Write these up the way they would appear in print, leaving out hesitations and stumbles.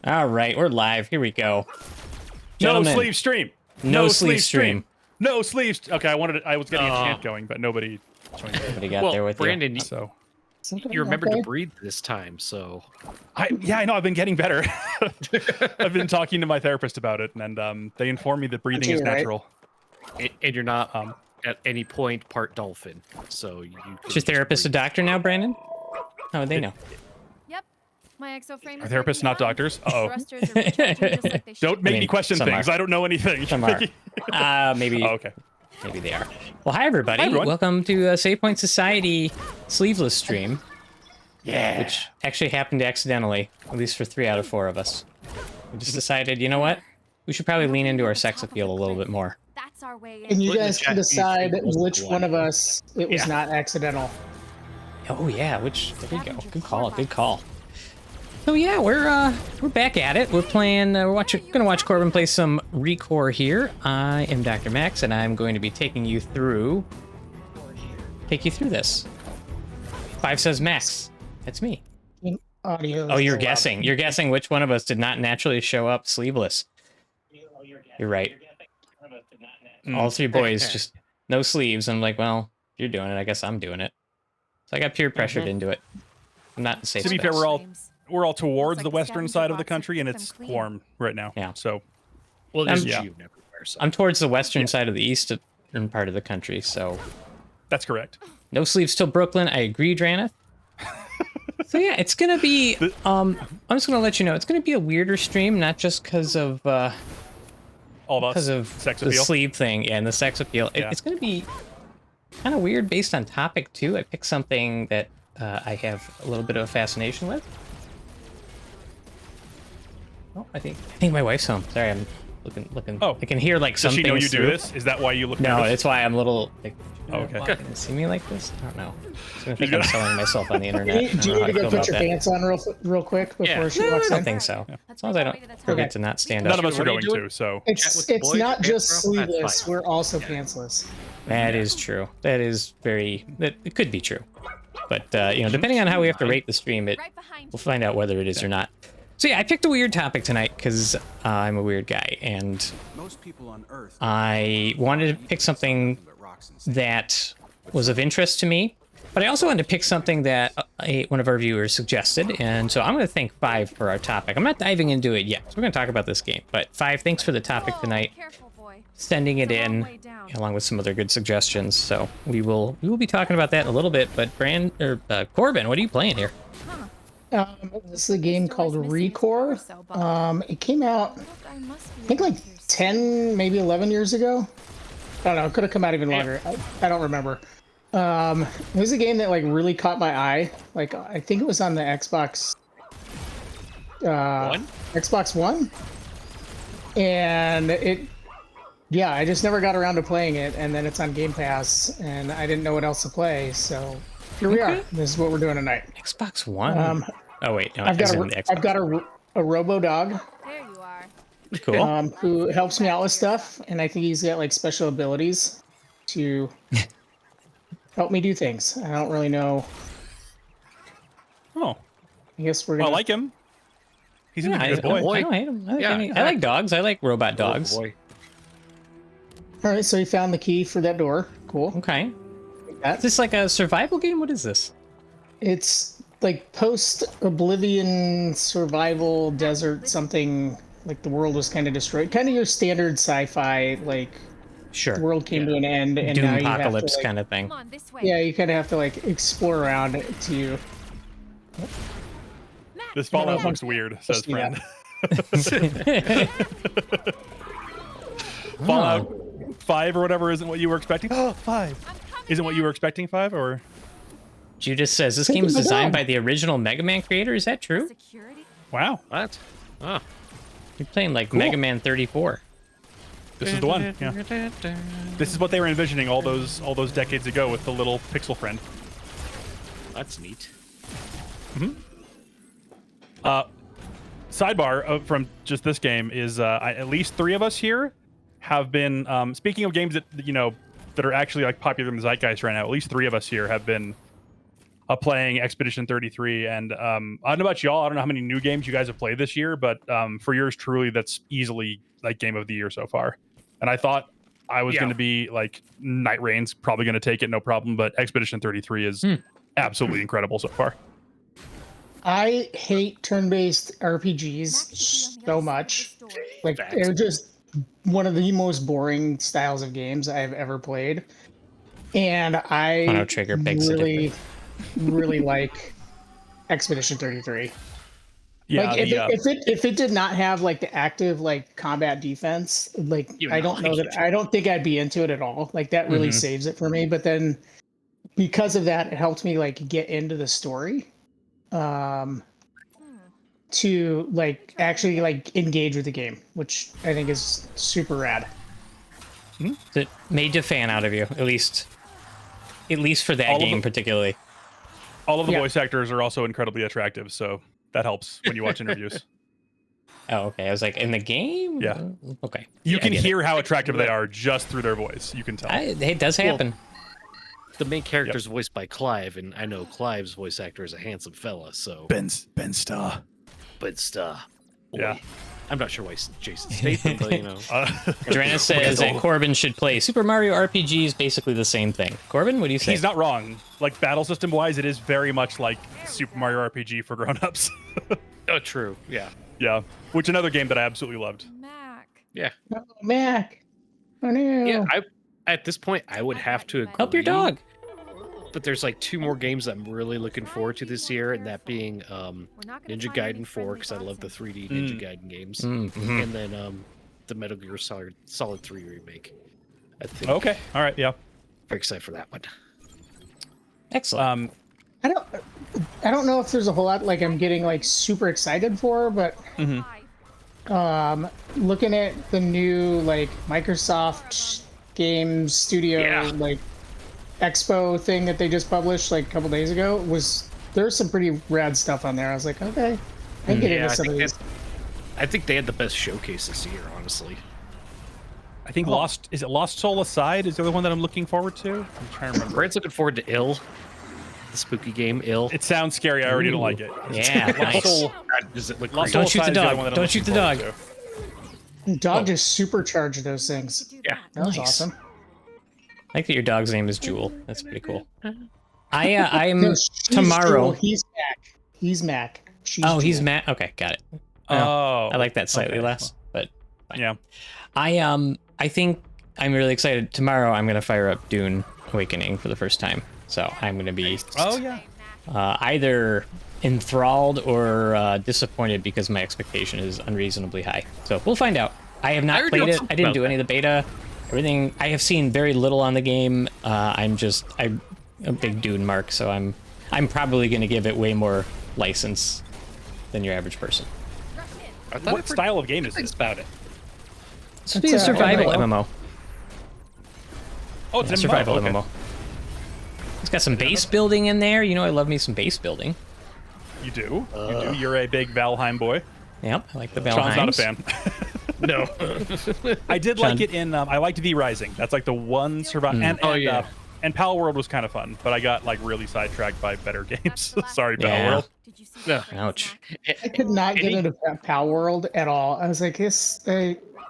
All right, we're live. Here we go. Gentlemen, No sleeve stream. No sleeve stream. No sleeves. Okay, I was getting a chant going, but nobody joined. Nobody got there with Brandon, you. So you remembered to breathe this time, so I know I've been getting better. I've been talking to my therapist about it, and they informed me that breathing is natural. and you're not at any point part dolphin, so you. Is your therapist a doctor now, Brandon? How would they know? Yep. My exoframe Are is therapists working not fine. doctors? The Uh-oh. thrusters are recharging just like they Don't should. make me question some things. are. I don't know anything. Some are. Maybe. Oh, okay. Maybe they are. Well, hi everybody. Hi, everyone. Welcome to Save Point Society sleeveless stream, Yeah. which actually happened accidentally, at least for 3 out of 4 of us. We just decided, you know what? We should probably lean into our sex appeal a little bit more. That's our way in. And you Put in the guys chat can if you decide think it was which the one of us it was Yeah. not accidental. Oh yeah, there we go. Good call. Good call. So yeah, we're back at it. We're playing. Gonna watch Corbin play some ReCore here. I am Dr. Max, and I'm going to be taking you through this. 5 says Max. That's me. Audio. Oh, you're guessing. You're guessing which one of us did not naturally show up sleeveless. You're right. All 3 boys just no sleeves. I'm like, well, if you're doing it, I guess I'm doing it. So I got peer pressured into it. I'm not in safe To be space. fair, we're all towards Looks the like western scavenger side of the box country, and keeps it's them clean. warm right now. Yeah. So well, there's Yeah. you everywhere. So. I'm towards the western side of the eastern part of the country, so that's correct. no sleeves till Brooklyn. I agree, Draneth. So yeah, it's gonna be. I'm just gonna let you know it's gonna be a weirder stream, not just because of All of us. sex the appeal. sleeve thing and the sex appeal. Yeah. It's gonna be kind of weird based on topic too. I picked something that I have a little bit of a fascination with. Oh, I think my wife's home. Sorry, I'm looking. Oh. I can hear like Does some she know things you do through. this? Is that why you look? No, nervous? that's why I'm a little like. Oh, okay. Can you see me like this? I don't know. I'm gonna think She's I'm gonna- selling myself on the internet. I Do don't you know how need to I go feel put your about that. pants on real quick before Yeah. she No, I walks don't in? think so. Let's As long as I make our don't way to the forget top. to not stand None up. of us are What are you going doing? to. So Chat with It's the boys, not pants just are off, sleeveless. that's fine. We're also pantsless. That is true. That is it could be true. But depending on how we have to rate the stream, Right behind we'll find out whether it is or not. So yeah, I picked a weird topic tonight because I'm a weird guy, and Most people on Earth I wanted to pick something that was of interest to me, but I also wanted to pick something that one of our viewers suggested, and so I'm going to thank 5 for our topic. I'm not diving into it yet, so we're going to talk about this game, but 5, thanks for the topic Whoa, tonight, careful, boy. sending it It's a long in, way down. along with some other good suggestions, so we will be talking about that in a little bit, but Corbin, what are you playing here? This is a game called ReCore. It came out, I think, like 10, maybe 11 years ago. I don't know. It could have come out even longer. I don't remember. It was a game that like really caught my eye. Like I think it was on the Xbox. One? Xbox One. And I just never got around to playing it. And then it's on Game Pass, and I didn't know what else to play. So here we are. This is what we're doing tonight. Xbox One? Oh wait, no, I've got as in the Xbox. a Robo Dog. There you are. Cool. Who helps me out with stuff, and I think he's got like special abilities to help me do things. I don't really know. Oh, I guess we're well, I gonna. like him. He's a I good boy. I don't hate him. Yeah. I like dogs. I like robot dogs. Oh, boy. All right, so he found the key for that door. Cool. Okay. That- Is this like a survival game? What is this? It's like post-oblivion survival desert something. Like the world was kind of destroyed. Kind of your standard sci-fi. Like Sure. the world came to an end, and Doom now you have to, apocalypse like, kind of thing. Come on, this way. Yeah, you kind of have to like explore around to. This Fallout Yeah. looks weird, says Yeah. friend. Fallout 5 or whatever isn't what you were expecting. Oh, 5 I'm coming isn't what you were expecting. 5 or Judas says this Think game was of my designed dog. by the original Mega Man creator. Is that true? Security? wow, What? Oh. You're playing like Mega Man 34. this is the one. Yeah, this is what they were envisioning all those decades ago with the little pixel friend. That's neat. Sidebar from just this game is at least 3 of us here have been speaking of games that that are actually like popular in the zeitgeist right now. At least 3 of us here have been playing Expedition 33, and I don't know about y'all. I don't know how many new games you guys have played this year, but for yours truly, that's easily like game of the year so far. And I thought I was going to be like Night Rain's probably going to take it, no problem, but Expedition 33 is absolutely incredible so far. I hate turn-based RPGs so much. Like, they're just one of the most boring styles of games I've ever played. And I Chrono Trigger begs to really, really like Expedition 33. Yeah, like if it did not have like the active like combat defense, like I don't think I'd be into it at all. Like that really saves it for me. But then because of that, it helped me like get into the story. To like actually like engage with the game, which I think is super rad. It made a fan out of you, at least for that game particularly. All of the voice actors are also incredibly attractive, so that helps when you watch interviews. Oh, okay. I was like, in the game? Yeah. Okay. You can hear how attractive they are just through their voice. You can tell. It does happen. Well, the main character is voiced by Clive, and I know Clive's voice actor is a handsome fella, so... Ben Starr. Ben Starr. Yeah. I'm not sure why Jason Statham, but, you know... Joanna says that Corbin should play Super Mario RPG is basically the same thing. Corbin, what do you say? He's not wrong. Like, battle system-wise, it is very much like Super Mario RPG for grown-ups. Oh, true. Yeah. Yeah. Which another game that I absolutely loved. Mac. Yeah. Oh, Mac. Oh, no. Yeah, at this point, I would have to agree. Help your dog. But there's like 2 more games I'm really looking forward to this year, and that being Ninja Gaiden 4, because I love the 3D Ninja Gaiden games, and then the Metal Gear Solid 3 remake. I think. Okay. All right. Yeah. Very excited for that one. Excellent. I don't know if there's a whole lot like I'm getting like super excited for, but looking at the new like Microsoft Game Studio like Expo thing that they just published like a couple days ago, there's some pretty rad stuff on there. I was like, okay, I can get into some of these. I think they had the best showcase this year, honestly. I think Lost Soul Aside is the other one that I'm looking forward to. I'm trying to remember. Brand's looking forward to Ill, the spooky game Ill. It sounds scary. I already don't like it. Yeah, nice. Does it look Lost crazy? Don't shoot the dog. Don't shoot the dog. Dog just supercharged those things. Yeah. That was Nice. awesome. I like that your dog's name is Jewel. That's pretty cool. I'm No, she's tomorrow. Jewel, he's Mac. He's Mac. She's He's Jewel. Matt. Okay, got it. Oh, I like that slightly okay. less, but fine. Yeah. I think I'm really excited. Tomorrow I'm gonna fire up Dune Awakening for the first time, so I'm gonna be either enthralled or disappointed because my expectation is unreasonably high. So we'll find out. I have not played it. I didn't do any of the beta. Everything I have seen very little on the game. I'm a big Dune mark, so I'm probably gonna give it way more license than your average person. What style of game is this? About it. It's a survival MMO. Oh, it's A a survival okay. MMO. It's got some base building in there. You know, I love me some base building. You do. You do. You're a big Valheim boy. Yep, I like the Sean's not a Valheims. fan. No. I did like it in. I liked V Rising. That's like the one survival. And Pal World was kind of fun, but I got like really sidetracked by better games. Sorry, Pal World. Ouch. I could not get into Pal World at all. I was like,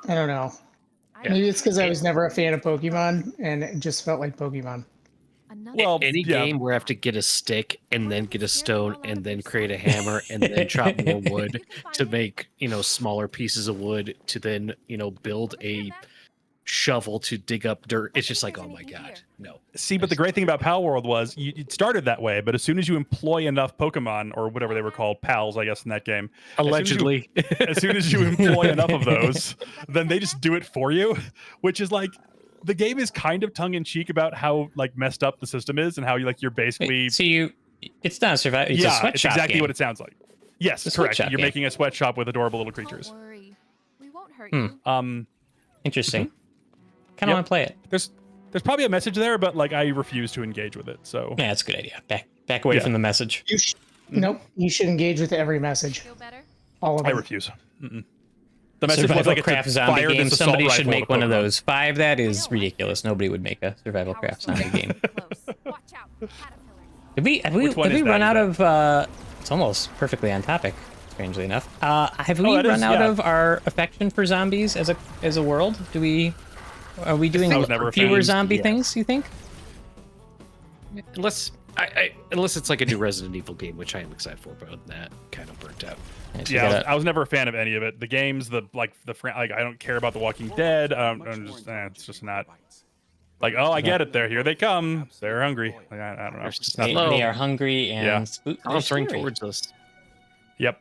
I don't know. Maybe it's because I was never a fan of Pokemon, and it just felt like Pokemon. Well, any game where I have to get a stick and then get a stone and then create a hammer and then chop more wood to make, smaller pieces of wood to then, build a shovel to dig up dirt. It's just like, oh my God, no. See, but the great thing about Pal World was it started that way, but as soon as you employ enough Pokemon, or whatever they were called, pals, I guess, in that game. Allegedly. As soon as you employ enough of those, then they just do it for you, which is like, the game is kind of tongue-in-cheek about how like messed up the system is and how you're basically... It's not a survival, it's a sweatshop it's exactly game. what it sounds like. Yes, It's a correct. sweatshop You're game. making a sweatshop with adorable little creatures. We won't hurt you. Interesting. Kind of want to play it. There's probably a message there, but like I refuse to engage with it. So yeah, that's a good idea. Back away from the message. Nope. You should engage with every message. Feel better? All of I them. refuse. The message was Survival like it's craft a zombie fire game. this assault Somebody should rifle make at one of Pokemon. those. 5, that is ridiculous. Nobody would make a survival craft zombie game. Watch out. Caterpillars. Have we run out of? It's almost perfectly on topic. Strangely enough, have we run out of our affection for zombies as a world? Are we doing fewer zombie things? You think? Unless it's like a new Resident Evil game, which I am excited for, but that kind of burnt out. I was never a fan of any of it. The games, I don't care about The Walking Dead. It's just not. Like, oh, I get it. Here they come. They're hungry. Like, I don't know. They are hungry and sponsoring towards us. Yep.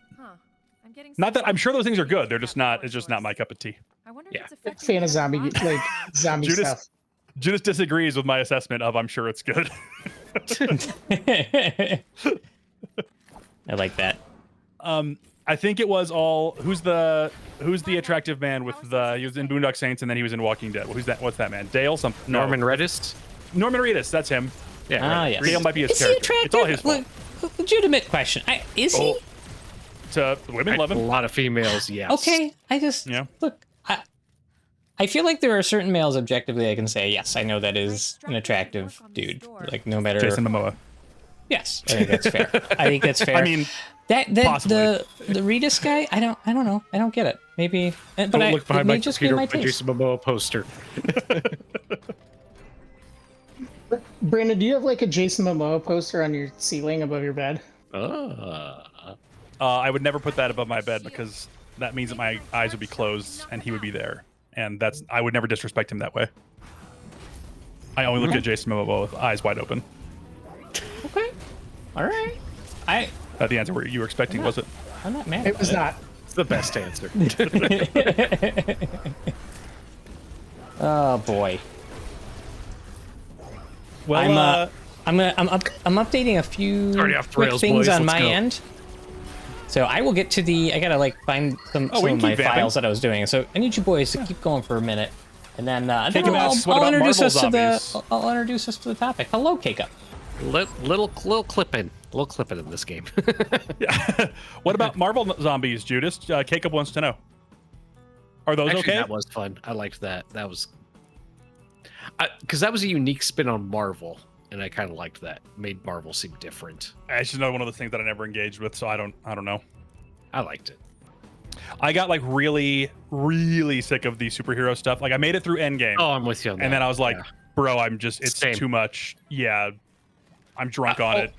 Not that I'm sure those things are good. They're just not. It's just not my cup of tea. Yeah. Fan of zombie stuff. Judas disagrees with my assessment of I'm sure it's good. I like that. I think it was all who's the attractive man with he was in Boondock Saints and then he was in Walking Dead. Who's that? What's that man? Dale? Norman Reedus? Norman Reedus, that's him. Yeah. Yes. Dale might be his is character. He attractive? It's all his fault. Legitimate question. Is he? Women love him. A lot of females, yes. Okay, look. I feel like there are certain males objectively I can say, yes, I know that is an attractive dude. Like no matter. Jason Momoa. Yes, I think that's fair. I mean, the Reedus guy, I don't know. I don't get it. Maybe, but look behind my just computer my with Jason Momoa poster. Brandon, do you have like a Jason Momoa poster on your ceiling above your bed? I would never put that above my bed because that means that my eyes would be closed and he would be there, and I would never disrespect him that way. I only look at Jason Momoa with eyes wide open. Okay. All right. The answer you were expecting, was it? I'm not mad. It was not. It's the best answer. Oh boy. Well, I'm updating a few quick things boys. on Let's my go. end. So I will get to I gotta find some of my files that I was doing. So I need you boys to keep going for a minute, and then I'll introduce us to the topic. Hello, Cake-Up. Little clipping in this game. yeah. What about Marvel zombies, Judas? Cake-Up wants to know. Are those Actually, okay? That was fun. I liked that. That was because that was a unique spin on Marvel, and I kind of liked that. Made Marvel seem different. It's just another one of the things that I never engaged with, so I don't know. I liked it. I got really, really sick of the superhero stuff. Like I made it through Endgame. Oh, I'm with you on that. And then I was like, yeah. bro, it's Same. too much. Yeah, I'm drunk on it.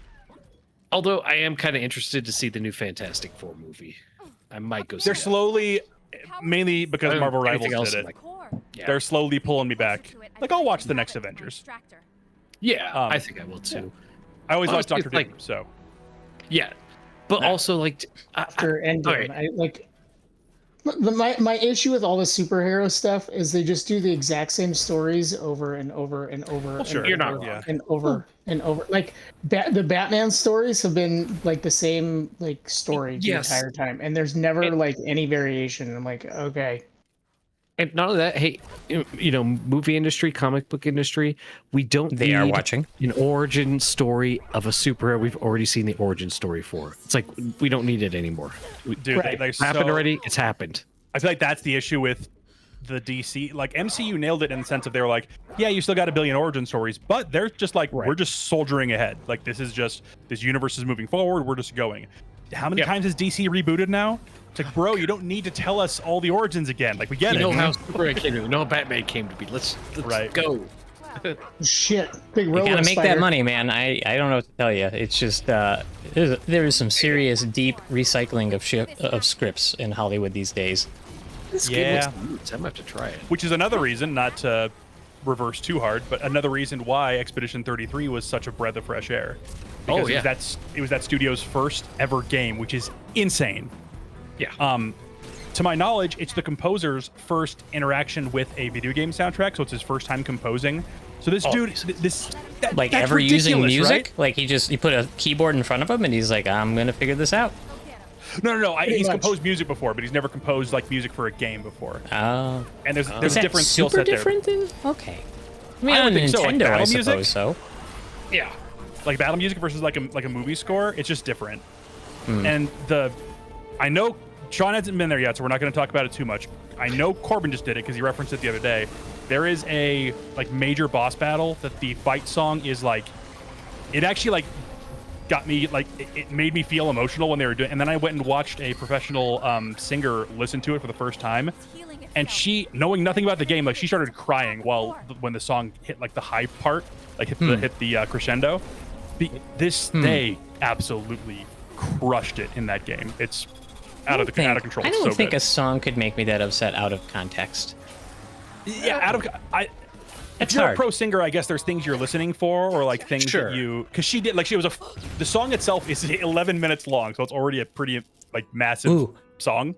Although I am kind of interested to see the new Fantastic Four movie. I might go see They're that. slowly, mainly because Marvel Rivals did it. Yeah. They're slowly pulling me back. Like I'll watch the next Avengers. Yeah, I think I will too. I always liked Honestly, Doctor Doom, so. Yeah, but also like after Endgame, my issue with all the superhero stuff is they just do the exact same stories over and over and over. Well, sure. And over and over. Like the Batman stories have been like the same story the entire time, and there's never any variation. I'm like, okay. And not only that, hey, movie industry, comic book industry, we don't need are watching an origin story of a superhero we've already seen the origin story for. It's like we don't need it anymore. Dude, it's happened already. It's happened. I feel like that's the issue with the DC. Like MCU nailed it in the sense of they were like, yeah, you still got a billion origin stories, but they're just like, we're just soldiering ahead. Like this universe is moving forward. We're just going. How many times has DC rebooted now? It's like, bro, you don't need to tell us all the origins again. Like we get it. You know how Superman came to be. You know how Batman came to be. Let's go. Shit, big you gotta make that money, man. I don't know what to tell you. It's just there is some serious deep recycling of scripts in Hollywood these days. This game looks neat. I'm gonna have to try it. Which is another reason, not to reverse too hard, but another reason why Expedition 33 was such a breath of fresh air. Because it was that studio's first ever game, which is insane. Yeah. To my knowledge, it's the composer's first interaction with a video game soundtrack, so it's his first time composing. So this dude, that's ever using music, right? like he put a keyboard in front of him and he's like, I'm gonna figure this out. No. He's composed music before, but he's never composed music for a game before. Oh. And there's a different skill set there. Super different then? Okay. I mean, I on would think Nintendo, so. Like battle I suppose music? so. Yeah. Like battle music versus like a movie score, it's just different. And I know Sean hasn't been there yet, so we're not going to talk about it too much. I know Corbin just did it because he referenced it the other day. There is a major boss battle that the fight song is it actually got me like it made me feel emotional when they were doing. And then I went and watched a professional singer listen to it for the first time, and she, knowing nothing about the game, like she started crying when the song hit like the high part, like hit the crescendo. They absolutely crushed it in that game. It's out of control. I don't think a song could make me that upset out of context. Yeah, if you're a pro singer, I guess there's things you're listening for, or like things that you, because she did, like the song itself is 11 minutes long, so it's already a pretty like massive song,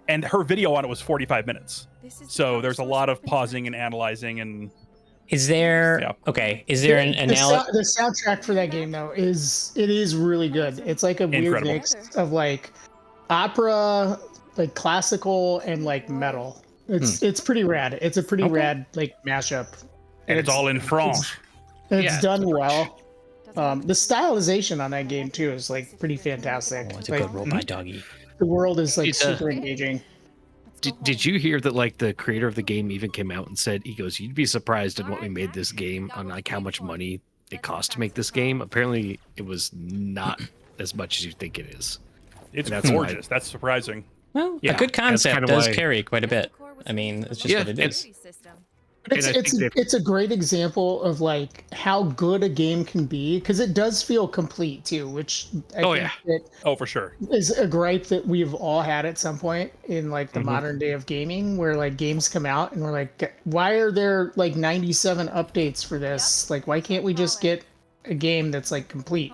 and her video on it was 45 minutes. So there's a lot of pausing and analyzing. And is there Is there an analogy? The soundtrack for that game though is really good. It's like a weird mix of like opera, like classical, and like metal. It's pretty rad. It's a pretty rad like mashup, and it's all in French. It's done well. The stylization on that game too is like pretty fantastic. Oh, it's a good robot doggy. The world is like super engaging. Did you hear that like the creator of the game even came out and said, he goes, you'd be surprised at what we made this game on, like how much money it cost to make this game. Apparently it was not as much as you think it is. It's gorgeous. That's surprising. Well, a good concept does carry quite a bit. I mean, it's just what it is. It's a great example of like how good a game can be, because it does feel complete too, which I think for sure is a gripe that we've all had at some point in like the modern day of gaming, where like games come out and we're like, why are there like 97 updates for this? Like, why can't we just get a game that's like complete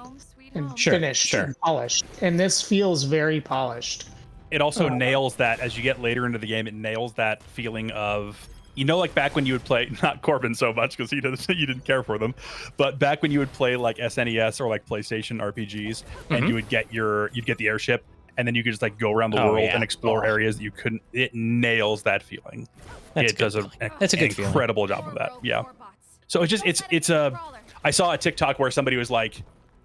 and finished and polished? And this feels very polished. It also nails that, as you get later into the game, it nails that feeling of, you know, like back when you would play, not Corbin so much because you didn't care for them, but back when you would play like SNES or like PlayStation RPGs, and you'd get the airship, and then you could just like go around the world and explore areas that you couldn't. It nails that feeling. It does an incredible job of that. Yeah. So it's I saw a TikTok where somebody was like,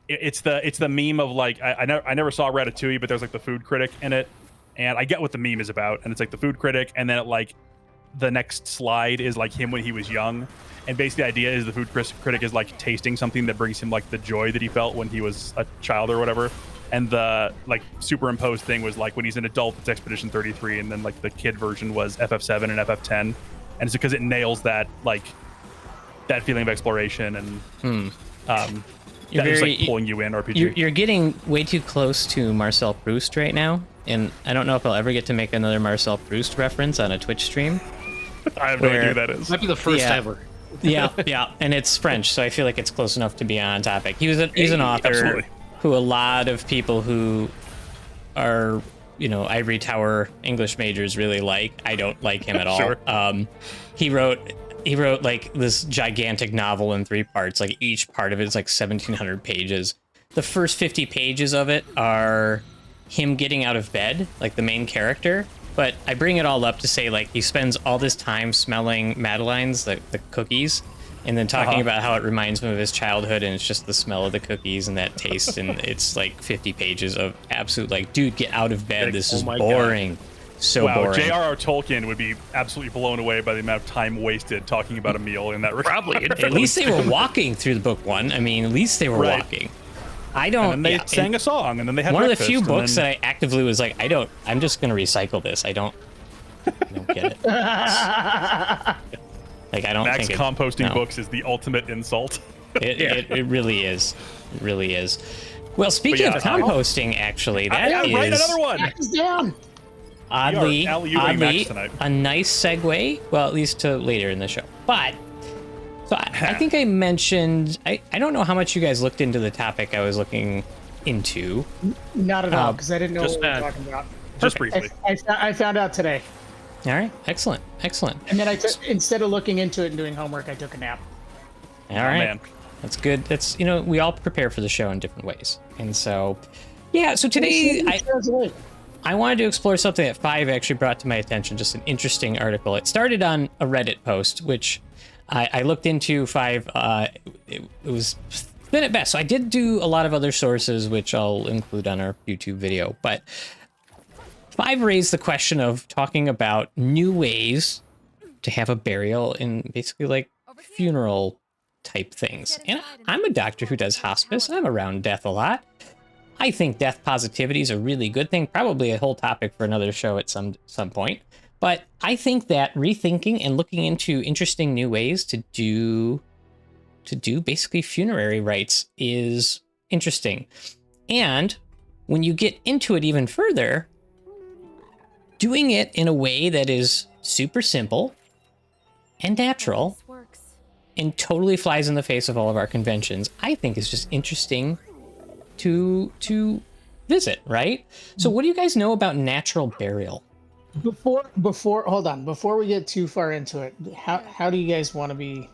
it's the meme of like, I never saw Ratatouille, but there's like the food critic in it. And I get what the meme is about, and it's like the food critic, and then it like the next slide is like him when he was young, and basically the idea is the food critic is like tasting something that brings him like the joy that he felt when he was a child or whatever, and the like superimposed thing was like when he's an adult it's Expedition 33, and then like the kid version was FF7 and FF10, and it's because it nails that like that feeling of exploration and You're just like pulling you in RPG. You're getting way too close to Marcel Proust right now, and I don't know if I'll ever get to make another Marcel Proust reference on a Twitch stream. I have no idea who that is. Might be the first ever. yeah, and it's French, so I feel like it's close enough to be on topic. He's an author who a lot of people who are, you know, ivory tower English majors really like. I don't like him at all. He wrote like this gigantic novel in 3 parts. Like each part of it is like 1,700 pages. The first 50 pages of it are him getting out of bed, like the main character. But I bring it all up to say, like, he spends all this time smelling Madelines, the cookies, and then talking about how it reminds him of his childhood, and it's just the smell of the cookies and that taste, and it's like 50 pages of absolute, like, dude, get out of bed. This is boring. God. So boring. J.R.R. Tolkien would be absolutely blown away by the amount of time wasted talking about a meal in that regard. Probably. At least they were walking through the book one. I mean, at least they were walking. I don't. And then they sang a song, and then they had one of the few books that I actively was like, I'm just gonna recycle this. I don't get it. Like, I don't Max think composting books is the ultimate insult. It really is. It really is. Well, speaking of composting, actually, that is right, another one. Down. Oddly, a nice segue. Well, at least to later in the show. But so I think I mentioned. I don't know how much you guys looked into the topic I was looking into. Not at all, because I didn't know what we were talking about. Just briefly. I found out today. All right, excellent. And then instead of looking into it and doing homework, I took a nap. All right, man. That's good. That's, you know, we all prepare for the show in different ways, and so so today I wanted to explore something that Five actually brought to my attention, just an interesting article. It started on a Reddit post, which I looked into. Five, it was thin at best. So I did do a lot of other sources, which I'll include on our YouTube video. But Five raised the question of talking about new ways to have a burial in basically like funeral type things. And I'm a doctor who does hospice. I'm around death a lot. I think death positivity is a really good thing, probably a whole topic for another show at some point. But I think that rethinking and looking into interesting new ways to do basically funerary rites is interesting. And when you get into it even further, doing it in a way that is super simple and natural and totally flies in the face of all of our conventions, I think is just interesting to visit, right? So what do you guys know about natural burial? Before hold on, before we get too far into it, how do you guys want to be?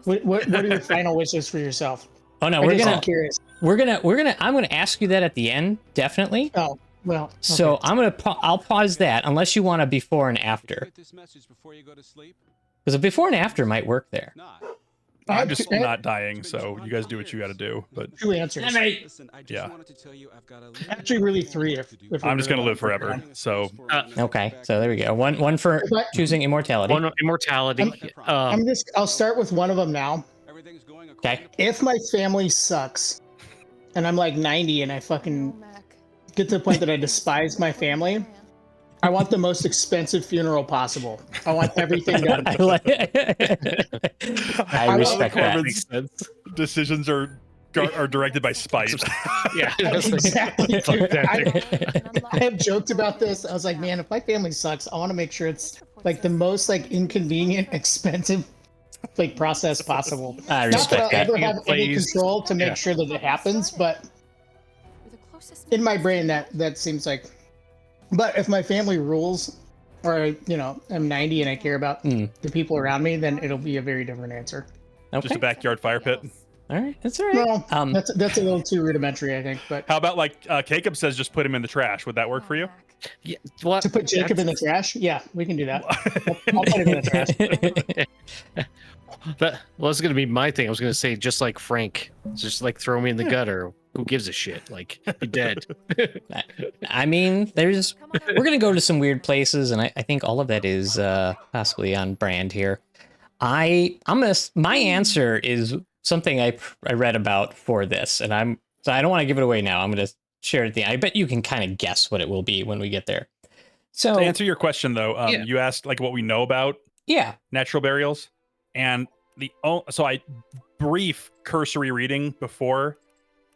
What are your final wishes for yourself? Oh no, I'm curious. I'm gonna ask you that at the end, definitely. Oh well. Okay. So I'll pause that unless you want a before and after. Because a before and after might work there. I'm just not dying, so you guys do what you got to do. But 2 answers. Yeah. Actually, really 3. If I'm just gonna live forever. So okay, so there we go. One for choosing immortality. One immortality. I'll start with one of them now. Okay. If my family sucks, and I'm like 90, and I fucking get to the point that I despise my family, I want the most expensive funeral possible. I want everything done. I respect that. Decisions are directed by spite. Yeah, exactly. Dude, I have joked about this. I was like, man, if my family sucks, I want to make sure it's like the most like inconvenient, expensive like process possible. I respect that. Not that I'll ever have any control to make sure that it happens, but in my brain that seems like. But if my family rules, or I'm 90 and I care about the people around me, then it'll be a very different answer. Okay. Just a backyard fire pit. All right, that's all right. Well, that's a little too rudimentary, I think. But how about like Jacob says, just put him in the trash? Would that work for you? Yeah. To put Jacob in the trash? Yeah, we can do that. I'll put him in the trash. It's gonna be my thing. I was gonna say just like Frank, just like throw me in the gutter. Who gives a shit? Like, be dead. I mean, we're gonna go to some weird places, and I think all of that is possibly on brand here. My answer is something I read about for this, and so I don't want to give it away now. I'm gonna share it at the end. I bet you can kind of guess what it will be when we get there. So to answer your question though, you asked like what we know about natural burials, and so I brief cursory reading before.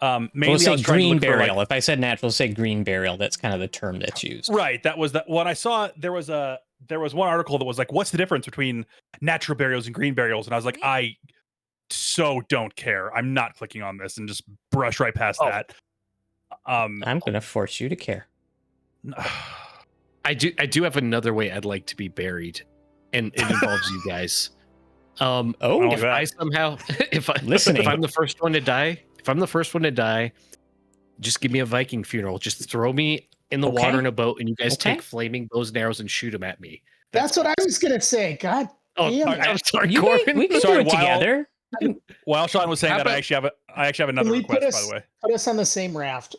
Mainly we'll say green burial. If I said natural, say green burial. That's kind of the term that's used. Right. That was what I saw. There was one article that was like, what's the difference between natural burials and green burials? And I was like, I so don't care. I'm not clicking on this and just brush right past that. I'm going to force you to care. I do have another way I'd like to be buried, and it involves you guys. If I somehow, if I'm the first one to die. If I'm the first one to die, just give me a Viking funeral. Just throw me in the water in a boat, and you guys take flaming bows and arrows and shoot them at me. That's what I was gonna say. God. I'm sorry, Corbin. We can do it together. While Sean was saying that, I actually have another request, by the way. Put us on the same raft.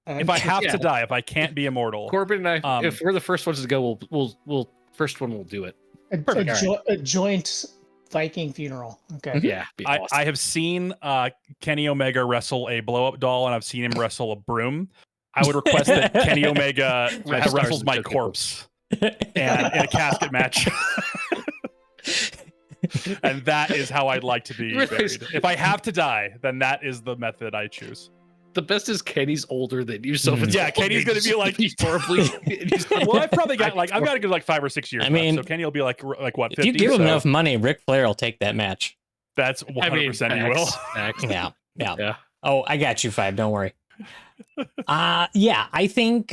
If I have to die, if I can't be immortal, Corbin and I, if we're the first ones to go, we'll first one will do it. A joint Viking funeral. Okay. Yeah. Awesome. I have seen Kenny Omega wrestle a blow-up doll, and I've seen him wrestle a broom. I would request that Kenny Omega wrestles my corpse and in a casket match. And that is how I'd like to be buried. If I have to die, then that is the method I choose. The best is Kenny's older than you, so Kenny's gonna be like horribly. Well, I've probably got I've got a good 5 or 6 years. I mean, left, so Kenny will be like what? 50, if you give him enough money, Ric Flair will take that match. That's 100% he will. Yeah. Oh, I got you 5. Don't worry. I think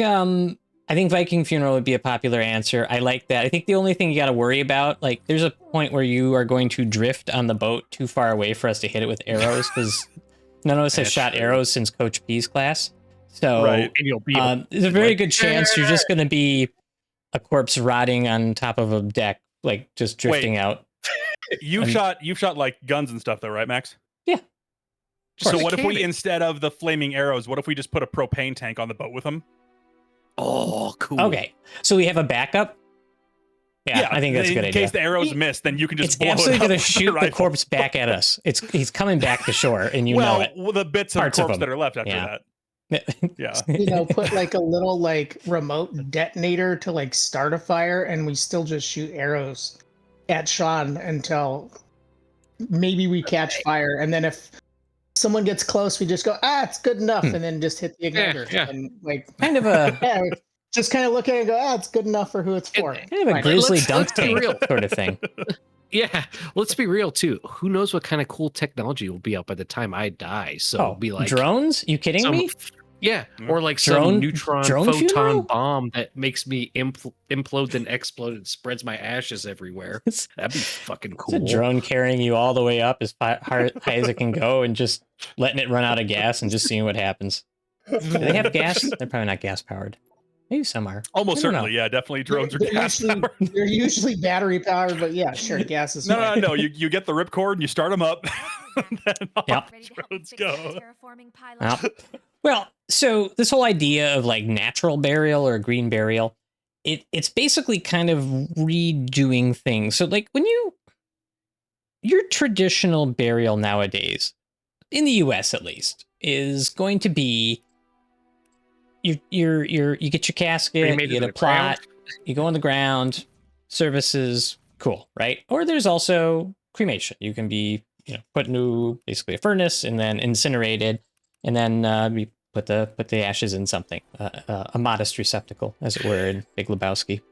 Viking funeral would be a popular answer. I like that. I think the only thing you got to worry about, like, there's a point where you are going to drift on the boat too far away for us to hit it with arrows because. None of us have shot arrows since Coach P's class. So there's a very good chance you're just going to be a corpse rotting on top of a deck, like just drifting out. You've shot like guns and stuff though, right, Max? Yeah. So what if we, instead of the flaming arrows, what if we just put a propane tank on the boat with them? Oh, cool. Okay. So we have a backup? Yeah, I think that's a good idea. In case the arrows miss, then you can just it's blow it absolutely up going to with shoot the the corpse back at us. He's coming back to shore, and know it. Well, the bits of Parts corpse of that are left after that. Yeah. Put like a little like remote detonator to like start a fire, and we still just shoot arrows at Sean until maybe we catch fire, and then if someone gets close, we just go, it's good enough, and then just hit the igniter. And like kind of a just kind of look at it and go, it's good enough for who it's for. Kind of a grizzly dunk tank sort of thing. Yeah, let's be real too. Who knows what kind of cool technology will be out by the time I die? So it'll be like drones? You kidding me? Yeah, or like some neutron photon funeral? Bomb that makes me implode then explode and spreads my ashes everywhere. That'd be fucking cool. It's a drone carrying you all the way up as high as it can go and just letting it run out of gas and just seeing what happens. Do they have gas? They're probably not gas powered. Maybe some are. Almost certainly, yeah. Definitely drones are gas powered. They're usually battery powered, but yeah, sure, gas is fine. No. You get the ripcord and you start them up. Then drones go. Well, so this whole idea of like natural burial or green burial, it's basically kind of redoing things. So like when your traditional burial nowadays, in the US at least, is going to be you get your casket, you get a plot, you go on the ground, services, cool, right? Or there's also cremation. You can be, put into basically a furnace and then incinerated, and then we put the ashes in something, a modest receptacle, as it were, in Big Lebowski.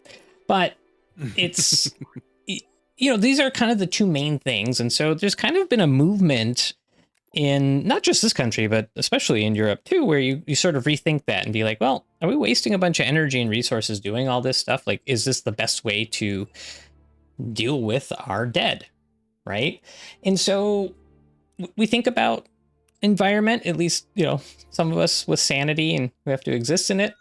But it's these are kind of the two main things, and so there's kind of been a movement in not just this country, but especially in Europe too, where you sort of rethink that and be like, well, are we wasting a bunch of energy and resources doing all this stuff? Like, is this the best way to deal with our dead? Right. And so we think about environment, at least, some of us with sanity and who have to exist in it,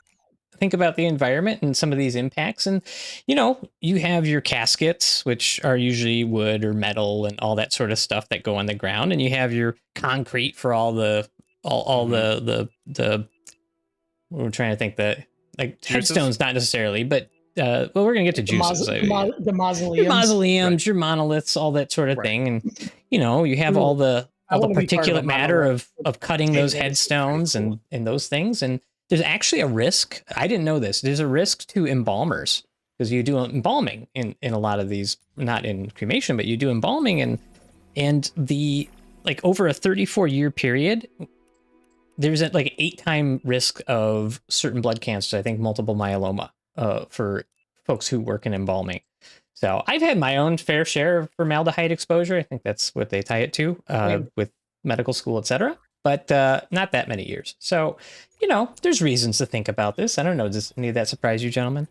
think about the environment and some of these impacts. And, you have your caskets, which are usually wood or metal and all that sort of stuff that go on the ground. And you have your concrete for all the we're trying to think headstones, not necessarily, but we're going to get to juices. The mausoleums. Your mausoleums, your monoliths, all that sort of thing. And, you have all the particulate matter of cutting those headstones and those things. And there's actually a risk. I didn't know this. There's a risk to embalmers because you do embalming in a lot of these, not in cremation, but you do embalming and the over a 34-year period, there's an 8-time risk of certain blood cancers. I think multiple myeloma for folks who work in embalming. So I've had my own fair share of formaldehyde exposure. I think that's what they tie it to with medical school, etc. But not that many years. So, there's reasons to think about this. I don't know. Does any of that surprise you, gentlemen?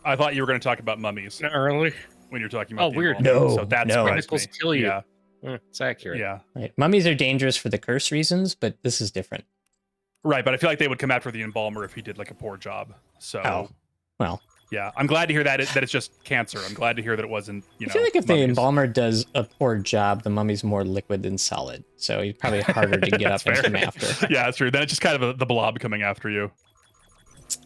I thought you were going to talk about mummies early when you're talking about. Oh, weird. No, so that's chemicals kill you. Yeah, it's accurate. Yeah, right. Mummies are dangerous for the curse reasons, but this is different. Right, but I feel like they would come after the embalmer if he did a poor job. So, well. Yeah, I'm glad to hear that it's just cancer. I'm glad to hear that it wasn't, I feel like if the embalmer does a poor job, the mummy's more liquid than solid. So he's probably harder to get up and come after. Yeah, that's true. Then it's just kind of the blob coming after you.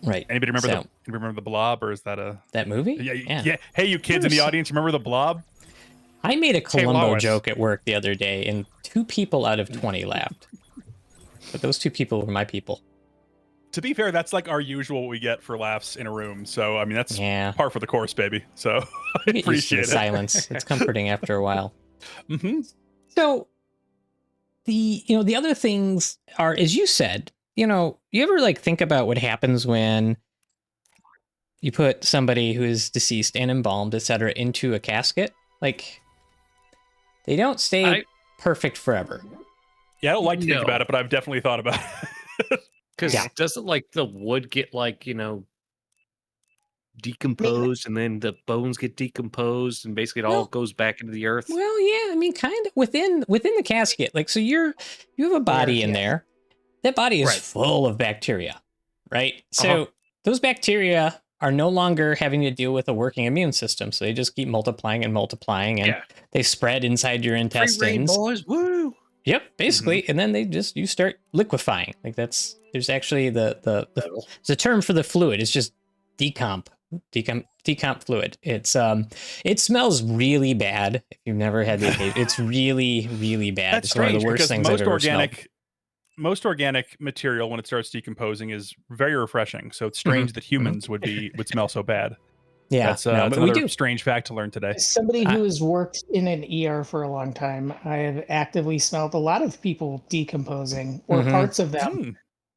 Right. Anybody remember the blob, or is that that movie? Yeah. Hey, you kids in the audience, remember the blob? I made a Columbo joke at work the other day, and 2 people out of 20 laughed. But those 2 people were my people. To be fair, that's our usual what we get for laughs in a room. So, I mean, that's par for the course, baby. So, I appreciate it. Silence. It's comforting after a while. Mm-hmm. So, the other things are, as you said, you ever think about what happens when you put somebody who is deceased and embalmed, etc., into a casket? They don't stay perfect forever. Yeah, I don't like to think about it, but I've definitely thought about it. Because doesn't the wood get decomposed, and then the bones get decomposed, and basically it all goes back into the earth? Well, yeah, I mean, kind of within the casket. So you have a body in there. That body is full of bacteria, right? So those bacteria are no longer having to deal with a working immune system, so they just keep multiplying, and they spread inside your intestines. Free reign, boys. Woo! Yep, basically, and then you start liquefying. There's actually the term for the fluid. It's just decomp, decomp fluid. It smells really bad. If you've never had the occasion, it's really, really bad. That's it's strange, one of the worst things I've ever smelled. Most organic material, when it starts decomposing, is very refreshing. So it's strange that humans would smell so bad. Yeah, that's another strange fact to learn today. As somebody who has worked in an ER for a long time, I have actively smelled a lot of people decomposing or parts of them.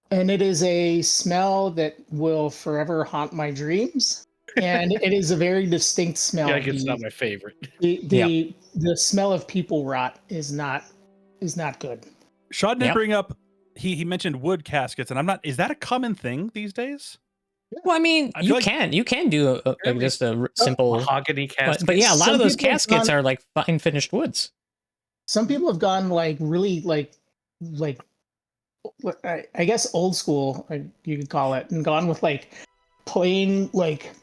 And it is a smell that will forever haunt my dreams. And it is a very distinct smell. Yeah, it's not my favorite. The smell of people rot is not good. Sean did bring up, he mentioned wood caskets, and is that a common thing these days? Well, I mean, you can do just a simple mahogany casket. But yeah, a lot of those caskets are like fine finished woods. Some people have gone like really like I guess old school, you could call it, and gone with like plain like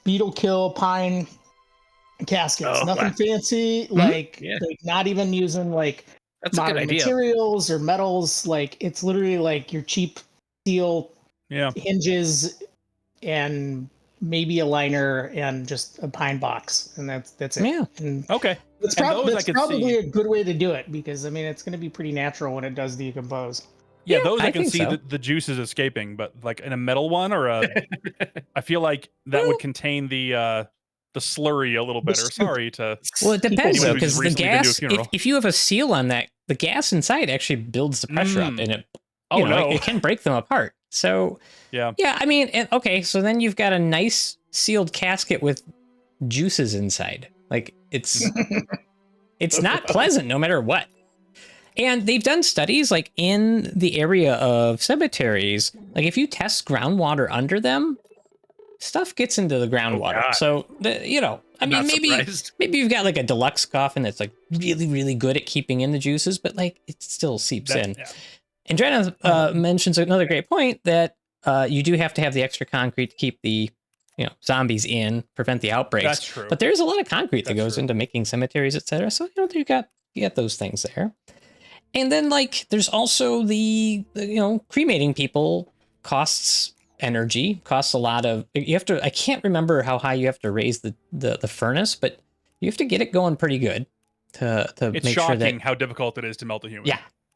beetle kill pine caskets. Nothing fancy, like not even using like modern materials or metals. Like it's literally like your cheap steel hinges and maybe a liner and just a pine box, and that's it. Yeah. And okay. That's probably a good way to do it, because I mean it's going to be pretty natural when it does decompose. Yeah, those I can see the juices escaping, but like in a metal one or I feel like that would contain the slurry a little better. Sorry to. Well, it depends though, because the gas. If you have a seal on that, the gas inside actually builds the pressure up, and it can break them apart. So yeah. I mean, okay, so then you've got a nice sealed casket with juices inside. Like it's not pleasant no matter what. And they've done studies like in the area of cemeteries, like if you test groundwater under them, stuff gets into the groundwater. So I mean, maybe you've got like a deluxe coffin that's like really, really good at keeping in the juices, but like it still seeps in. Yeah. And Drenna mentions another great point that you do have to have the extra concrete to keep the zombies in, prevent the outbreaks. That's true. But there's a lot of concrete that goes into making cemeteries, etc. So you got those things there. And then like there's also the cremating people costs energy, costs a lot of. You have to. I can't remember how high you have to raise the furnace, but you have to get it going pretty good to it's make sure that. It's shocking how difficult it is to melt a human.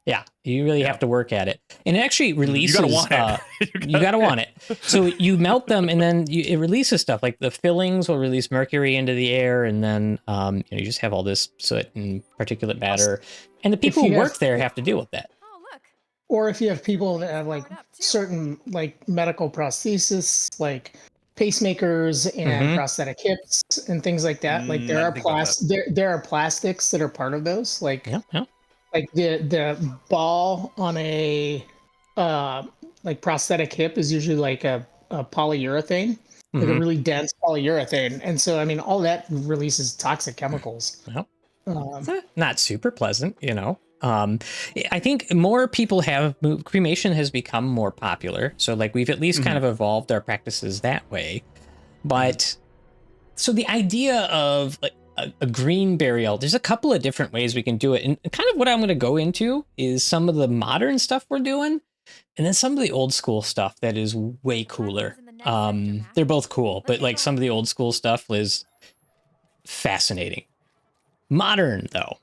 Yeah, you really have to work at it, and it actually releases. You gotta want it. You gotta want it. So you melt them, and then it releases stuff like the fillings will release mercury into the air, and then you just have all this soot and particulate matter, and the people who work there have to deal with that. Oh, look. Or if you have people that have like certain like medical prosthesis, like pacemakers and prosthetic hips and things like that. Like there are plastics that are part of those. Like like the ball on a like prosthetic hip is usually like a polyurethane, like a really dense polyurethane, and so I mean all that releases toxic chemicals. Not super pleasant, I think more people have moved. Cremation has become more popular, so like we've at least kind of evolved our practices that way. But so the idea of like a green burial, there's a couple of different ways we can do it, and kind of what I'm going to go into is some of the modern stuff we're doing, and then some of the old school stuff that is way cooler. They're both cool, but like some of the old school stuff is fascinating. Modern though,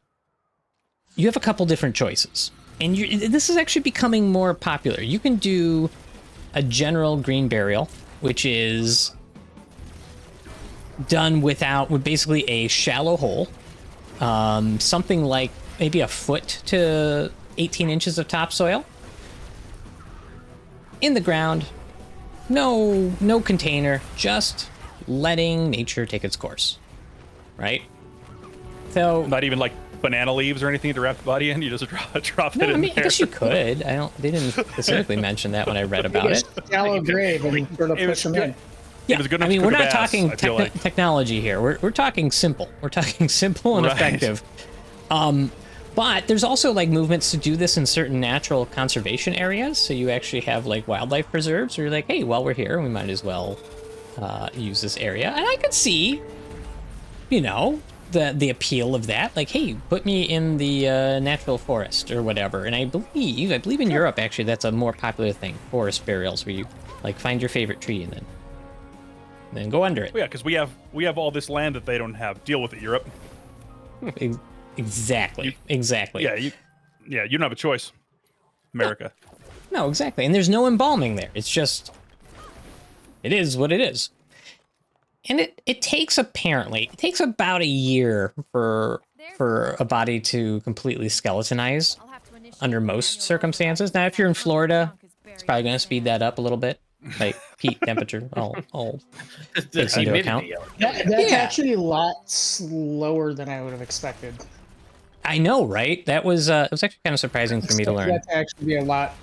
you have a couple different choices, and this is actually becoming more popular. You can do a general green burial, which is done with basically a shallow hole, something like maybe a foot to 18 inches of topsoil in the ground. No container, just letting nature take its course, right? So not even like banana leaves or anything to wrap the body in. You just drop it in there. I guess you could. They didn't specifically mention that when I read about it. Shallow grave and sort of push them in. Yeah, I mean, we're not talking technology here. We're talking simple. We're talking simple and effective. But there's also like movements to do this in certain natural conservation areas. So you actually have like wildlife preserves where you're like, hey, while we're here, we might as well use this area. And I could see, the appeal of that. Like, hey, put me in the natural forest or whatever. And I believe in Europe, actually, that's a more popular thing. Forest burials where you like find your favorite tree and then then go under it. Well, yeah, because we have all this land that they don't have. Deal with it, Europe. Exactly. Exactly. Yeah, you don't have a choice, America. No, exactly. And there's no embalming there. It's just, it is what it is. And it takes about a year for a body to completely skeletonize under most circumstances. Now, if you're in Florida, it's probably going to speed that up a little bit. Like heat, temperature, all takes into account. That's actually a lot slower than I would have expected. I know, right? That was it was actually kind of surprising for me to learn. That's actually a lot.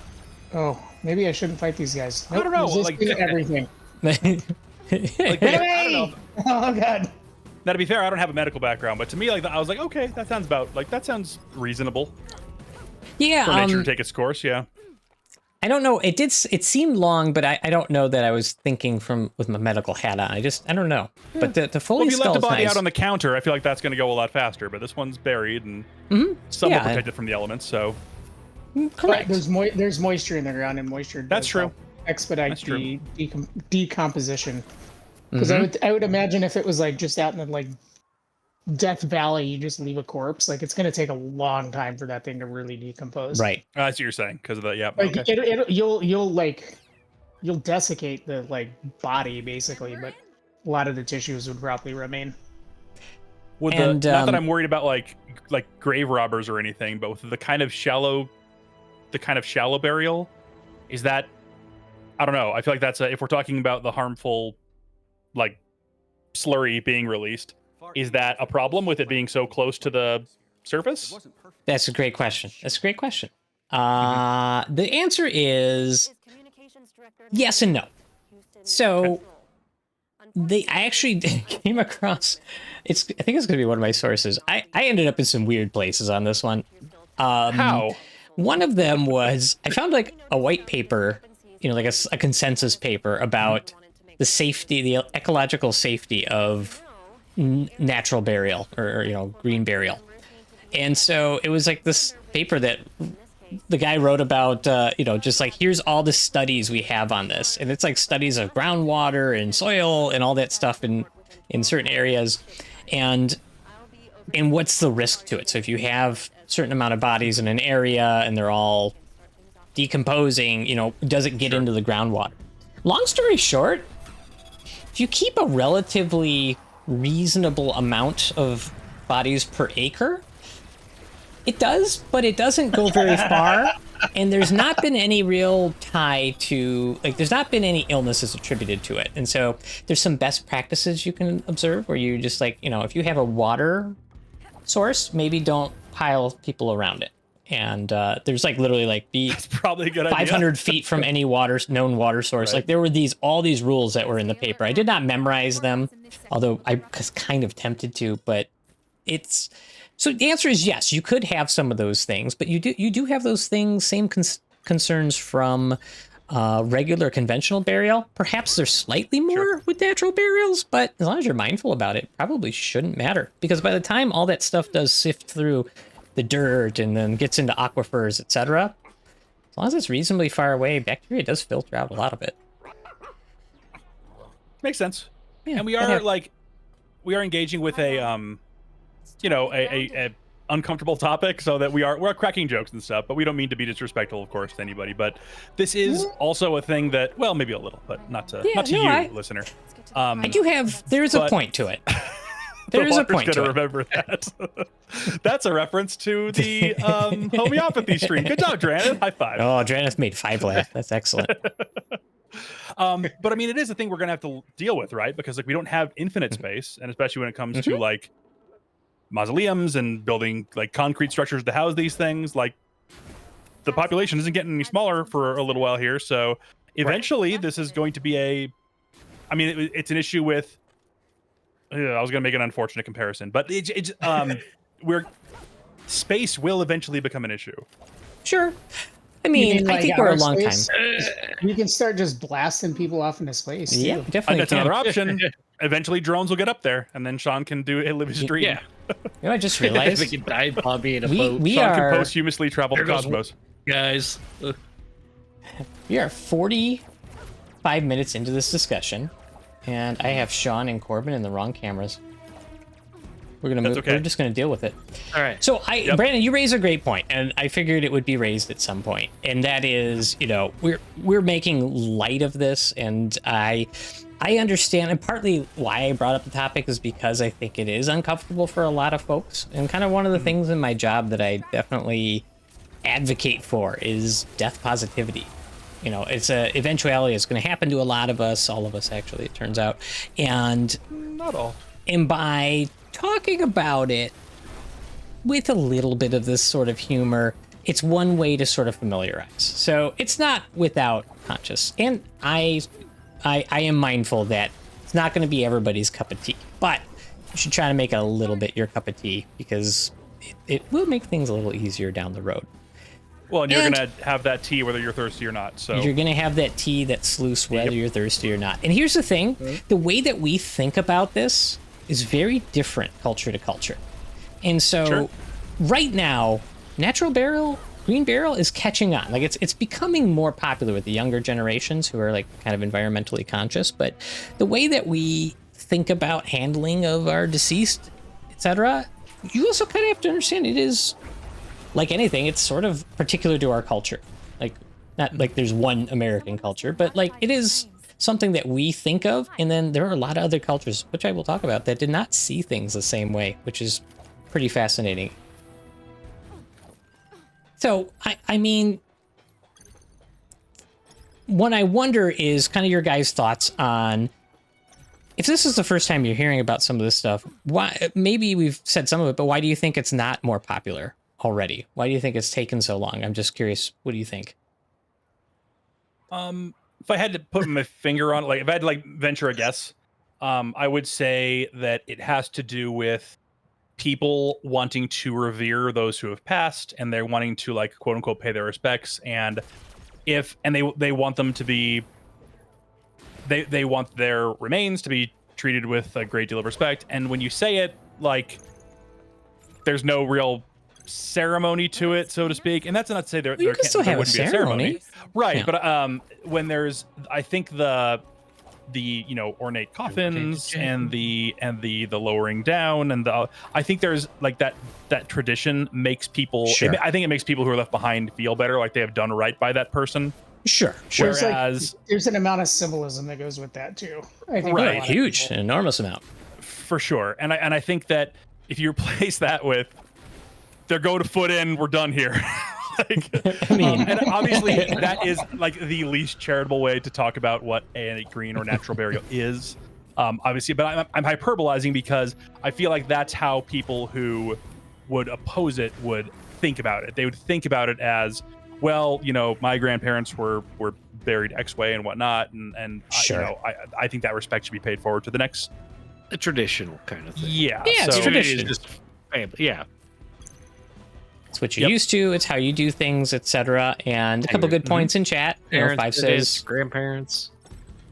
Oh, maybe I shouldn't fight these guys. I don't know. Like everything. I don't know. Oh god. Now, to be fair, I don't have a medical background, but to me, like I was like, okay, that sounds reasonable. Yeah. For nature to take its course, yeah. I don't know. It seemed long, but I don't know that I was thinking with my medical hat on. I don't know. But the fully if you left the body nice. out on the counter, I feel like that's going to go a lot faster. But this one's buried and somewhat protected from the elements, so. Correct. But there's moisture in the ground, and moisture does true. Expedite the decomposition. Because I would imagine if it was like just out in the like Death Valley, you just leave a corpse. Like it's going to take a long time for that thing to really decompose. Right. I see what you're saying because of that. Yeah. Like okay. you'll desiccate the like body basically, but a lot of the tissues would probably remain. Not that I'm worried about like grave robbers or anything, but with the kind of shallow burial, is that, I don't know. I feel like that's if we're talking about the harmful, like slurry being released, is that a problem with it being so close to the surface? That's a great question. The answer is yes and no. So I actually came across, I think it's going to be one of my sources. I ended up in some weird places on this one. How? One of them was, I found like a white paper, like a consensus paper about the safety, the ecological safety of natural burial or green burial. And so it was like this paper that the guy wrote about, just like, here's all the studies we have on this. And it's like studies of groundwater and soil and all that stuff in certain areas. And what's the risk to it? So if you have a certain amount of bodies in an area and they're all decomposing, does it get into the groundwater? Long story short, if you keep a relatively reasonable amount of bodies per acre, it does, but it doesn't go very far. And there's not been any real tie to, there's not been any illnesses attributed to it. And so there's some best practices you can observe where you just if you have a water source, maybe don't pile people around it. And there's literally that's probably a good 500 idea. feet from any known water source. Right. There were all these rules that were in the paper. I did not memorize them, although I was kind of tempted to, but so the answer is yes, you could have some of those things, but you do have those things, same concerns from regular conventional burial. Perhaps there's slightly more with natural burials, but as long as you're mindful about it, probably shouldn't matter, because by the time all that stuff does sift through the dirt and then gets into aquifers, etc., as long as it's reasonably far away, bacteria does filter out a lot of it. Makes sense. Yeah, and we are engaging with a uncomfortable topic, so that we're cracking jokes and stuff, but we don't mean to be disrespectful, of course, to anybody. But this is also a thing that, well, maybe a little, but not to you, listener. There's a point to it. There is a point to it. Remember that. That's a reference to the homeopathy stream. Good job, Dranith. High five. Oh, Dranith made 5 laugh. That's excellent. But I mean, it is a thing we're gonna have to deal with, right? Because we don't have infinite space, and especially when it comes to mausoleums and building concrete structures to house these things. The population isn't getting any smaller for a little while here, so eventually this is going to be it's an issue with. I was going to make an unfortunate comparison, but space will eventually become an issue. Sure. I mean, I think we're a long time. You can start just blasting people off into space. Yeah, definitely. That's another option. Eventually, drones will get up there, and then Sean can live his dream. Yeah. I just realized we can dive bombing in a boat. Sean can posthumously travel the cosmos. Guys, we are 45 minutes into this discussion. And I have Sean and Corbin in the wrong cameras. We're gonna move. Okay. We're just gonna deal with it. All right. So Brandon, you raise a great point, and I figured it would be raised at some point, and that is, we're making light of this, and I understand, and partly why I brought up the topic is because I think it is uncomfortable for a lot of folks, and kind of one of the things in my job that I definitely advocate for is death positivity. It's a eventuality. It's going to happen to a lot of us, all of us actually, it turns out, and not all. And by talking about it with a little bit of this sort of humor, it's one way to sort of familiarize. So it's not without conscious. And I am mindful that it's not going to be everybody's cup of tea, but you should try to make it a little bit your cup of tea, because it will make things a little easier down the road. Well, and you're going to have that tea whether you're thirsty or not. So you're going to have that tea, that sluice, whether you're thirsty or not. And here's the thing, the way that we think about this is very different culture to culture. And so right now, natural barrel, green barrel is catching on. Like it's becoming more popular with the younger generations who are like kind of environmentally conscious. But the way that we think about handling of our deceased, etc., you also kind of have to understand it is like anything. It's sort of particular to our culture. Like not like there's one American culture, but like it is something that we think of, and then there are a lot of other cultures, which I will talk about, that did not see things the same way, which is pretty fascinating. So, I mean, what I wonder is kind of your guys' thoughts on, if this is the first time you're hearing about some of this stuff, why, maybe we've said some of it, but why do you think it's not more popular already? Why do you think it's taken so long? I'm just curious. What do you think? If I had to put my finger on, like, if I had to like venture a guess, I would say that it has to do with people wanting to revere those who have passed, and they're wanting to, like, quote unquote, pay their respects. And they want them to be, they want their remains to be treated with a great deal of respect. And when you say it, like, there's no real ceremony to it, so to speak. And that's not to say there can still have a ceremony. Right? Yeah. But when there's, I think the ornate coffins and the lowering down, and I think there's like that tradition makes people. Sure. I think it makes people who are left behind feel better, like they have done right by that person. Sure. Whereas there's an amount of symbolism that goes with that too. I think right, huge, an enormous amount, for sure. And I think that if you replace that with, they're going to foot in, we're done here. Like, I mean, and obviously that is like the least charitable way to talk about what a green or natural burial is. Obviously, but I'm hyperbolizing because I feel like that's how people who would oppose it would think about it. They would think about it as, well, my grandparents were buried X way and whatnot, and sure. I think that respect should be paid forward to the next. A traditional kind of thing. Yeah, it's tradition. It's just family. Yeah. It's what you're used to. It's how you do things, etc. And a couple good points in chat. Parents, 5 says grandparents.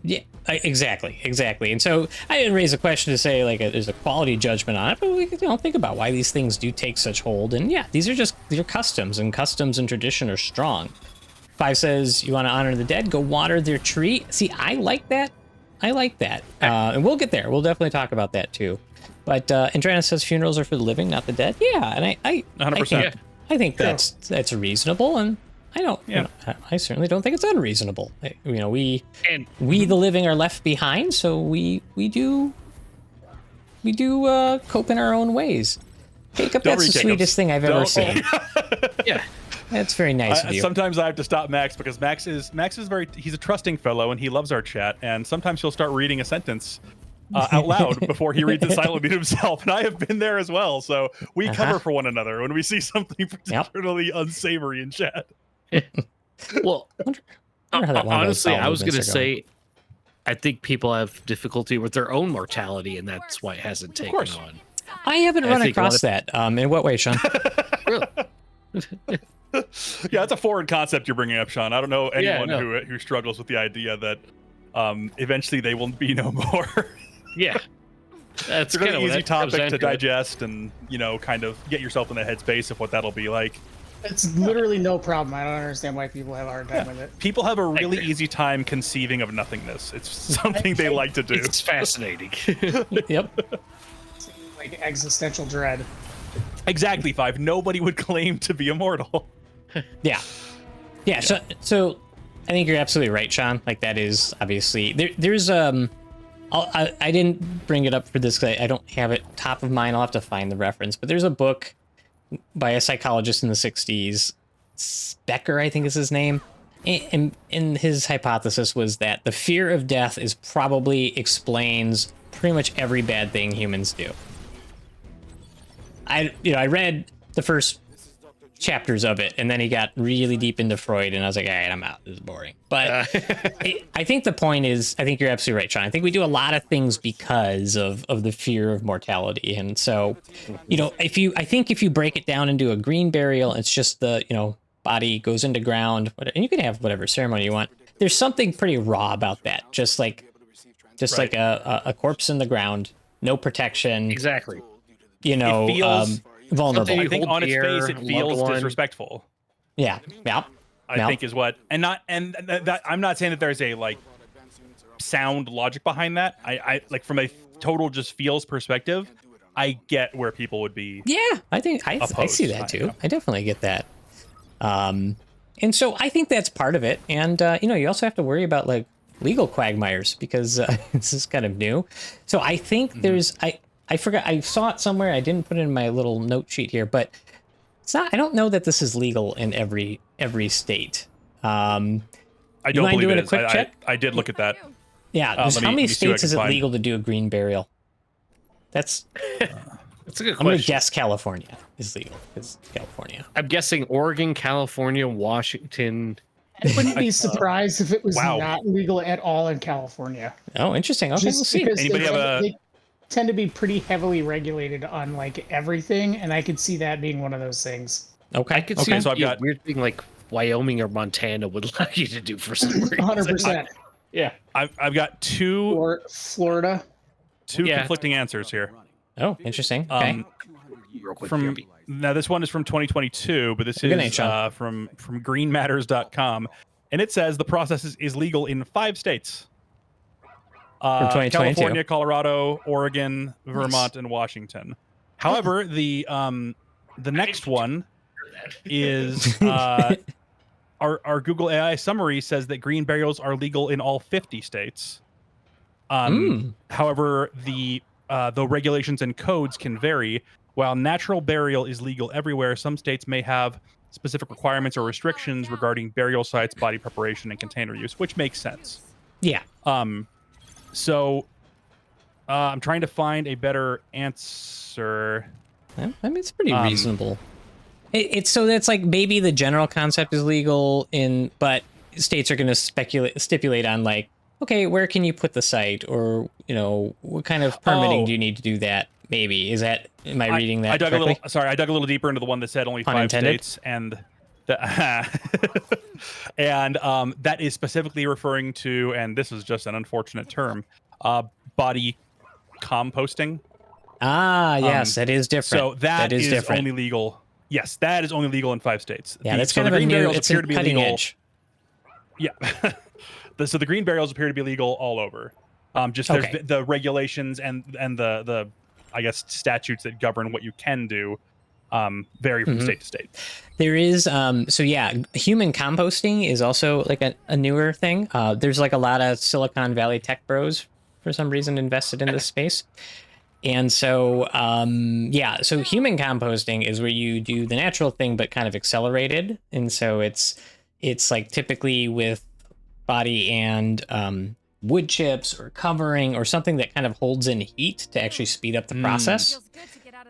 Yeah, exactly. And so I didn't raise a question to say like there's a quality judgment on it, but we think about why these things do take such hold. And yeah, these are customs, and tradition are strong. 5 says you want to honor the dead, go water their tree. See, I like that. And we'll get there. We'll definitely talk about that too. But Andrina says funerals are for the living, not the dead. Yeah, and I 100%. I think that's reasonable, and I don't. I certainly don't think it's unreasonable. We the living are left behind, so we do cope in our own ways. Jacob, that's the sweetest thing I've ever seen. Yeah, that's very nice of you. Sometimes I have to stop Max because Max is he's a trusting fellow, and he loves our chat. And sometimes he'll start reading a sentence out loud before he reads it silently to himself, and I have been there as well. So we cover for one another when we see something particularly unsavory in chat. Well, honestly, I was going to say, I think people have difficulty with their own mortality, and that's why it hasn't taken on. I haven't run across that. In what way, Sean? Really? Yeah, it's a foreign concept you're bringing up, Sean. I don't know anyone who struggles with the idea that eventually they will be no more. Yeah, that's kind of an easy topic to digest, and kind of get yourself in the headspace of what that'll be like. It's literally no problem. I don't understand why people have a hard time with it. People have a really easy time conceiving of nothingness. It's something they like to do. It's fascinating. Yep. Like existential dread. Exactly, Five. Nobody would claim to be immortal. Yeah. Yeah. So I think you're absolutely right, Sean. Like that is obviously there's I didn't bring it up for this because I don't have it top of mind. I'll have to find the reference, but there's a book by a psychologist in the 60s, Becker, I think is his name. And his hypothesis was that the fear of death is probably explains pretty much every bad thing humans do. I read the first chapters of it, and then he got really deep into Freud, and I was like, all right, I'm out. This is boring. But I think the point is, I think you're absolutely right, Sean. I think we do a lot of things because of the fear of mortality. And so, I think if you break it down into a green burial, it's just the, body goes into ground, and you can have whatever ceremony you want. There's something pretty raw about that. Just like a corpse in the ground, no protection. Exactly. It feels vulnerable. I think on its face it feels disrespectful. Yeah. I think is what, and that I'm not saying that there's a like sound logic behind that. I like from a total just feels perspective, I get where people would be. Yeah, I think I see that too. I definitely get that. And so I think that's part of it. And you also have to worry about like legal quagmires because this is kind of new. So I think there's I forgot, I saw it somewhere. I didn't put it in my little note sheet here, but it's not. I don't know that this is legal in every state. I don't believe it is. Quick check? I did look at that. Yeah. How many states is it legal to do a green burial? That's a good question. I'm gonna guess California is legal. It's California. I'm guessing Oregon, California, Washington. I wouldn't be surprised if it was not legal at all in California. Oh, interesting. Okay, we'll see. Anybody they tend to be pretty heavily regulated on like everything, and I could see that being one of those things. Okay. I could see so I've got weird thing like Wyoming or Montana would allow you to do for some reason. 100%. Yeah. I've got two Or Florida. Two conflicting answers here. Oh, interesting. Okay. Real quick, Now this one is from 2022, but this is from greenmatters.com, and it says the process is legal in 5 states. California, Colorado, Oregon, Vermont, and Washington. However, the next one is our Google AI summary says that green burials are legal in all 50 states. However, the regulations and codes can vary. While natural burial is legal everywhere, some states may have specific requirements or restrictions regarding burial sites, body preparation, and container use, which makes sense. Yeah. So I'm trying to find a better answer. I mean, it's pretty reasonable. It's so that's like maybe the general concept is legal but states are going to stipulate on like, okay, where can you put the site, or what kind of permitting do you need to do that? Maybe am I reading that? I dug a little deeper into the one that said only 5 states, and and that is specifically referring to, and this is just an unfortunate term, body composting. Yes, that is different. So that is different. Only legal. Yes, that is only legal in 5 states. Yeah, that's kind of a new. It's a cutting edge. Yeah. So the green burials appear to be legal all over. There's the regulations and the I guess statutes that govern what you can do vary from state to state. There is human composting is also like a newer thing. There's like a lot of Silicon Valley tech bros for some reason invested in this space. And so so human composting is where you do the natural thing but kind of accelerated. And so it's like typically with body and wood chips or covering or something that kind of holds in heat to actually speed up the process.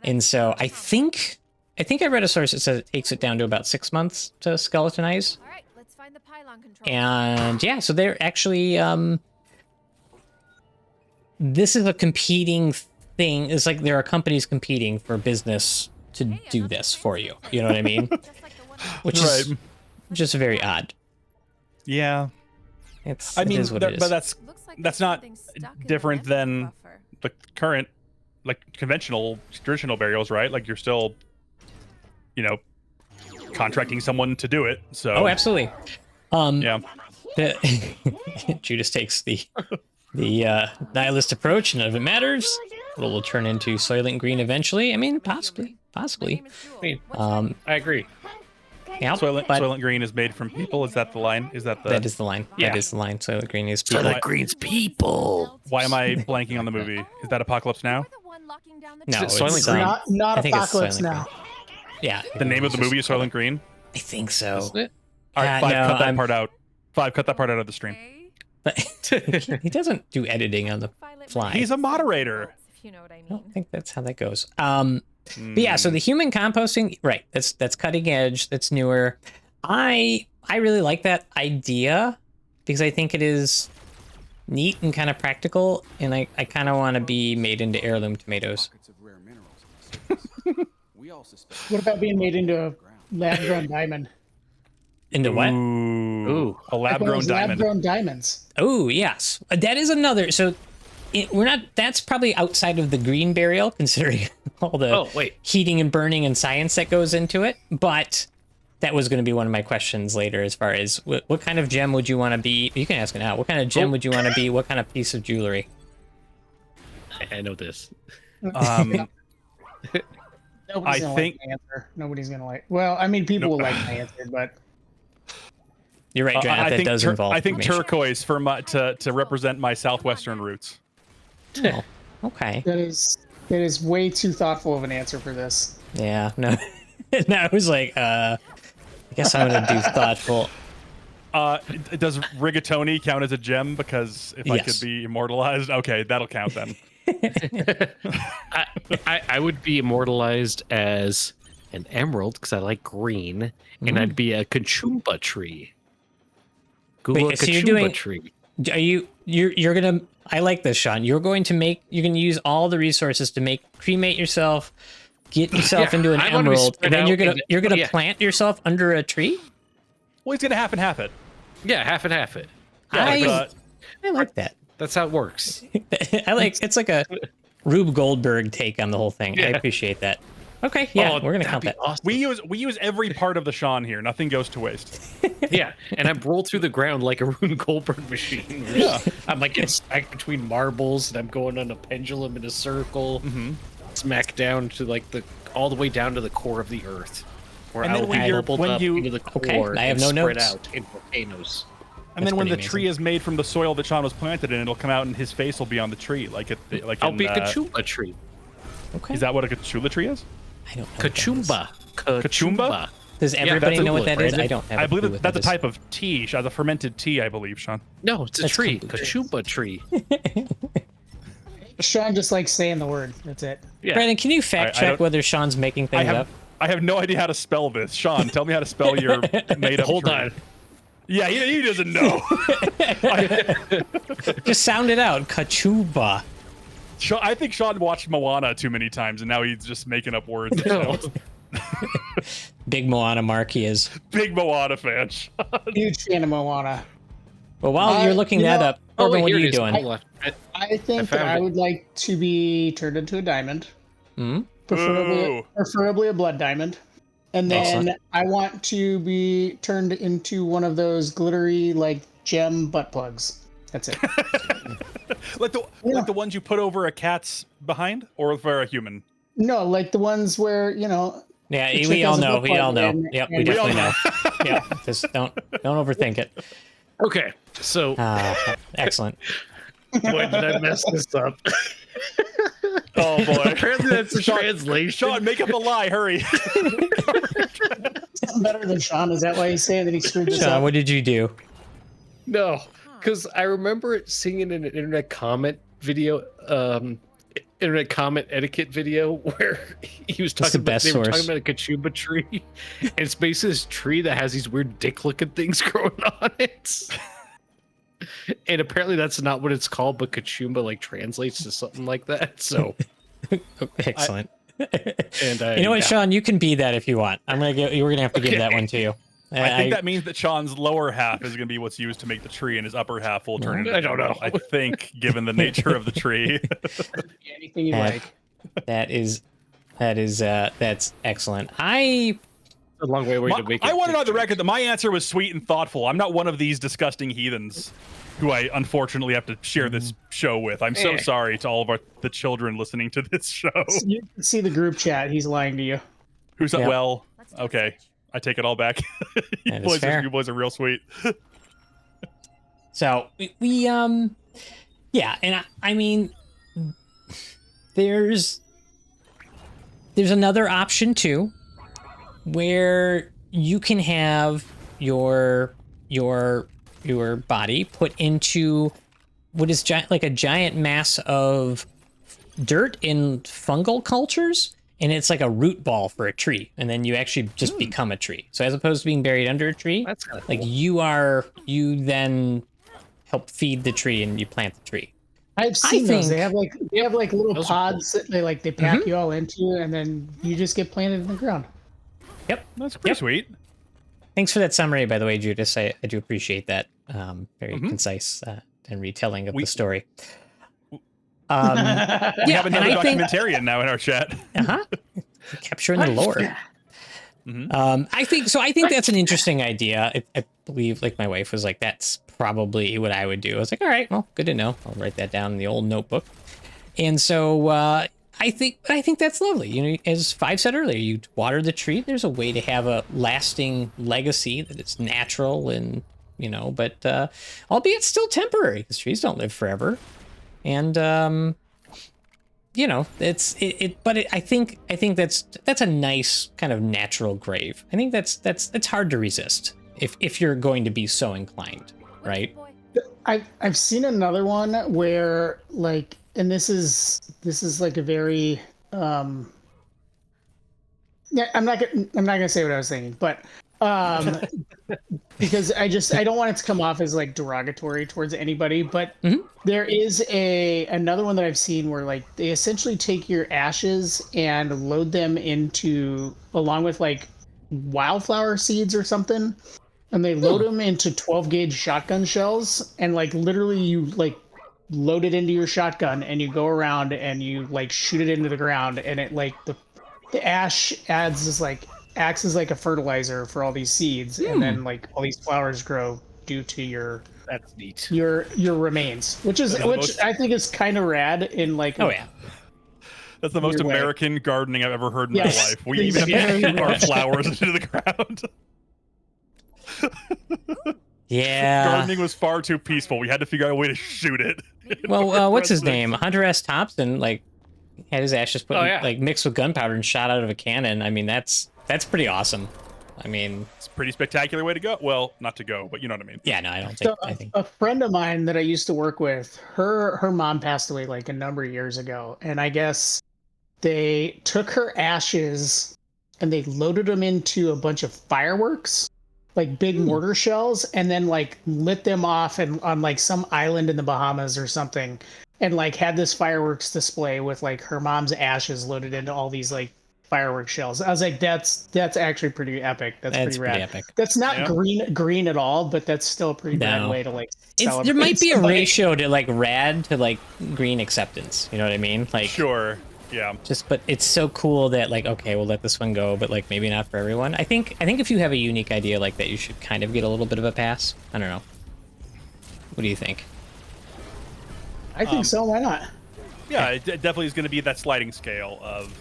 And so I think I read a source that says it takes it down to about 6 months to skeletonize. All right, let's find the pylon control. And so they're actually this is a competing thing. It's like there are companies competing for business to do this for you. You know what I mean? Which is just very odd. Yeah. But that's not different than the current, like conventional traditional burials, right? Like you're still, contracting someone to do it. So Oh, absolutely. yeah. Judas takes the nihilist approach. None of it matters. It will turn into Soylent Green eventually. I mean, possibly. I agree. Yeah, Soylent Green is made from people. Is that the line? Is that the? That is the line. Yeah. That is the line. Soylent Green is people. Soylent Green's people. Why am I blanking on the movie? Is that Apocalypse Now? No, Soylent it's, Green. Not I think it's Apocalypse Soylent Now. Green. Yeah. The name of the movie is Soylent Green. I think so. Isn't it? All right, 5, no, cut that I'm- part out. 5, cut that part out of the stream. But he doesn't do editing on the fly. He's a moderator. If you know what I I mean. don't think that's how that goes. But yeah, so the human composting, right? That's cutting edge. That's newer. I really like that idea because I think it is neat and kind of practical, and I kind of want to be made into heirloom tomatoes. What about being made into a lab-grown diamond? Into what? Ooh, a lab-grown diamond. Lab-grown diamonds. Oh yes, that is another. So we're not. That's probably outside of the green burial, considering all the heating and burning and science that goes into it. But that was going to be one of my questions later, as far as what kind of gem would you want to be? You can ask it now. What kind of gem would you want to be? What kind of piece of jewelry? I know this. Nobody's gonna like my answer. Nobody's gonna like. Well, I mean, people will like my answer, but You're right, Draft. That does involve. I think information. turquoise for my to represent my southwestern roots. Oh, okay. that is way too thoughtful of an answer for this. Yeah. No. No, I was like, I guess I'm gonna do thoughtful. Does rigatoni count as a gem? Because if I could be immortalized, okay, that'll count then. I would be immortalized as an emerald because I like green, and I'd be a kachumba tree. Google Wait, a so you're kachumba doing- tree. Are you're gonna? I like this, Sean. You're going to use all the resources to cremate yourself, get yourself into an I wanna be emerald, spread and then out you're gonna yeah. plant yourself under a tree. Well, he's gonna half and half it. Yeah, half and half it. I like that. That's how it works. It's like a Rube Goldberg take on the whole thing. I appreciate that. Okay, yeah, we're gonna count that. Awesome. We use every part of the Sean here. Nothing goes to waste. Yeah, and I'm rolled through the ground like a Rube Goldberg machine. Yeah. I'm like getting smacked between marbles, and I'm going on a pendulum in a circle, smack down to all the way down to the core of the earth, where And I then will be bubbled up into the core I have and no spread notes. out in volcanoes. And then when the tree is made from the soil that Sean was planted in, it'll come out and his face will be on the tree, I'll be a kachumba tree. Okay. Is that what a kachula tree is? I don't know. Kachumba. Kachumba? Does everybody that's know a what that is? Brandon. I don't have. I a clue believe what that's a that is. type of tea, as a fermented tea, I believe, Sean. No, it's a That's tree. kombucha. Kachumba tree. Sean just likes saying the word. That's it. Yeah. Brandon, can you fact I check don't- whether Sean's making things up? I have no idea how to spell this. Sean, tell me how to spell your made up Hold tree. on. Yeah, he doesn't know. Just sound it out. Kachuba. I think Sean watched Moana too many times, and now he's just making up words. No. Big Moana Mark he is. Big Moana fan. Huge fan of Moana. Well, while you're looking that up, Corbin, what are you doing? I think that found I it. would like to be turned into a diamond, Hmm? preferably a blood diamond, and then Excellent. I want to be turned into one of those glittery gem butt plugs. That's it. like the ones you put over a cat's behind, or for a human. No, like the ones where Yeah, The we chick all has a know. butt We all plug know. and- Yep, we and- definitely know. Yeah, just don't overthink it. Okay, so Excellent. boy, did I mess this up? Oh boy. Apparently that's a translation. Sean, make up a lie. Hurry. something better than Sean. Is that why he's saying that he screwed this Sean, up? what did you do? No, because I remember it seeing in an internet comment video, internet comment etiquette video where he was That's the talking about best they were source. talking about a kachumba tree, and it's basically this tree that has these weird dick-looking things growing on it. And apparently that's not what it's called, but kachumba translates to something like that. So, Excellent. and You know what, Sean? You can be that if you want. We're gonna have to give that one to you. I think that means that Sean's lower half is going to be what's used to make the tree, and his upper half will turn into. I don't know. I think, given the nature of the tree. Anything you like. that's excellent. a long way to make it. I wanted on the record that my answer was sweet and thoughtful. I'm not one of these disgusting heathens who I unfortunately have to share this show with. I'm so sorry to all of the children listening to this show. You can see the group chat. He's lying to you. Who's that? Well, okay. I take it all back. you boys are real sweet. So we yeah, and I mean, there's another option too, where you can have your body put into what is like a giant mass of dirt in fungal cultures, and it's like a root ball for a tree, and then you actually just become a tree. So as opposed to being buried under a tree, that's kind of like cool. you then help feed the tree and you plant the tree. I've seen those. They have like little pods that they pack you all into, and then you just get planted in the ground. Yep, that's pretty sweet. Thanks for that summary, by the way, Judas. I do appreciate that. Very concise and retelling of the story. We have another documentarian now in our chat. Capturing the lore. I think that's an interesting idea. I believe, like, my wife was like, that's probably what I would do. I was like, all right, well, good to know. I'll write that down in the old notebook. And so I think that's lovely. You know, as Five said earlier, you water the tree. There's a way to have a lasting legacy that it's natural and, you know, but albeit still temporary, because trees don't live forever. And you know, I think that's a nice kind of natural grave. I think that's hard to resist if you're going to be so inclined, right? I've seen another one where, like, and this is like a very I'm not gonna say what I was thinking, but because I don't want it to come off as like derogatory towards anybody, but there is another one that I've seen where, like, they essentially take your ashes and load them into, along with like wildflower seeds or something, and they load them into 12 gauge shotgun shells, and like literally you like load it into your shotgun and you go around and you like shoot it into the ground, and it like the ash acts as like a fertilizer for all these seeds, and then like all these flowers grow due to your that's neat your remains, which I think is kind of rad in like that's the most American gardening I've ever heard in my life. We even have to shoot our flowers into the ground. Gardening was far too peaceful. We had to figure out a way to shoot it. Well, what's his name? Hunter S. Thompson, like, had his ashes put like mixed with gunpowder and shot out of a cannon. I mean, that's pretty awesome. I mean, it's a pretty spectacular way to go. Well, not to go, but you know what I mean. Yeah, no, I don't think. I think a friend of mine that I used to work with, her mom passed away like a number of years ago, and I guess they took her ashes and they loaded them into a bunch of fireworks, like big mortar shells, and then like lit them off and on like some island in the Bahamas or something, and like had this fireworks display with like her mom's ashes loaded into all these like fireworks shells. I was like, that's actually pretty epic. That's pretty rad. Epic. That's not green at all, but that's still a pretty rad way to like celebrate. There might be a ratio to like rad to like green acceptance. You know what I mean? Like, sure. Yeah. But it's so cool that, like, okay, we'll let this one go, but like maybe not for everyone. I think if you have a unique idea like that, you should kind of get a little bit of a pass. I don't know. What do you think? I think so. Why not? Yeah, it definitely is going to be that sliding scale of.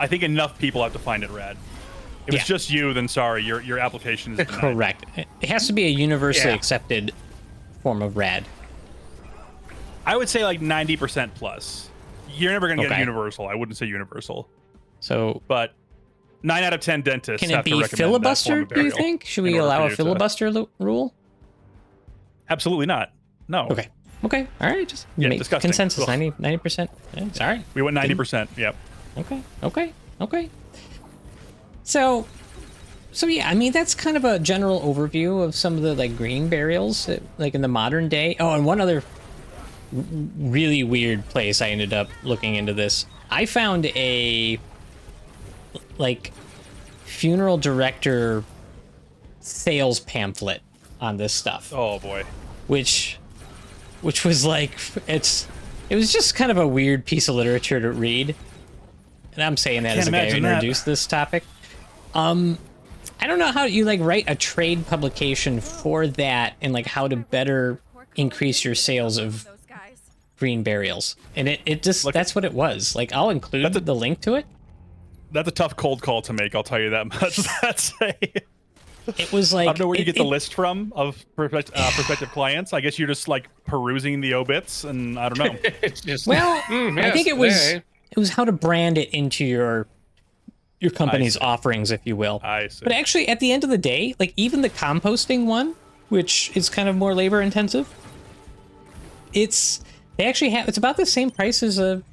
I think enough people have to find it rad. If it's just you, then sorry, your application is denied. Correct. It has to be a universally accepted form of rad. I would say like 90% plus. You're never going to get a universal. I wouldn't say universal. So, but 9 out of 10 dentists can it be filibuster? Do you think? Should we allow a filibuster rule? Absolutely not. No. Okay. All right. Just make consensus. 90%. Yeah, sorry. We went 90%. Yep. Okay. So yeah, I mean, that's kind of a general overview of some of the like green burials that, like, in the modern day. Oh, and one other really weird place I ended up looking into this. I found a like funeral director sales pamphlet on this stuff. Oh boy. Which was like, it was just kind of a weird piece of literature to read. And I'm saying that as a guy who introduced this topic. I don't know how you like write a trade publication for that and like how to better increase your sales of green burials. And it just, that's what it was. Like, I'll include the link to it. That's a tough cold call to make, I'll tell you that much. That's it was like, I don't know where you get the list from of prospective clients. I guess you're just like perusing the obits, and I don't know. It's just, well, yes, I think it was how to brand it into your company's offerings, if you will. I see. But actually, at the end of the day, like even the composting one, which is kind of more labor intensive, it's about the same price as a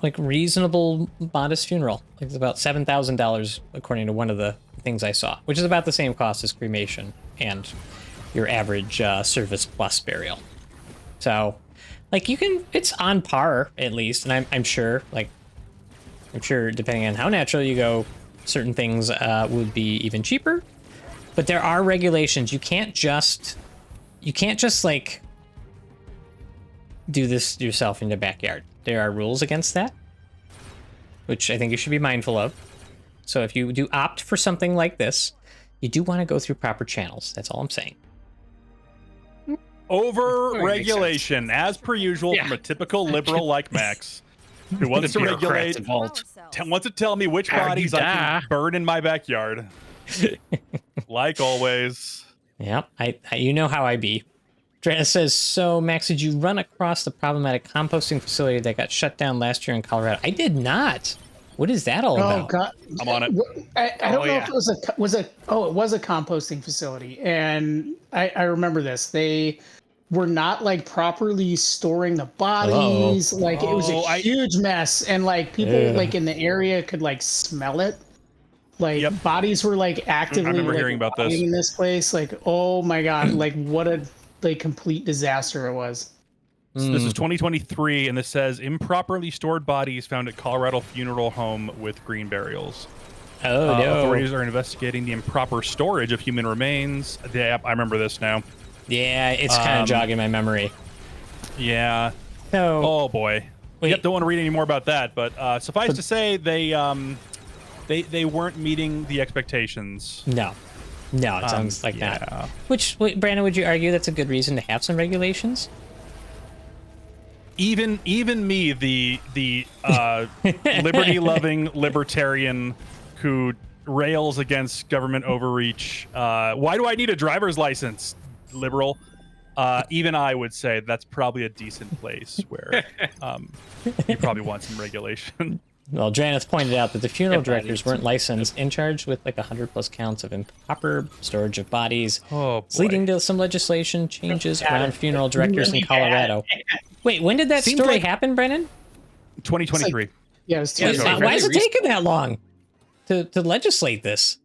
like reasonable modest funeral. Like it's about $7,000 according to one of the things I saw, which is about the same cost as cremation and your average service plus burial. So, like it's on par at least, and I'm sure depending on how natural you go, certain things would be even cheaper. But there are regulations. You can't just like do this yourself in the backyard. There are rules against that, which I think you should be mindful of. So if you do opt for something like this, you do want to go through proper channels. That's all I'm saying. Over-regulation, as per usual, from a typical liberal like Max, who wants to regulate, wants to tell me which bodies I can burn in my backyard. Like always. Yep, you know how I be. Drana says, so Max, did you run across the problematic composting facility that got shut down last year in Colorado? I did not. What is that all about? Oh God, I'm on it. I don't know if it was it was a composting facility, and I remember this. They were not like properly storing the bodies. Like it was a huge mess, and like people like in the area could like smell it. Like bodies were like actively I remember hearing about this in this place. Like, oh my God, like what a complete disaster it was. So this is 2023, and this says improperly stored bodies found at Colorado funeral home with green burials. Oh no! Authorities are investigating the improper storage of human remains. Yeah, I remember this now. Yeah, it's kind of jogging my memory. Yeah. So, oh boy. Yep, don't want to read any more about that, but suffice to say, they weren't meeting the expectations. No, it sounds like that. Which, Brandon, would you argue that's a good reason to have some regulations? Even me, the liberty-loving libertarian who rails against government overreach. Why do I need a driver's license, liberal? Even I would say that's probably a decent place where you probably want some regulation. Well, Draneth pointed out that the funeral directors weren't licensed and charged with like 100+ counts of improper storage of bodies. Oh, it's leading to some legislation changes around funeral directors in Colorado. Wait, when did that story happen, Brennan? 2023. Like, yeah, it was why is it taking that long to legislate this?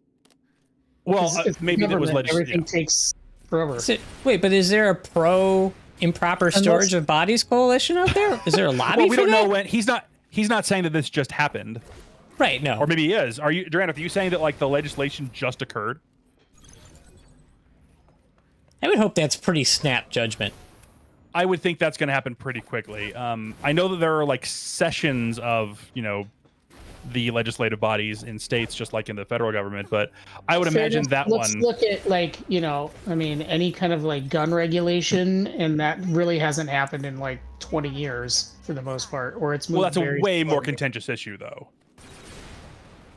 Well, maybe it was legislation. Everything takes forever. Wait, but is there a pro improper storage of bodies coalition out there? Is there a lobby? Well, we don't know when. He's not saying that this just happened. Right, no. Or maybe he is. Are you, Durant, are you saying that like the legislation just occurred? I would hope that's pretty snap judgment. I would think that's going to happen pretty quickly. I know that there are like sessions of, the legislative bodies in states just like in the federal government, but I would imagine that let's look at like, any kind of like gun regulation, and that really hasn't happened in like 20 years for the most part, or it's moved. Well, that's a way more contentious issue though.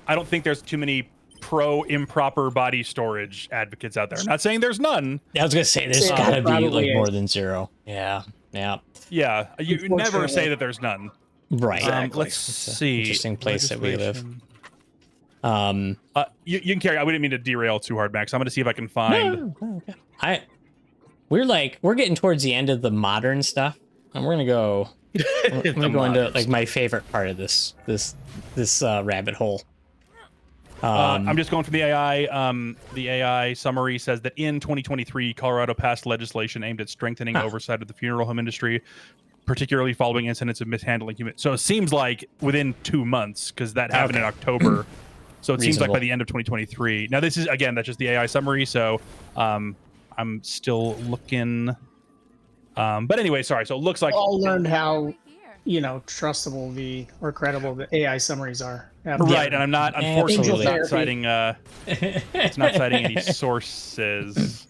I don't think there's too many pro improper body storage advocates out there. I'm not saying there's none. I was gonna say there's gotta be like more than zero. Yeah. You never say that there's none. Right. Exactly. Let's see. Interesting place that we live. You can carry. I wouldn't mean to derail too hard, Max. I'm going to see if I can find. No, okay. We're getting towards the end of the modern stuff, and we're gonna go. I'm gonna go into like my favorite part of this rabbit hole. I'm just going from the AI. The AI summary says that in 2023, Colorado passed legislation aimed at strengthening oversight of the funeral home industry, particularly following incidents of mishandling human. So it seems like within 2 months, because that happened in October. So it seems like by the end of 2023. Now this is, again, that's just the AI summary. So I'm still looking. But anyway, sorry. So it looks like all learned how trustable or credible the AI summaries are. Right, and I'm not, unfortunately, Absolutely. it's not citing. It's not citing any sources.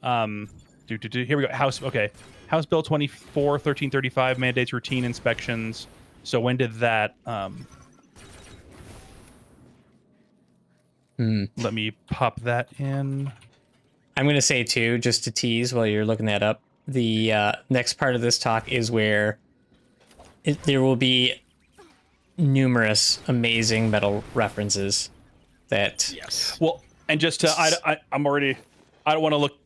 Here we go. House Bill 1335 mandates routine inspections. So when did that? Let me pop that in. I'm going to say, too, just to tease while you're looking that up, the next part of this talk is where there will be numerous amazing metal references that... Yes. Well, and just to... I don't want to look...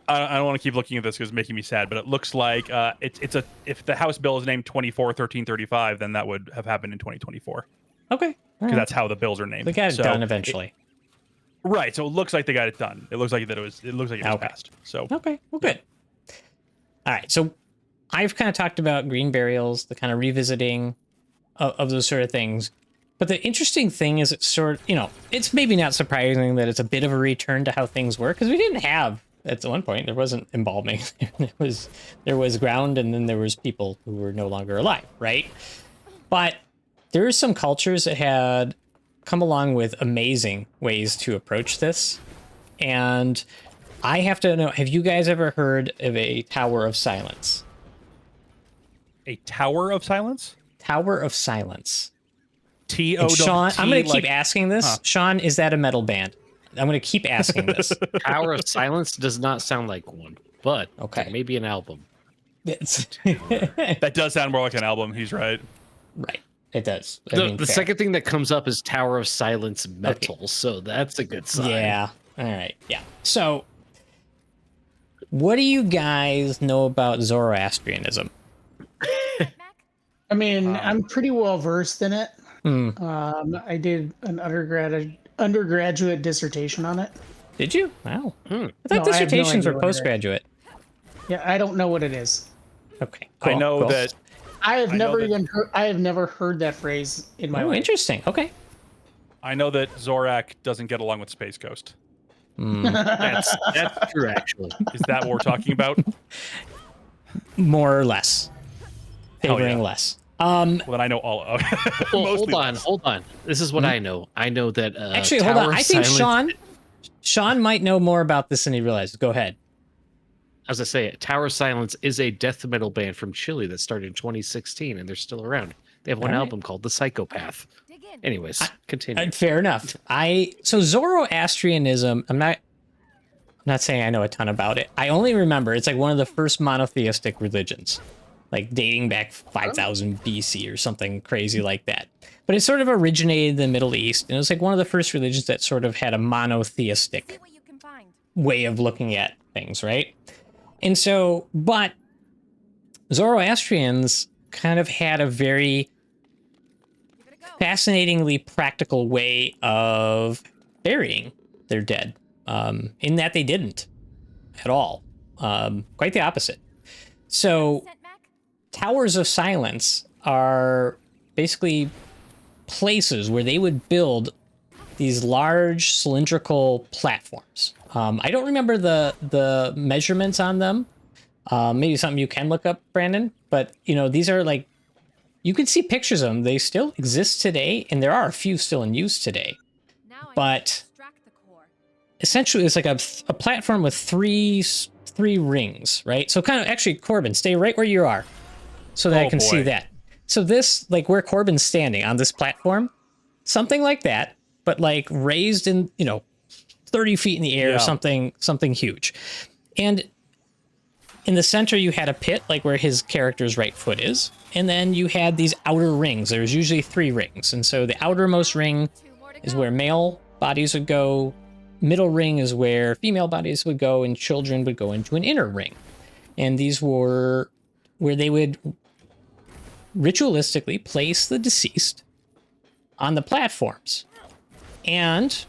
I don't want to keep looking at this because it's making me sad, but it looks like if the House bill is named 1335, then that would have happened in 2024. Okay. Because that's how the bills are named. They got it done eventually. Right, so it looks like they got it done. It looks like it was passed. So okay, well, good. All right, so I've kind of talked about green burials, the kind of revisiting of those sort of things. But the interesting thing is, it's maybe not surprising that it's a bit of a return to how things were, because we didn't have, at one point, there wasn't embalming. there was ground, and then there was people who were no longer alive, right? But there are some cultures that had come along with amazing ways to approach this. And I have to know, have you guys ever heard of a Tower of Silence? A Tower of Silence? Tower of Silence. Sean, I'm going to keep asking this. Huh. Sean, is that a metal band? I'm going to keep asking this. Tower of Silence does not sound like one, but okay, maybe an album. That does sound more like an album. He's right. Right. It does. The second thing that comes up is Tower of Silence metal, so that's a good sign. Yeah. All right. Yeah. So, what do you guys know about Zoroastrianism? I mean, I'm pretty well versed in it. I did an undergraduate dissertation on it. Did you? Wow. I thought dissertations were postgraduate. Yeah, I don't know what it is. Okay. Cool. I know that. I have never heard that phrase in my life. Interesting. Okay. I know that Zorak doesn't get along with Space Ghost. That's true, actually. Is that what we're talking about? More or less. Favoring less. Well, then I know all of hold on. This is what I know. I know that actually, hold on. I think Sean might know more about this than he realizes. Go ahead. As I say, Tower of Silence is a death metal band from Chile that started in 2016, and they're still around. They have one album called The Psychopath. Anyways, continue. Fair enough. So Zoroastrianism, I'm not saying I know a ton about it. I only remember it's like one of the first monotheistic religions, like dating back 5000 BC or something crazy like that. But it sort of originated in the Middle East, and it was like one of the first religions that sort of had a monotheistic way of looking at things, right? And so, but Zoroastrians kind of had a very fascinatingly practical way of burying their dead, in that they didn't at all. Quite the opposite. So, Towers of Silence are basically places where they would build these large cylindrical platforms. I don't remember the measurements on them. Maybe something you can look up, Brandon. But, these are like, you can see pictures of them. They still exist today, and there are a few still in use today. But essentially, it's like a platform with three rings, right? So kind of, actually, Corbin, stay right where you are so that I can see that. So this, like where Corbin's standing on this platform, something like that, but like raised in, 30 feet in the air, something huge. And in the center, you had a pit, like where his character's right foot is. And then you had these outer rings. There's usually 3 rings. And so the outermost ring is where male bodies would go. Middle ring is where female bodies would go, and children would go into an inner ring. And these were where they would ritualistically place the deceased on the platforms and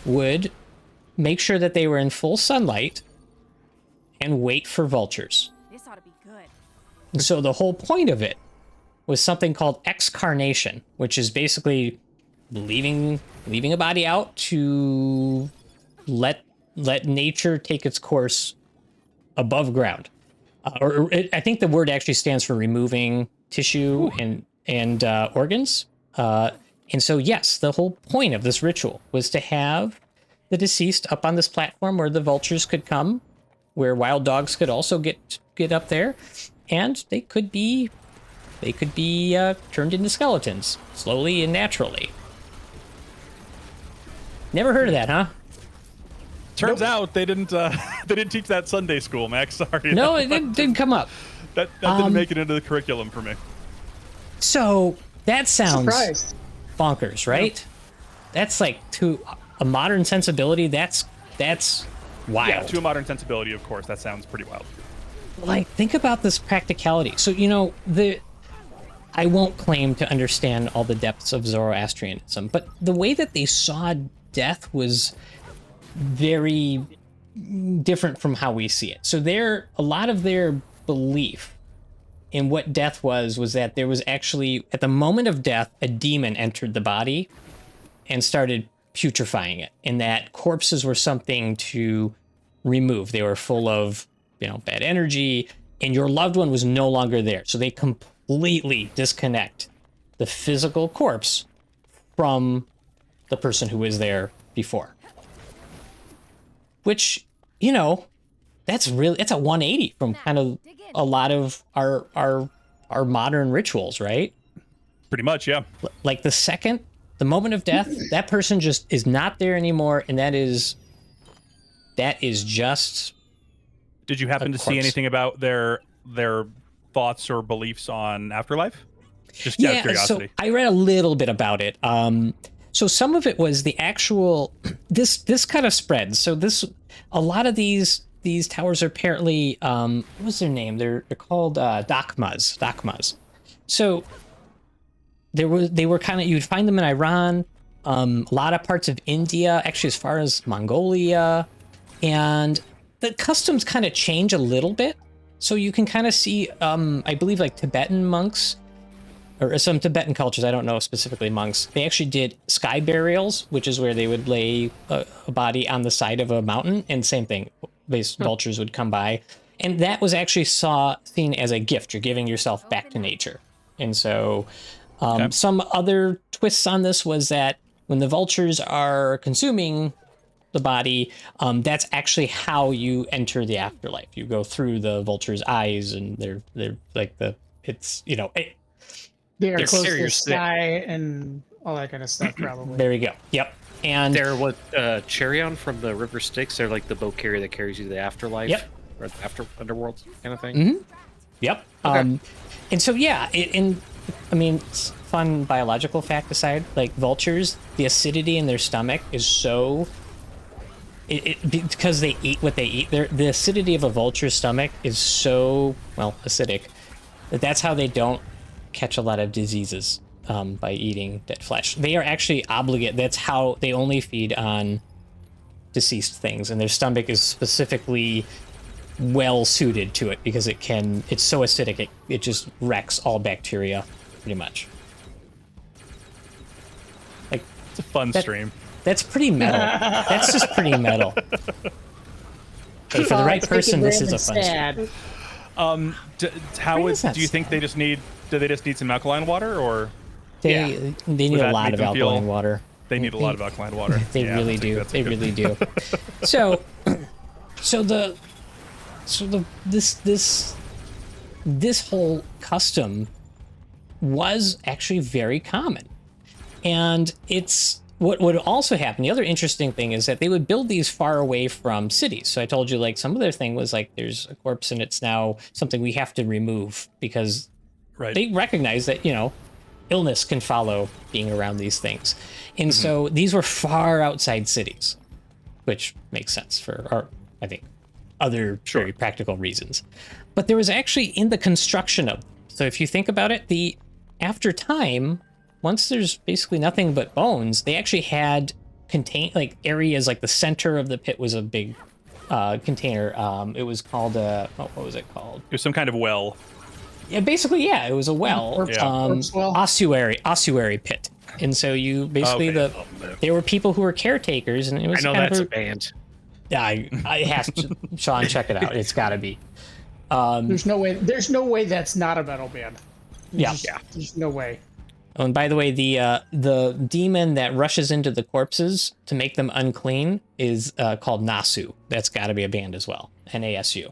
would make sure that they were in full sunlight and wait for vultures. This ought to be good. And so the whole point of it was something called excarnation, which is basically leaving a body out to let nature take its course above ground. I think the word actually stands for removing tissue and organs. And so, yes, the whole point of this ritual was to have the deceased up on this platform where the vultures could come, where wild dogs could also get up there, and they could be turned into skeletons slowly and naturally. Never heard of that, huh? Turns out they didn't teach that Sunday school, Max. Sorry. No, it didn't come up. That didn't make it into the curriculum for me. So that sounds Surprised. bonkers, right? That's like, to a modern sensibility, that's wild. Yeah, to a modern sensibility, of course, that sounds pretty wild. Like, think about this practicality. So, I won't claim to understand all the depths of Zoroastrianism, but the way that they saw death was very different from how we see it. So a lot of their belief in what death was that there was actually, at the moment of death, a demon entered the body and started putrefying it, and that corpses were something to remove. They were full of, bad energy, and your loved one was no longer there. So they completely disconnect the physical corpse from the person who was there before. Which, that's a 180 from kind of a lot of our modern rituals, right? Pretty much, yeah. Like the moment of death, that person just is not there anymore, and that is just. Did you happen to see anything about their thoughts or beliefs on afterlife? Just out of curiosity. So I read a little bit about it. So some of it was the actual this kind of spread. So a lot of these towers are apparently what was their name? They're called dakmas. So they were kind of, you'd find them in Iran, a lot of parts of India, actually as far as Mongolia, and the customs kind of change a little bit. So you can kind of see, I believe, like Tibetan monks, or some Tibetan cultures, I don't know specifically monks, they actually did sky burials, which is where they would lay a body on the side of a mountain, and same thing, vultures would come by. And that was actually seen as a gift. You're giving yourself back to nature. And so some other twists on this was that when the vultures are consuming the body, that's actually how you enter the afterlife. You go through the vulture's eyes, and they're like they're close to the sky and all that kind of stuff, probably. There we go. Yep. And they're what Cherion from the River Styx. They're like the boat carrier that carries you to the afterlife. Yep. Or the underworld kind of thing. Mm-hmm. Yep. Okay. And so it's fun biological fact aside, like vultures, the acidity in their stomach is so. Because they eat what they eat, the acidity of a vulture's stomach is so acidic that's how they don't catch a lot of diseases by eating dead flesh. They are actually obligated. That's how they only feed on deceased things, and their stomach is specifically well suited to it because it's so acidic it just wrecks all bacteria pretty much. Like, it's a fun stream. That's pretty metal. That's just pretty metal. Hey, for the right person, this is a fun stream. Do you think they just need some alkaline water, or they need a lot of alkaline water? They need a lot of alkaline water. They really do. They really do. So this whole custom was actually very common, and it's. What would also happen, the other interesting thing is that they would build these far away from cities. So I told you, like, some of their thing was like, there's a corpse and it's now something we have to remove because they recognize that, illness can follow being around these things. And so these were far outside cities, which makes sense for, I think, other very practical reasons. But there was actually in the construction of, so if you think about it, after time, once there's basically nothing but bones, they actually had areas, like the center of the pit was a big container. It was called what was it called? It was some kind of well. Yeah, basically, it was a well. Ossuary pit. And so you basically there were people who were caretakers, and it was that's a band. I have to, Sean, check it out. It's got to be. There's no way that's not a metal band. Yeah. There's no way. Oh, and by the way, the demon that rushes into the corpses to make them unclean is called Nasu. That's got to be a band as well. NASU.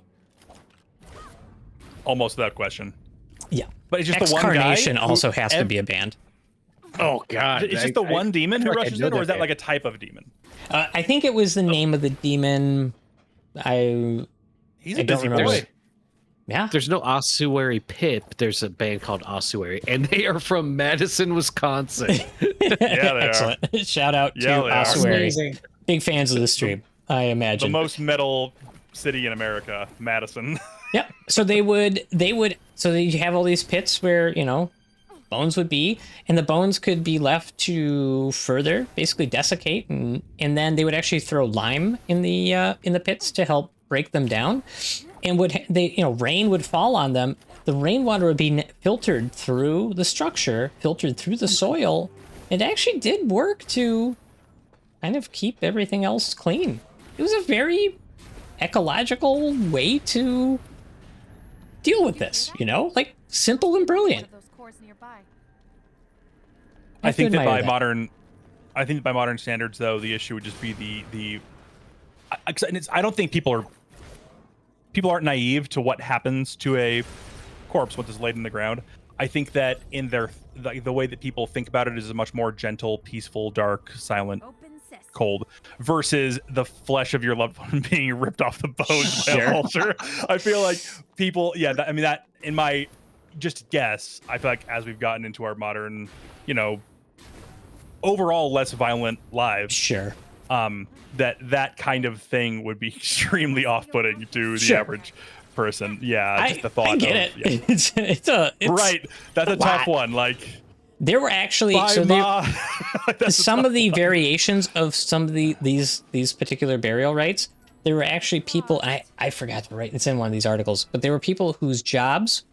Almost without question. Yeah. But it's just the one guy. Excarnation also has to be a band. Oh God! It's just the one demon who rushes in, or is that like a type of demon? I think it was the name of the demon. He's I a don't busy remember. boy. Yeah. There's no ossuary pit. There's a band called Ossuary, and they are from Madison, Wisconsin. Yeah, they are. Excellent. Shout out Yeah, to they are. Ossuary. Amazing. Big fans of the stream, I The imagine. most metal city in America, Madison. Yep. So they would so you have all these pits where, bones would be, and the bones could be left to further basically desiccate, and then they would actually throw lime in the pits to help break them down. And rain would fall on them. The rainwater would be filtered through the structure, filtered through the soil. It actually did work to kind of keep everything else clean. It was a very ecological way to deal with this, like simple and brilliant. I think that by modern standards, though, the issue would just be I don't think people aren't naive to what happens to a corpse once it's laid in the ground. I think that in the way that people think about it is a much more gentle, peaceful, dark, silent, cold, versus the flesh of your loved one being ripped off the bones by a vulture. I feel like people, that in my just guess, I feel like as we've gotten into our modern, overall less violent lives, that kind of thing would be extremely off-putting to the average person. Yeah, just the thought. I get it. Yeah. It's right. That's a tough one. Like, there were actually some of the variations of some of these particular burial rites. There were actually people. I forgot to write. It's in one of these articles, but there were people whose jobs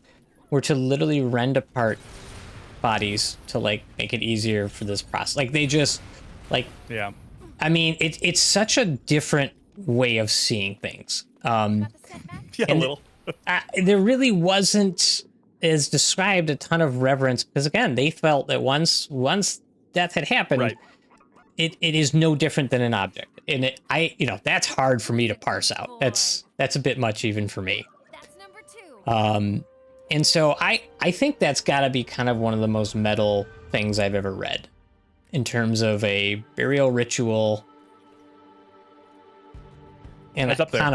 were to literally rend apart bodies to make it easier for this process. Like they just yeah. I mean, it's such a different way of seeing things. Yeah, a little. There really wasn't, as described, a ton of reverence, because again, they felt that once death had happened, it is no different than an object, and that's hard for me to parse out. That's a bit much even for me. That's number 2. And so I think that's got to be kind of one of the most metal things I've ever read in terms of a burial ritual. And that's up there. I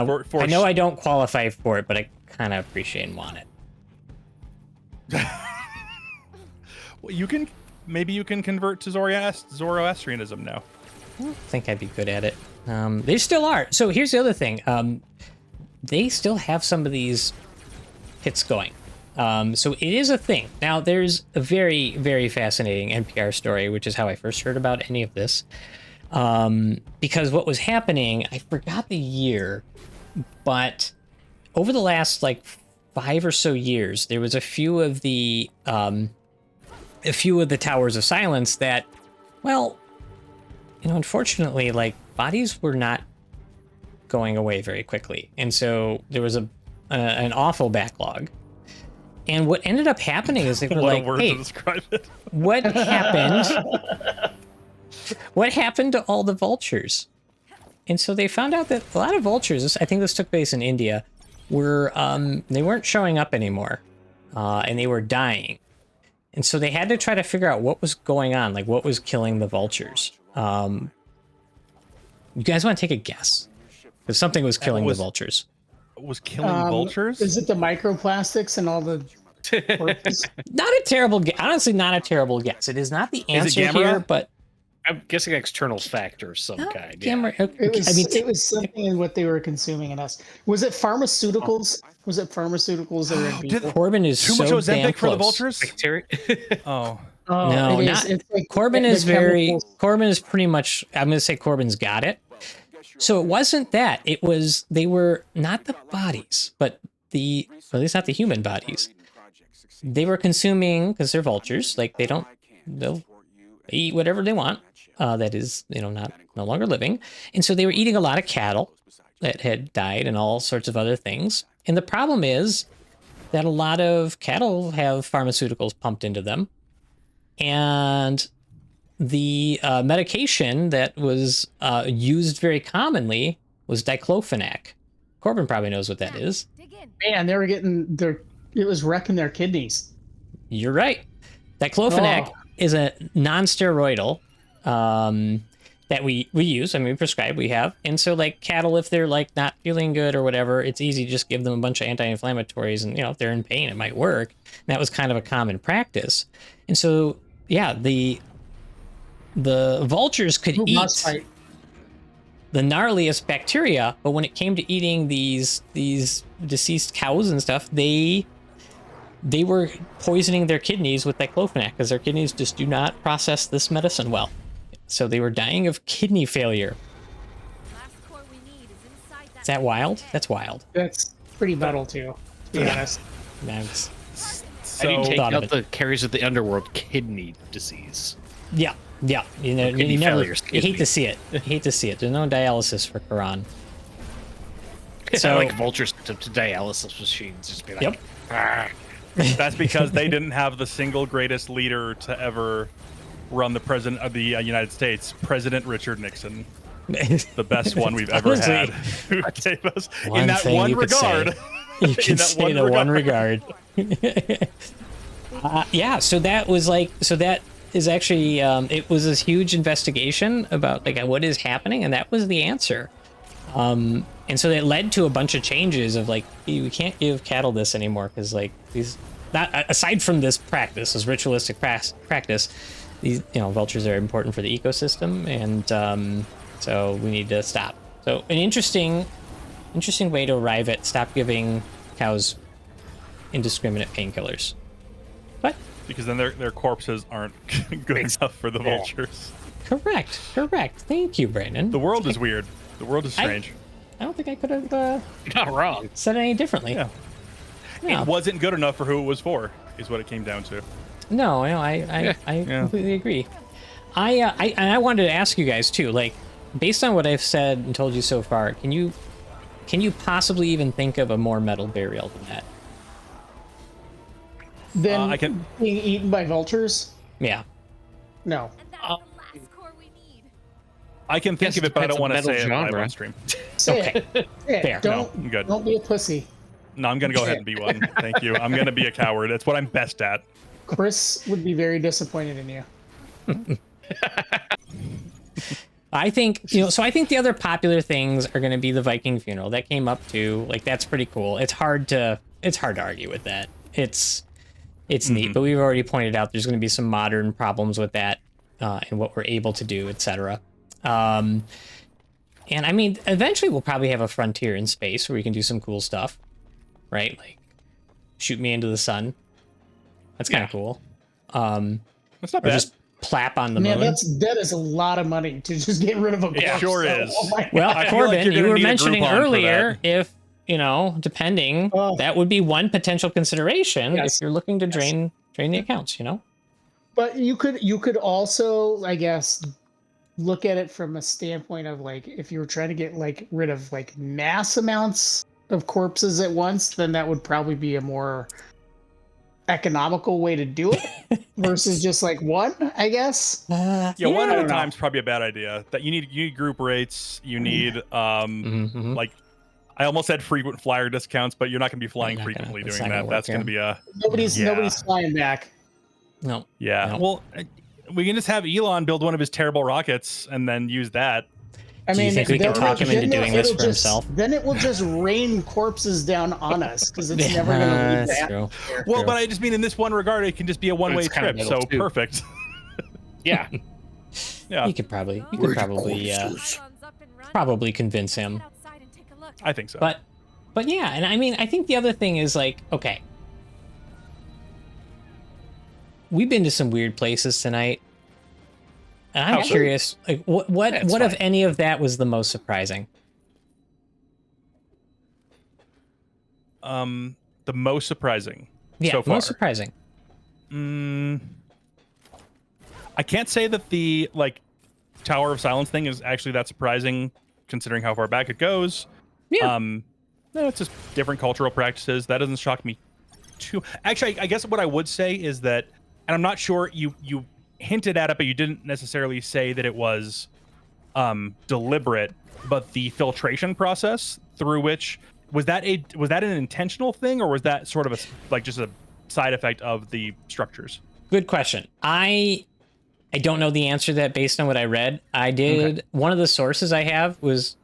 know I don't qualify for it, but I kind of appreciate and want it. Well, maybe you can convert to Zoroastrianism now. I don't think I'd be good at it. They still are. So here's the other thing. They still have some of these hits going. So it is a thing. Now, there's a very, very fascinating NPR story, which is how I first heard about any of this. Because what was happening, I forgot the year, but over the last 5 or so years, there was a few of the Towers of Silence that, unfortunately, bodies were not going away very quickly, and so there was an awful backlog. And what ended up happening is they were like, "Hey, to describe it. What happened? What happened to all the vultures?" And so they found out that a lot of vultures, I think this took place in India, were they weren't showing up anymore, and they were dying. And so they had to try to figure out what was going on, what was killing the vultures. You guys want to take a guess? Because something was killing the vultures. Was killing vultures? Is it the microplastics and all the Not a terrible guess. Honestly, not a terrible guess. It is not the answer here, but I'm guessing external factor of some kind. Yeah. It was something in what they were consuming in us. Was it pharmaceuticals? Was it pharmaceuticals that were in people? Corbin is too much so Ozempic damn for the close. vultures? Bacteria. Oh. No, it not. is. It's Corbin the is chemicals. Corbin is pretty much. I'm going to say Corbin's got it. So it wasn't that. It was they were not the bodies, but at least not the human bodies. They were consuming, because they're vultures. They'll eat whatever they want. That is, no longer living. And so they were eating a lot of cattle that had died and all sorts of other things. And the problem is, that a lot of cattle have pharmaceuticals pumped into them. And the medication that was used very commonly was diclofenac. Corbin probably knows what that is. Man, they were getting it was wrecking their kidneys. You're right. Diclofenac is a non-steroidal that we use. I mean, we prescribe, we have. And so like cattle, if they're like not feeling good or whatever, it's easy to just give them a bunch of anti-inflammatories, and if they're in pain, it might work. And that was kind of a common practice. And so, yeah, the vultures could eat the gnarliest bacteria, but when it came to eating these deceased cows and stuff, they were poisoning their kidneys with diclofenac because their kidneys just do not process this medicine well. So they were dying of kidney failure. Is that wild? That's wild. That's pretty metal too, to be honest. So, I didn't take out the carriers of the underworld kidney disease. Yeah. You hate to see it. You hate to see it. There's no dialysis for Quran. So like vultures to dialysis machines, just be like, yep. That's because they didn't have the single greatest leader to ever run the president of the United States, President Richard Nixon, the best one we've ever had, who gave us in that one regard. You can say the one regard. Yeah, so that was like, that is actually, it was this huge investigation about like what is happening, and that was the answer. And so it led to a bunch of changes of like, we can't give cattle this anymore because like these, not aside from this practice, this ritualistic practice, these vultures are important for the ecosystem, and so we need to stop. So an interesting way to arrive at stop giving cows indiscriminate painkillers. But because then their corpses aren't good enough for the vultures. Correct. Thank you, Brandon. The world is weird. The world is strange. I don't think I could have not wrong. Said it any differently. Yeah. It wasn't good enough for who it was for, is what it came down to. No, I completely agree. I wanted to ask you guys too, like, based on what I've said and told you so far, can you possibly even think of a more metal burial than that? Then being eaten by vultures? Yeah. No. I can think of it, but I don't want to say it live on stream. Say it. Fair. Don't be a pussy. No, I'm going to go ahead and be one. Thank you. I'm going to be a coward. That's what I'm best at. Chris would be very disappointed in you. I think, so I think the other popular things are going to be the Viking funeral. That came up too. Like, that's pretty cool. It's hard to argue with that. It's neat, but we've already pointed out there's going to be some modern problems with that and what we're able to do, etc. And I mean, eventually we'll probably have a frontier in space where we can do some cool stuff, right? Like shoot me into the sun. That's kind of cool. That's not bad. Just plap on the moon. Man, that is a lot of money to just get rid of a corpse. It sure is. Well, Corbin, you were mentioning earlier, if depending, that would be one potential consideration if you're looking to drain the accounts. But you could also, I guess, look at it from a standpoint of like if you were trying to get like rid of like mass amounts of corpses at once, then that would probably be a more economical way to do it versus just like one, I guess. One at a time is probably a bad idea. That you need group rates. You need like I almost said frequent flyer discounts, but you're not going to be flying frequently doing that. That's going to be a nobody's flying back. No. Yeah. No. Well, we can just have Elon build one of his terrible rockets and then use that. I mean, do you think we can talk him into doing this for himself? Then it will just rain corpses down on us because it's never going to leave that. Well, but I just mean in this one regard, it can just be a one-way trip, so perfect. Yeah. You could probably convince him. I think so. But yeah, and I mean, I think the other thing is like, okay, we've been to some weird places tonight. And I'm curious, like, what if any of that was the most surprising? The most surprising. Yeah, so far. Most surprising. I can't say that the Tower of Silence thing is actually that surprising, considering how far back it goes. Yeah. No, it's just different cultural practices. That doesn't shock me too. Actually, I guess what I would say is that, and I'm not sure you hinted at it, but you didn't necessarily say that it was deliberate. But the filtration process through which was that an intentional thing, or was that sort of just a side effect of the structures? Good question. I don't know the answer to that based on what I read. I did one of the sources I have was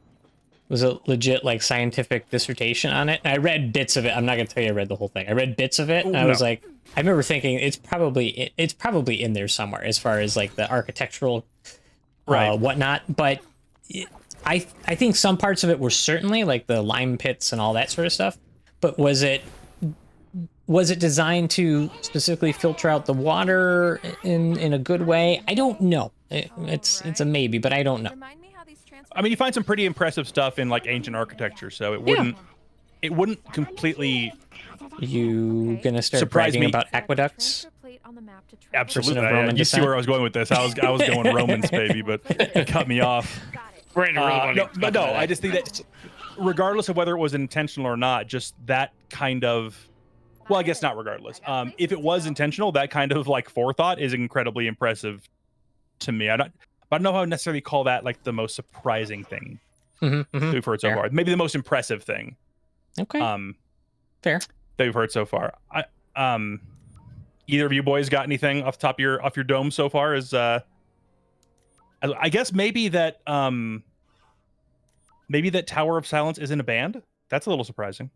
a legit like scientific dissertation on it. And I read bits of it. I'm not gonna tell you I read the whole thing. I read bits of it, and I was like, I remember thinking it's probably in there somewhere as far as like the architectural whatnot. But I think some parts of it were certainly like the lime pits and all that sort of stuff. But was it designed to specifically filter out the water in a good way? I don't know. It's a maybe, but I don't know. I mean, you find some pretty impressive stuff in like ancient architecture, so it wouldn't completely. You gonna start bragging about aqueducts? Absolutely. You see where I was going with this. I was going Romans, baby, but it cut me off. No, I just think that regardless of whether it was intentional or not, just that kind of, well, I guess not regardless. If it was intentional, that kind of like forethought is incredibly impressive to me. I don't know how I necessarily call that like the most surprising thing we've heard so far. Maybe the most impressive thing. Okay. Fair. That we've heard so far. Either of you boys got anything off the top of your dome so far? I guess maybe that Tower of Silence isn't a band. That's a little surprising.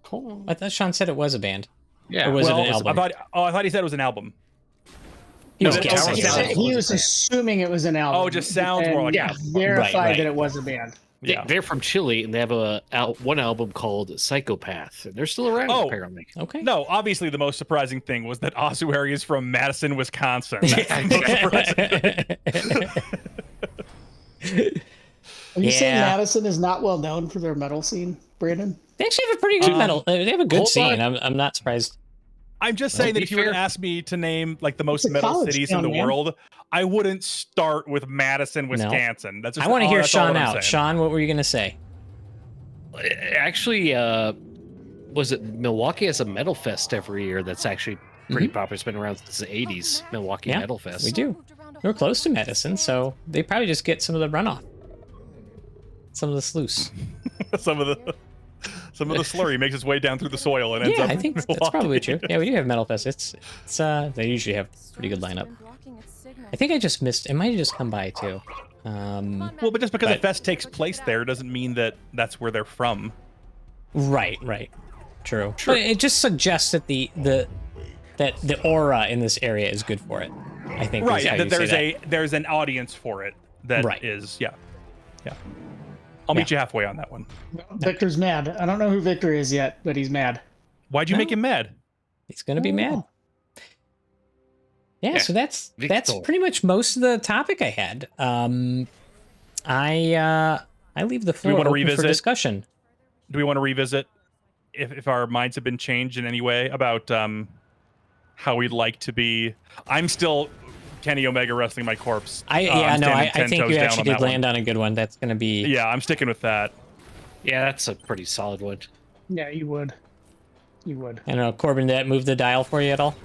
Cool. I thought Sean said it was a band. Yeah. Or was it an album? I thought he said it was an album. He was assuming it was an album. Oh, it just sounds more like verified that it was a band. Yeah. They're from Chile, and they have one album called Psychopath. And they're still around, apparently. Okay. No, obviously the most surprising thing was that Ossuary is from Madison, Wisconsin. Are you saying Madison is not well known for their metal scene, Brandon? They actually have a pretty good metal. They have a good scene. I'm not surprised. I'm just saying that if you were to ask me to name like the most metal cities in the world, I wouldn't start with Madison, Wisconsin. That's just, I want to hear Sean out. Sean, what were you going to say? Actually, was it Milwaukee has a metal fest every year that's actually pretty popular. It's been around since the 80s, Milwaukee Metal Fest. We do. We're close to Madison, so they probably just get some of the runoff. Some of the sluice. some of the slurry makes its way down through the soil and ends up. I think that's probably true. Yeah, we do have Metal Fest. It's they usually have pretty good lineup. I think I just missed. It might have just come by too. Well, but just because the fest takes place there doesn't mean that that's where they're from. Right. True. But it just suggests that the aura in this area is good for it. I think. Right. That there's an audience for it that is. Yeah. I'll meet you halfway on that one. Victor's mad. I don't know who Victor is yet, but he's mad. Why'd you make him mad? He's gonna be mad. Yeah, so that's pretty much most of the topic I had. I leave the floor open for discussion. Do we want to revisit if our minds have been changed in any way about how we'd like to be? I'm still Kenny Omega wrestling my corpse. I think you actually did land on a good one. That's going to be... Yeah, I'm sticking with that. Yeah, that's a pretty solid one. Yeah, you would. I don't know, Corbin, did that move the dial for you at all?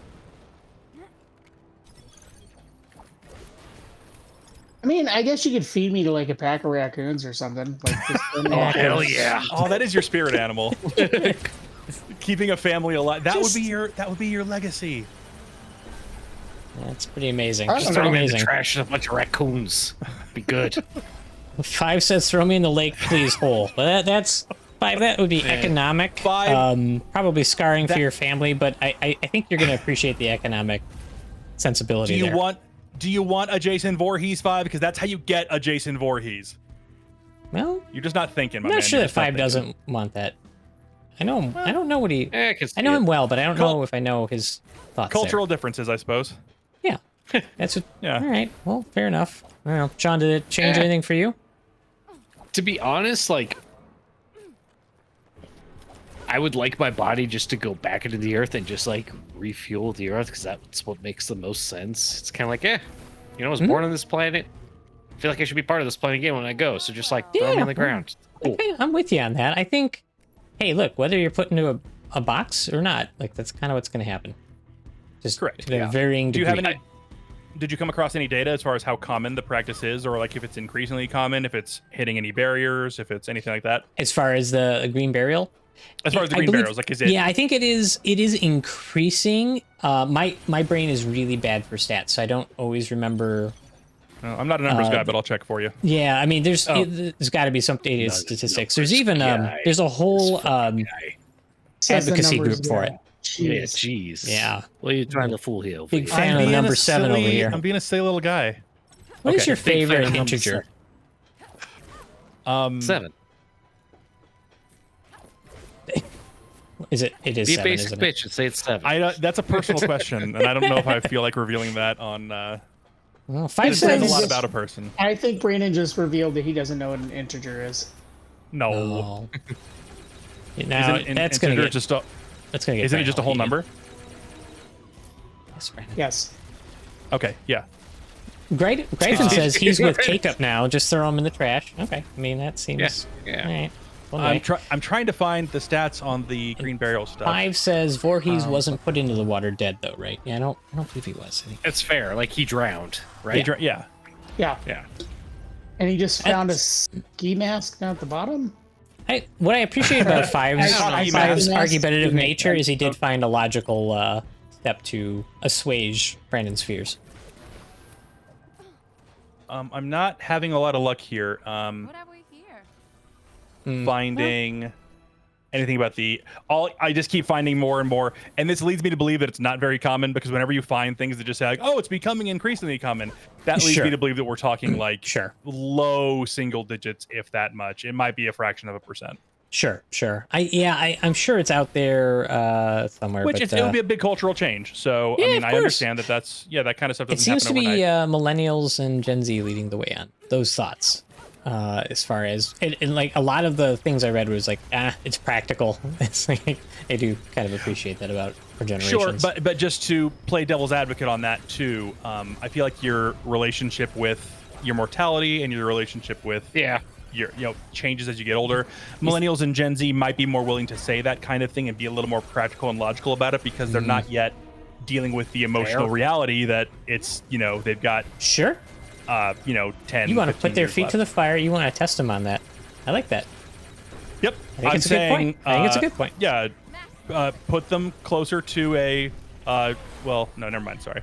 I mean, I guess you could feed me to like a pack of raccoons or something. Like hell yeah! Oh, that is your spirit animal. Keeping a family alive. That would be your legacy. That's pretty amazing. Just throw me in the trash and a bunch of raccoons. Be good. 5 says, "Throw me in the lake, please." Hole. But that's 5. That would be economic. 5. Probably scarring for your family, but I think you're going to appreciate the economic sensibility. Do you want a Jason Voorhees 5? Because that's how you get a Jason Voorhees. Well, you're just not thinking. I'm not sure that 5 doesn't want that. I know him. I don't know what he. I know him well, but I don't know if I know his thoughts. Cultural differences, I suppose. Yeah, that's what. Yeah. All right. Well, fair enough. I don't know, John. Did it change anything for you? To be honest, like, I would like my body just to go back into the earth and just like refuel the earth, because that's what makes the most sense. It's kind of like, I was born on this planet. I feel like I should be part of this planet again when I go. So just like throw me on the ground. Cool. Okay, I'm with you on that. I think, hey, look, whether you're put into a box or not. Like that's kind of what's going to happen. Just Correct. to a varying Do degree. you have any? Did you come across any data as far as how common the practice is, or like if it's increasingly common, if it's hitting any barriers, if it's anything like that? As far as the green burial? As far as the I green believe- barrels, like is it? Yeah, I think it is increasing. My brain is really bad for stats, so I don't always remember. I'm not a numbers guy, but I'll check for you. Yeah, I mean, there's got to be some data Not a statistics. numbers There's even guy. there's a whole Says the advocacy numbers group for guy. it. Yeah, Jeez. jeez. Yeah. What are you trying to fool here? Big for? fan of being number a 7 over here. I'm being a silly little guy. What is Okay. your Big fan favorite of number integer? 7. Is it? It is Be a 7, basic isn't it? bitch and say it's 7. That's a personal question, and I don't know if I feel like revealing that on. Well, It 5 says a says lot about a person. I think Brandon just revealed that he doesn't know what an integer is. No. Oh. Now Isn't an that's gonna integer get just a, that's gonna get. isn't it just a whole Brandon number? heated. Yes, Brandon. Yes. Okay, yeah. Gryphon says he's with K-Cup now. Just throw him in the trash. Okay, I mean that seems. Yeah. All right. Well, I'm trying to find the stats on the green burial stuff. 5 says Voorhees wasn't put into the water dead though, right? Yeah, I don't believe he was. It's fair. Like he drowned, right? Yeah. Yeah. Yeah. And he just found a ski mask down at the bottom. What I appreciate about 5's Five's argumentative nature is he did find a logical step to assuage Brandon's fears. I'm not having a lot of luck here. What have we here? Finding anything about I just keep finding more and more, and this leads me to believe that it's not very common, because whenever you find things that just say like, oh, it's becoming increasingly common, that leads Sure. me to believe that we're talking like Sure. low single digits, if that much. It might be a fraction of a percent. Sure. I'm sure it's out there somewhere. Which but, it would be a big cultural change. So Yeah, I mean, of I course. understand that's that kind of stuff it doesn't seems to happen be overnight. millennials and Gen Z leading the way on those thoughts. As far as and like a lot of the things I read was like, it's practical. It's like I do kind of appreciate that about our generations. Sure, but just to play devil's advocate on that too, I feel like your relationship with your mortality and your relationship with your changes as you get older. Millennials and Gen Z might be more willing to say that kind of thing and be a little more practical and logical about it, because they're not yet dealing with the emotional reality that it's they've got Sure. 10. You want to put their feet to the fire. You want to test them on that. I like that. Yep, I think it's a good point. I think it's a good point. Yeah, put them closer to a. Well, no, never mind. Sorry.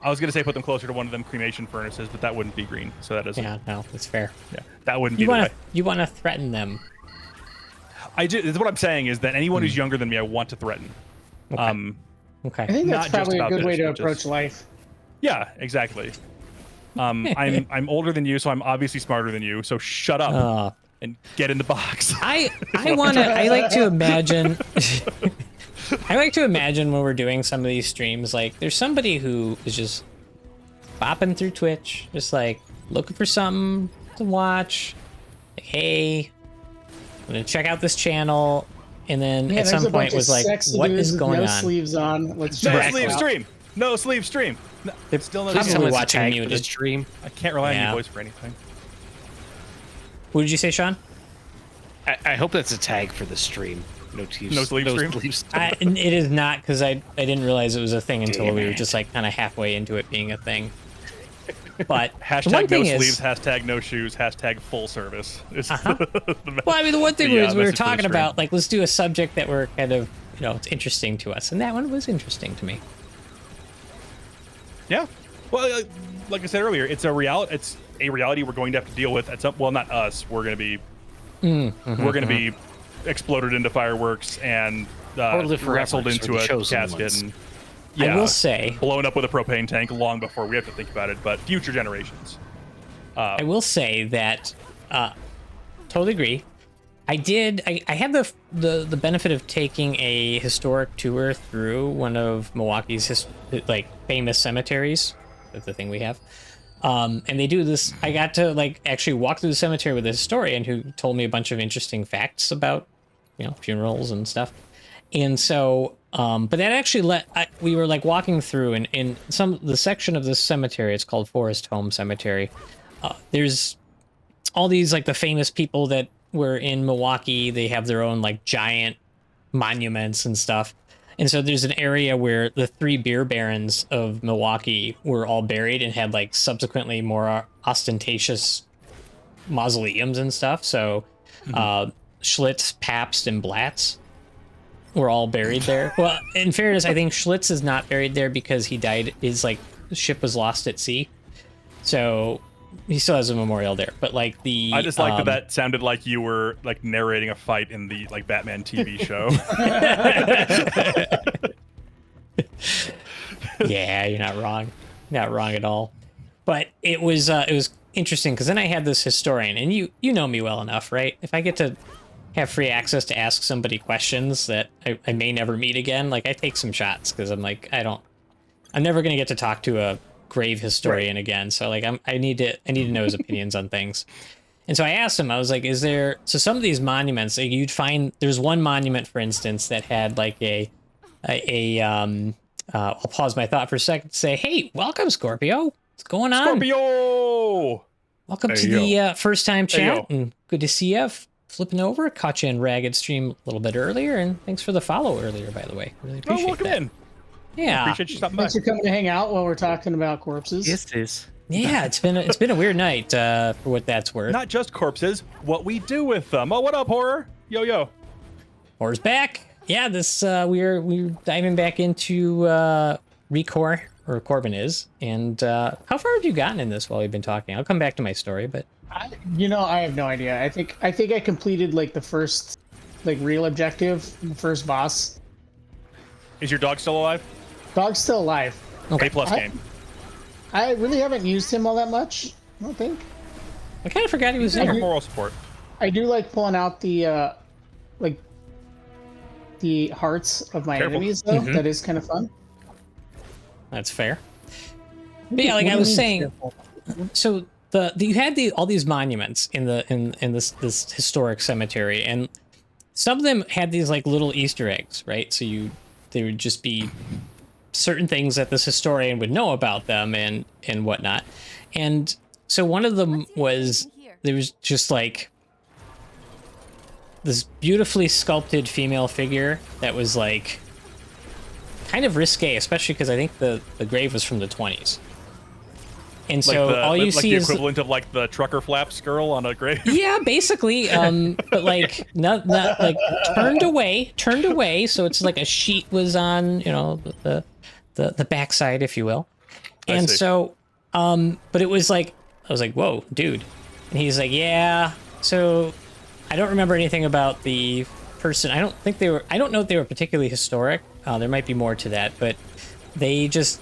I was gonna say put them closer to one of them cremation furnaces, but that wouldn't be green, so that doesn't. Yeah, no, that's fair. Yeah, that wouldn't be You the want way. to threaten them. I do. That's what I'm saying is that anyone who's younger than me, I want to threaten. Okay. Okay. I think Not that's just probably a about good this, way to but just- approach life. Yeah, exactly. I'm older than you, so I'm obviously smarter than you. So shut up and get in the box. I like to imagine I like to imagine when we're doing some of these streams, like there's somebody who is just bopping through Twitch, just like looking for something to watch. Like, hey, I'm gonna check out this channel, and then Yeah, at there's some a point bunch was of like, sexy what dudes is with going no on? sleeves on. Let's No check it sleeve out. stream. No sleeve stream. No, still no. Please sleeve tell me stream. watching tag for muted. the stream. I can't rely on Yeah. your voice for anything. What did you say, Sean? I hope that's a tag for the stream. No sleeve. No sleeve stream? It is not, because I didn't realize it was a thing until Damn we were it. just like kind of halfway into it being a thing. But the one Hashtag no thing sleeves. is, Hashtag no shoes. Hashtag full service. well, I mean, the one thing was we were talking about, like, let's do a subject that we're kind of, it's interesting to us, and that one was interesting to me. Yeah. Well, like I said earlier, it's a reality. It's a reality we're going to have to deal with at some. Well, not us. We're going to be. We're going to be exploded into fireworks and Or live forever, wrestled just into for the a chosen casket ones. and I will say, blown up with a propane tank long before we have to think about it. But future generations. I will say that, totally agree. I had the benefit of taking a historic tour through one of Milwaukee's famous cemeteries. That's the thing we have. And they do this. I got to actually walk through the cemetery with a historian who told me a bunch of interesting facts about, funerals and stuff. And so, but that actually we were walking through, and in the section of this cemetery, it's called Forest Home Cemetery. There's all these the famous people that were in Milwaukee. They have their own giant monuments and stuff. And so there's an area where the 3 beer barons of Milwaukee were all buried and had like subsequently more ostentatious mausoleums and stuff. So Schlitz, Pabst, and Blatz were all buried there. Well, in fairness, I think Schlitz is not buried there because he died. His like ship was lost at sea, so he still has a memorial there. But like the, I just like that sounded like you were like narrating a fight in the like Batman TV show. Yeah, you're not wrong. Not wrong at all. But it was interesting because then I had this historian, and you know me well enough, right? If I get to have free access to ask somebody questions that I may never meet again, like I take some shots because I'm like, I'm never gonna get to talk to a grave historian again. So like I need to know his opinions on things. And so I asked him, I was like, so some of these monuments, like you'd find, there's one monument, for instance, that had like I'll pause my thought for a second to say, hey, welcome, Scorpio. What's going on? Scorpio! Welcome to the first time chat, and good to see you. Flipping over, caught you in Ragged Stream a little bit earlier, and thanks for the follow earlier, by the way. Really appreciate welcome that. in. Yeah. Appreciate you stopping by. Thanks for coming to hang out while we're talking about corpses. Yes, it is. Yeah, it's been a weird night for what that's worth. Not just corpses, what we do with them. Oh, what up, Horror? Yo. Horror's back. Yeah, this we're diving back into ReCore, or Corbin is. And how far have you gotten in this while we've been talking? I'll come back to my story, but I have no idea. I think I completed like the first like real objective, the first boss. Is your dog still alive? Dog's still alive. okay. A+ game. I really haven't used him all that much, I don't think. I kind of forgot he was Like there. moral support. I do like pulling out the like the hearts of my Careful. enemies though. That is kind of fun. That's fair. But yeah, like I was saying, so you had all these monuments in this historic cemetery, and some of them had these like little Easter eggs, right? So they would just be certain things that this historian would know about them and whatnot. And so one of them was, there was just like this beautifully sculpted female figure that was like kind of risque, especially because I think the grave was from the 20s. And so like all you see the is equivalent of like the trucker flaps girl on a grave. Yeah, basically. But like not like turned away. So it's like a sheet was on, the backside, if you will. And so, but it was like, I was like, whoa, dude. And he's like, yeah. So I don't remember anything about the person. I don't know if they were particularly historic. There might be more to that, but they just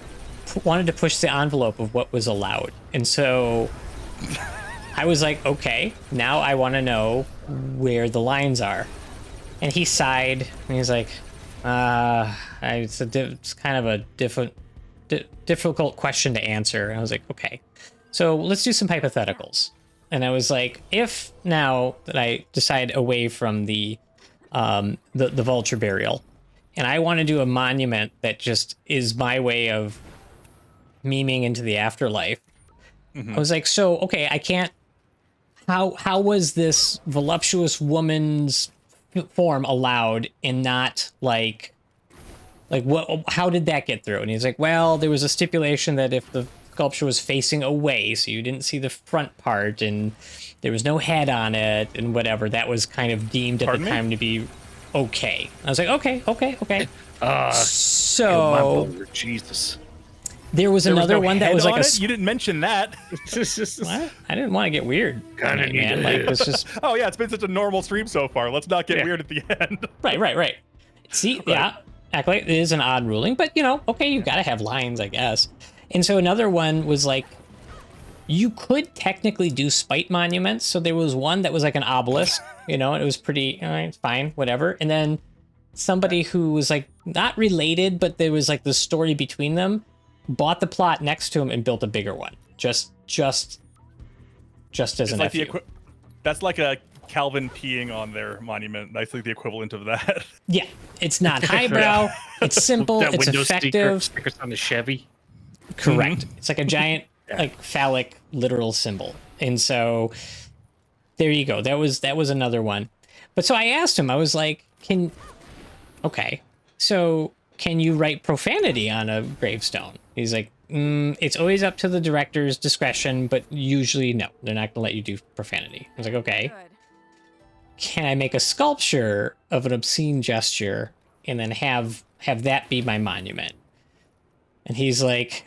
wanted to push the envelope of what was allowed. And so I was like, okay, now I want to know where the lines are. And he sighed and he's like, it's kind of a difficult question to answer. And I was like, okay, so let's do some hypotheticals. And I was like, if now that I decide away from the vulture burial, and I want to do a monument that just is my way of memeing into the afterlife, I was like, so okay, I can't. How was this voluptuous woman's form allowed and not like what? How did that get through? And he's like, well, there was a stipulation that if the sculpture was facing away, so you didn't see the front part, and there was no head on it, and whatever, that was kind of deemed at the time to be okay. I was like, okay. So Jesus. There was another one that was like you didn't mention that. What? I didn't want to get weird. Man. Like, it's just. Oh yeah, it's been such a normal stream so far. Let's not get weird at the end. Right. See, yeah, Acolyte is an odd ruling, but okay, you've got to have lines, I guess. And so another one was like, you could technically do spite monuments. So there was one that was like an obelisk, and it was pretty, all right, fine, whatever. And then somebody who was like not related, but there was like the story between them, bought the plot next to him and built a bigger one. Just as an like FU. That's like a Calvin peeing on their monument. That's like the equivalent of that. Yeah, it's not highbrow. It's simple. That it's window effective. stickers on the Chevy. Correct. It's like a giant, like phallic, literal symbol. And so there you go. That was another one. But so I asked him. I was like, okay, so can you write profanity on a gravestone? He's like, it's always up to the director's discretion, but usually no, they're not gonna let you do profanity. I was like, okay. Good. Can I make a sculpture of an obscene gesture and then have that be my monument? And he's like,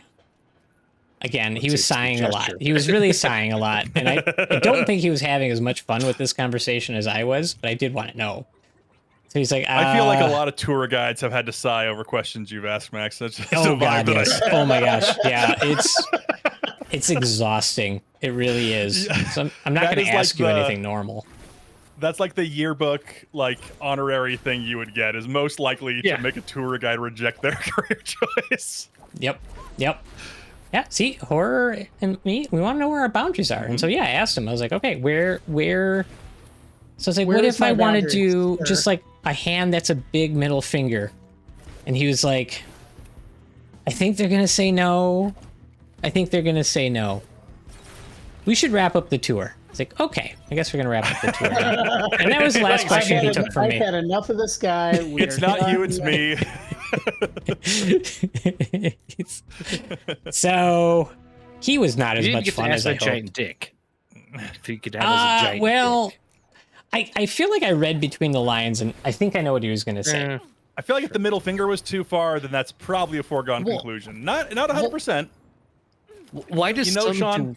again, he was sighing a lot. He was really sighing a lot. And I don't think he was having as much fun with this conversation as I was, but I did want to know. So he's like, I feel like a lot of tour guides have had to sigh over questions you've asked, Max. That's just oh god, yes. Oh my gosh. Yeah, it's exhausting. It really is. So I'm not going to ask you anything normal. That's like the yearbook, like, honorary thing you would get is most likely to make a tour guide reject their career choice. Yep. Yeah, see, horror and me, we want to know where our boundaries are. And so, yeah, I asked him, I was like, okay, where, so I was like, what if I want to do just like a hand that's a big middle finger? And he was like, I think they're going to say no. We should wrap up the tour. It's like, okay, I guess we're going to wrap up the tour now. And that was the last question he took from me. I've had enough of this guy. It's not you, it's me. So he was not as much fun as I hoped. Giant dick. If you could have as a giant well, dick. I feel like I read between the lines, and I think I know what he was going to say. I feel like if the middle finger was too far, then that's probably a foregone conclusion. Not 100%. Why does Sean?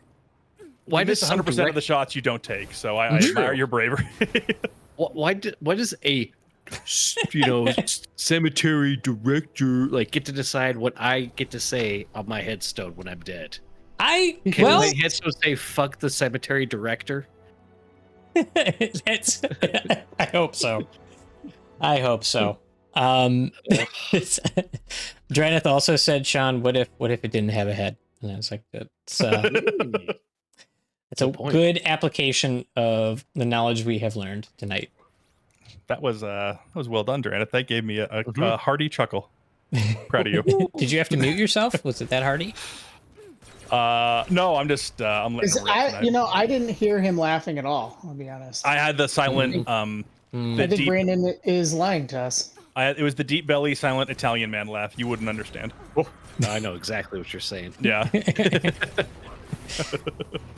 Why does 100% of the shots you don't take? So I admire your bravery. Why does a cemetery director like get to decide what I get to say on my headstone when I'm dead? Can my headstone say "fuck the cemetery director"? That's. I hope so. Dreneth also said, "Sean, what if it didn't have a head?" And I was like, "That's a good application of the knowledge we have learned tonight." That was well done, Dreneth. That gave me a hearty chuckle. Proud of you. Did you have to mute yourself? Was it that hearty? No, I'm just I'm letting it rip. I didn't hear him laughing at all. I'll be honest. I had the silent. I think Brandon is lying to us. It was the deep belly, silent Italian man laugh. You wouldn't understand. Oh, no, I know exactly what you're saying. Yeah.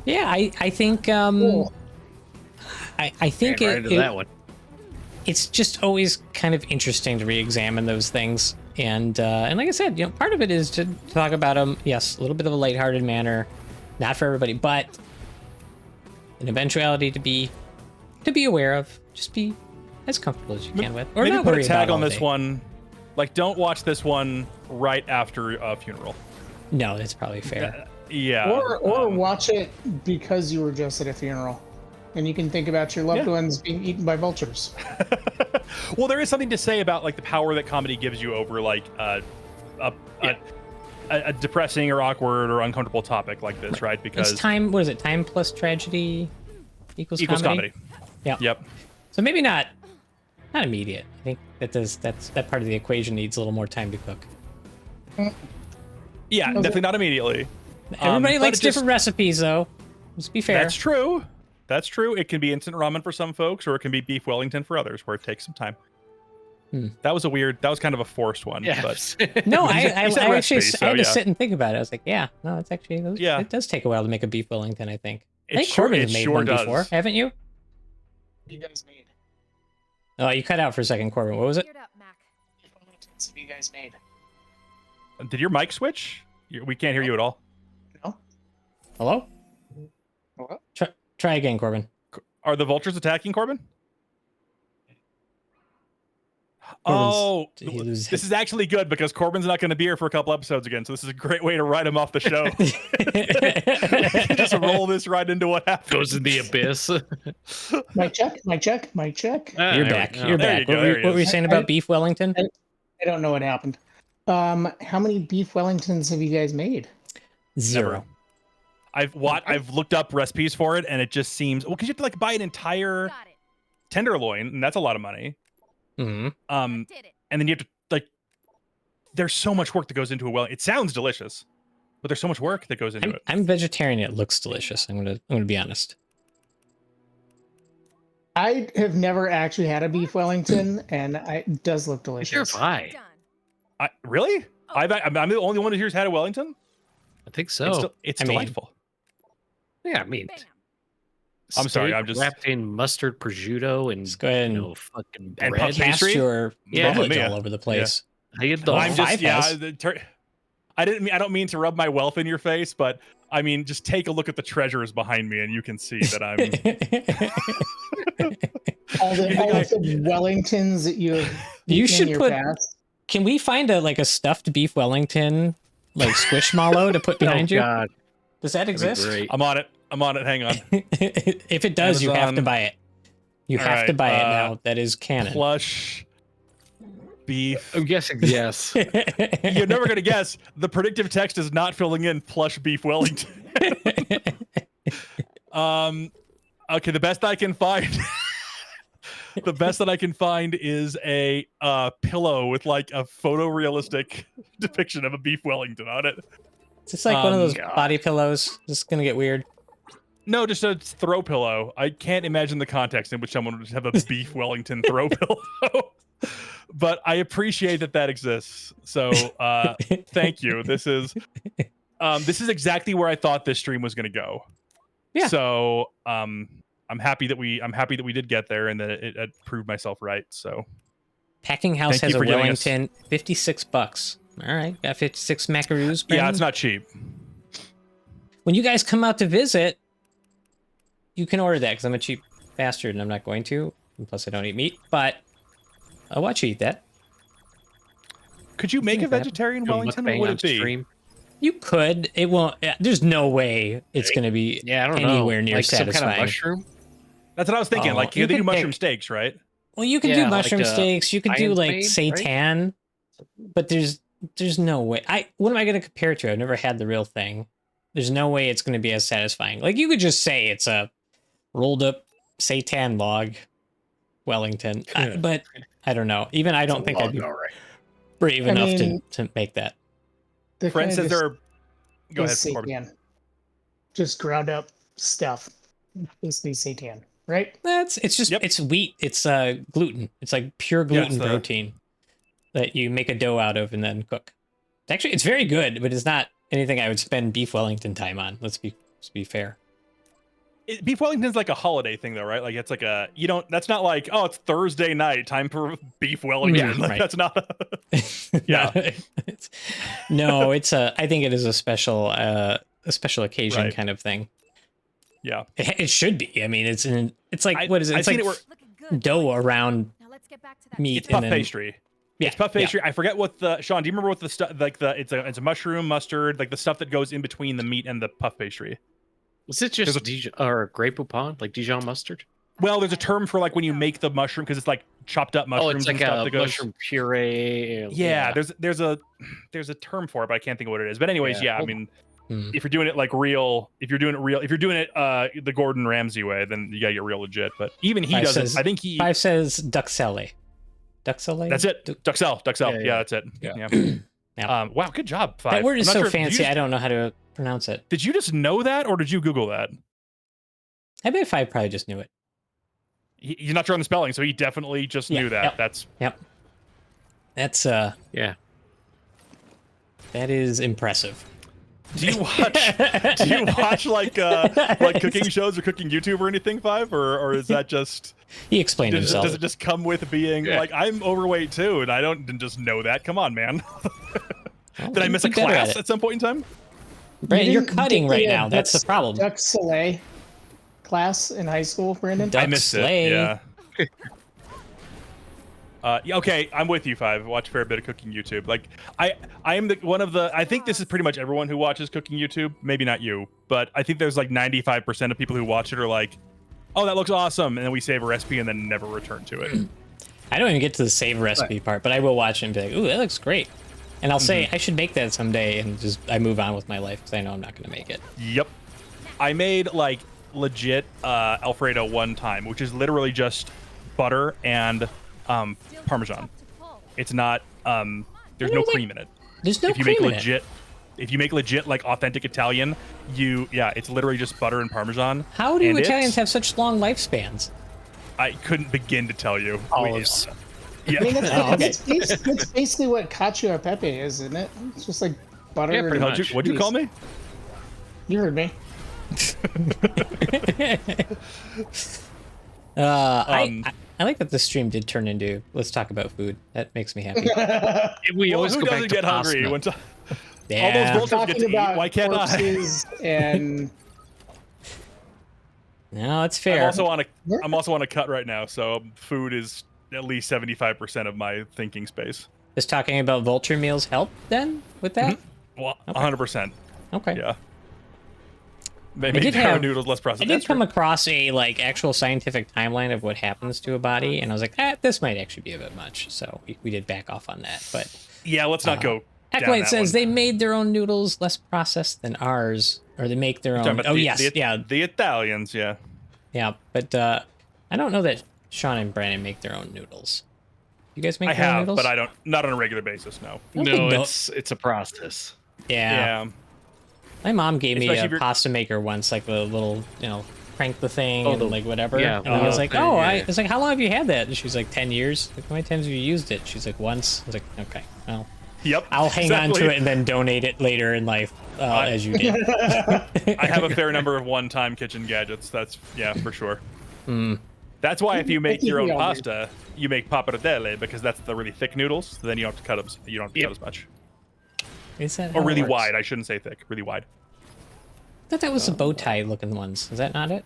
Yeah, I think Cool. I think that one. It's just always kind of interesting to re-examine those things, and like I said, part of it is to talk about them. Yes, a little bit of a lighthearted manner, not for everybody, but an eventuality to be aware of. Just be as comfortable as you can with, or maybe not put worry a tag about on this day. one. Like, don't watch this one right after a funeral. No, that's probably fair. Yeah. Or watch it because you were just at a funeral, and you can think about your loved ones being eaten by vultures. Well, there is something to say about like the power that comedy gives you over like a depressing or awkward or uncomfortable topic like this, right? Because it's time. What is it? Time plus tragedy equals comedy. Yeah. Yep. So maybe not immediate. I think that part of the equation needs a little more time to cook. Yeah, definitely not immediately. Everybody likes different recipes, though. Let's be fair. That's true. That's true. It can be instant ramen for some folks, or it can be beef Wellington for others, where it takes some time. That was kind of a forced one. Yeah. But No, I actually so, I had to sit and think about it. I was like, yeah, no, it's actually it does take a while to make a beef Wellington. I think. I think Corbin has made one before, haven't you? You guys made. Oh, you cut out for a second, Corbin. What was it? Beef Wellingtons have you guys made? Did your mic switch? We can't hear you at all. No. Hello? Hello? Try again, Corbin. Are the vultures attacking Corbin? Corbin's, this is actually good because Corbin's not going to be here for a couple episodes again, so this is a great way to write him off the show. Just roll this right into what happens. Goes in the abyss. Mic check. You're back. You're back. What were you saying about beef Wellington? I don't know what happened. How many beef Wellingtons have you guys made? 0. I've looked up recipes for it, and it just seems because you have to like buy an entire tenderloin, and that's a lot of money. Mm-hmm. And then you have to like, there's so much work that goes into it. It sounds delicious, but there's so much work that goes into it. I'm vegetarian. It looks delicious. I'm gonna be honest. I have never actually had a beef Wellington, and it does look delicious. You're fine. Really? I'm the only one who's had a Wellington. I think so. It's delightful. Yeah, I mean, I'm sorry. I'm just wrapped in mustard, prosciutto, and Just go ahead and fucking and bread. cast your knowledge all over the place. Yeah. I'm just I don't mean to rub my wealth in your face, but I mean just take a look at the treasures behind me, and you can see that I'm all the Wellingtons that you have. You should in your put. past. Can we find a stuffed beef Wellington, like squishmallow, to put behind you? God. Does that exist? I'm on it. Hang on. If it does, you have to buy it. You have to buy it now. That is canon. Plush beef. I'm guessing yes. You're never gonna guess. The predictive text is not filling in plush beef Wellington. Okay, the best I can find. The best that I can find is a pillow with like a photorealistic depiction of a beef Wellington on it. It's just like one of those body pillows. This is gonna get weird. No, just a throw pillow. I can't imagine the context in which someone would have a beef Wellington throw pillow. But I appreciate that exists. So thank you. This is exactly where I thought this stream was going to go. Yeah. So I'm happy that we did get there, and that it proved myself right. So Packing House has a Wellington, $56. All right, got 56 macaroons. Yeah, it's not cheap. When you guys come out to visit, you can order that because I'm a cheap bastard and I'm not going to. And plus, I don't eat meat, but I'll watch you eat that. Could you make a vegetarian Wellington? What would it be? Stream? You could. It won't. There's no way it's going to be anywhere near satisfying. Some kind of mushroom? That's what I was thinking. Like you do mushroom steaks, right? Well, you can do mushroom steaks. You can do like seitan, but there's no way. What am I going to compare it to? I've never had the real thing. There's no way it's going to be as satisfying. Like you could just say it's a rolled up seitan log Wellington, but I don't know. Even I don't think I'd be brave enough to make that. Friend says they're. Go ahead, Corbin. Just ground up stuff. Basically seitan, right? It's wheat. It's gluten. It's like pure gluten protein that you make a dough out of and then cook. Actually, it's very good, but it's not anything I would spend beef Wellington time on. Let's be fair. Beef Wellington's like a holiday thing, though, right? Like it's like that's not like, oh, it's Thursday night, time for beef Wellington. Yeah, like, that's not. No, I think it is a special occasion kind of thing. Yeah, it should be. I mean, it's like what is it? It's like dough around meat. It's puff pastry. Yeah, it's puff pastry. Yeah. I forget what Sean. Do you remember what the stuff like it's a mushroom, mustard, like the stuff that goes in between the meat and the puff pastry? Was it just Dijon or Grey Poupon, like Dijon mustard? Well, there's a term for like when you make the mushroom because it's like chopped up mushrooms. Oh, it's like and stuff that goes, mushroom puree. Yeah, there's a term for it, but I can't think of what it is. But anyways, I mean, if you're doing it like real, if you're doing it the Gordon Ramsay way, then you gotta get real legit. But even he doesn't. I think he. Five says duxelle. Duxelle. That's it. Duxelle. Yeah, that's it. Yeah. Wow, good job, Five. That word is so fancy. I don't know how to pronounce it. Did you just know that, or did you Google that? I bet Five probably just knew it. He's not sure on the spelling, so he definitely just knew that. That's that is impressive. Do you watch like cooking shows or cooking YouTube or anything, Five, or is that just he explained himself? Does it just come with being like I'm overweight too, and I don't just know that? Come on, man. Did I miss a class at some point in time? Brandon, you're cutting right now. That's the problem. Duxelle class in high school, Brandon. I missed it. Yeah. Okay, I'm with you, Five. I watch a fair bit of cooking YouTube. Like, I am I think this is pretty much everyone who watches cooking YouTube. Maybe not you, but I think there's like 95% of people who watch it are like, oh, that looks awesome, and then we save a recipe and then never return to it. I don't even get to the save recipe part, but I will watch it and be like, ooh, that looks great. And I'll say, I should make that someday, and I move on with my life because I know I'm not going to make it. Yep. I made like legit Alfredo one time, which is literally just butter and Parmesan. It's not there's no cream in it. There's no cream in it. If you make legit like authentic Italian, it's literally just butter and Parmesan. How do Italians have such long lifespans? I couldn't begin to tell you. Olives. Yeah. I mean, that's basically what cacio e pepe is, isn't it? It's just like butter. Yeah, pretty and much. What'd you call me? You heard me. I like that the stream did turn into let's talk about food. That makes me happy. We always who go back doesn't to get hungry? pasta. All those vultures get Talking to eat. about Why can't I? corpses and No, it's fair. I'm also on a cut right now, so food is at least 75% of my thinking space. Does talking about vulture meals help then with that? Well, 100%. Okay. Yeah. Maybe noodles less processed. I did come across a like actual scientific timeline of what happens to a body, and I was like, this might actually be a bit much. So we did back off on that. But yeah, let's not go. Acolyte says they made their own noodles less processed than ours, or they make their own. Oh yes, yeah, the Italians, yeah. Yeah, but I don't know that Sean and Brandon make their own noodles. You guys make I your own have, noodles? but not on a regular basis. No. No, it's a process. Yeah. Yeah. My mom gave me Especially a pasta maker once, like the little, crank the thing and like whatever. Yeah, and I was like, thing, I was like, how long have you had that? And she's like, 10 years. Like, how many times have you used it? She's like, once. I was like, okay, well, Yep. I'll hang on to it and then donate it later in life, as you did. I have a fair number of one-time kitchen gadgets. That's for sure. That's why if you make your own pasta, you make pappardelle, because that's the really thick noodles. So then you don't have to cut them. You don't have to cut as much. Is that Or how it really works? wide. I shouldn't say thick. Really wide. I thought that was the bow tie looking ones. Is that not it?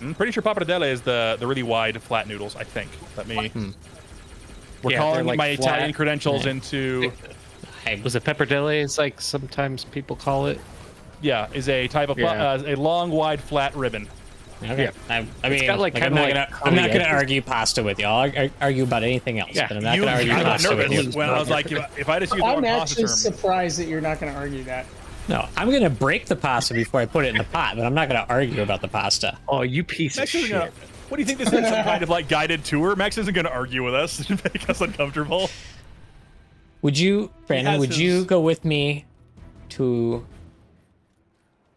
I'm pretty sure pappardelle is the really wide flat noodles. I think. Let me. We're calling like my flat. Italian credentials into. Was it pepperdelle? It's like sometimes people call it. Yeah, is a type of a long, wide, flat ribbon. Okay. Yeah. I mean, got, like, I'm kinda not like gonna argue pasta with you. I'll argue about anything else, Yeah, but I'm not gonna I argue got pasta with nervous you. when I was like, if I just use the I'm wrong pasta actually term. surprised that you're not going to argue that. No, I'm gonna break the pasta before I put it in the pot, but I'm not gonna argue about the pasta. Oh, you piece of Max isn't shit. gonna, what do you think this is? Some kind of like guided tour? Max isn't going to argue with us and make us uncomfortable. Would you, Brandon? Would you go with me to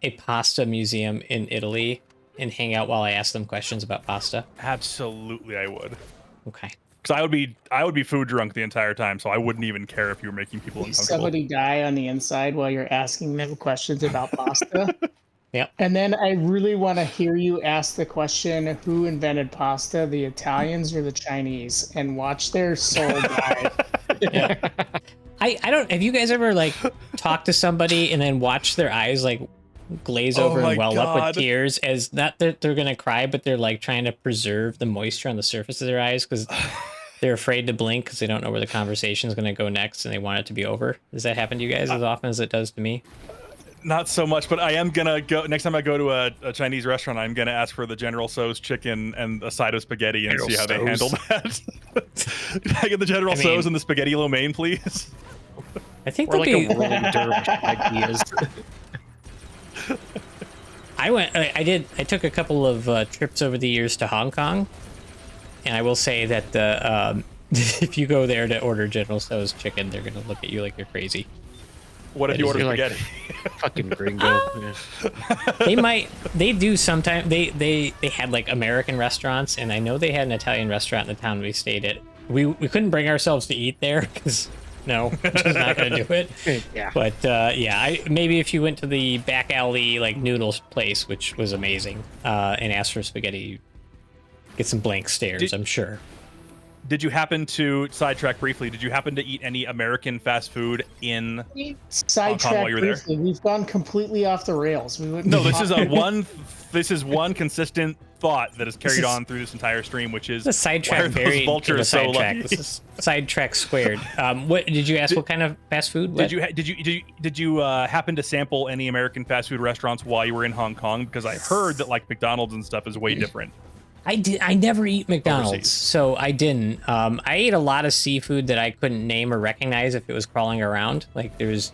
a pasta museum in Italy and hang out while I ask them questions about pasta? Absolutely, I would. Okay. Because I would be food drunk the entire time, so I wouldn't even care if you were making people uncomfortable. Somebody die on the inside while you're asking them questions about pasta. Yep. And then I really want to hear you ask the question, who invented pasta, the Italians or the Chinese? And watch their soul die. Yeah. I don't. Have you guys ever like talked to somebody and then watch their eyes like glaze over and well up with tears, as not that they're gonna cry, but they're like trying to preserve the moisture on the surface of their eyes because they're afraid to blink because they don't know where the conversation is gonna go next and they want it to be over? Does that happen to you guys as often as it does to me? Not so much, but I am gonna go next time I go to a Chinese restaurant. I'm gonna ask for the General Tso's chicken and a side of spaghetti and see how they handle that. Can I get the General Tso's and the spaghetti lo mein, please? I think Or they'll like be. a rolling dervish ideas. I took a couple of trips over the years to Hong Kong, and I will say that if you go there to order General Tso's chicken, they're gonna look at you like you're crazy. What if you order You're like, spaghetti? fucking gringo. Yeah. They do sometimes. They had like American restaurants, and I know they had an Italian restaurant in the town we stayed at. We couldn't bring ourselves to eat there because no, just not gonna do it. Yeah. But maybe if you went to the back alley like noodles place, which was amazing, and asked for spaghetti, you'd get some blank stares. I'm sure. Did you happen to sidetrack briefly? Did you happen to eat any American fast food in Hong Kong while you were there? Briefly. We've gone completely off the rails. No, this is one consistent thought that is carried on through this entire stream, which is The sidetrack why are those very vultures so sidetrack. lucky? This is sidetrack squared. What did you ask? What kind of fast food? What? Did you happen to sample any American fast food restaurants while you were in Hong Kong? Because I heard that like McDonald's and stuff is way different. I never eat McDonald's, Overseas. so I didn't. I ate a lot of seafood that I couldn't name or recognize if it was crawling around. Like there was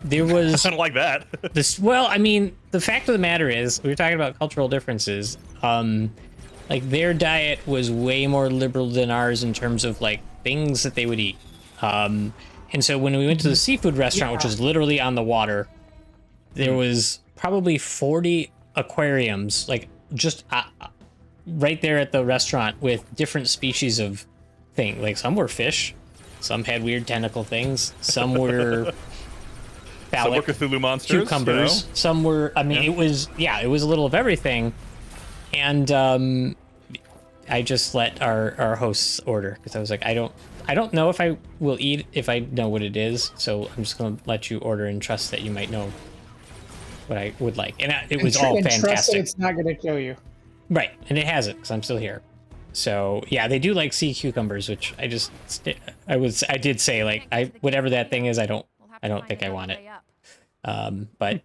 I don't like that. this. Well, I mean, the fact of the matter is, we were talking about cultural differences. Like their diet was way more liberal than ours in terms of like things that they would eat. And so when we went to the seafood restaurant, which was literally on the water, there was probably 40 aquariums, like just right there at the restaurant with different species of thing. Like some were fish, some had weird tentacle things, some were phallic, some were Cthulhu monsters, cucumbers, some were. I mean, it was a little of everything, and I just let our hosts order because I was like, I don't know if I will eat if I know what it is, so I'm just gonna let you order and trust that you might know what I would like. And it was all fantastic. Trust that it's not gonna kill you. Right, and it hasn't because I'm still here. So yeah, they do like sea cucumbers, which I did say like whatever that thing is, I don't think I want it. But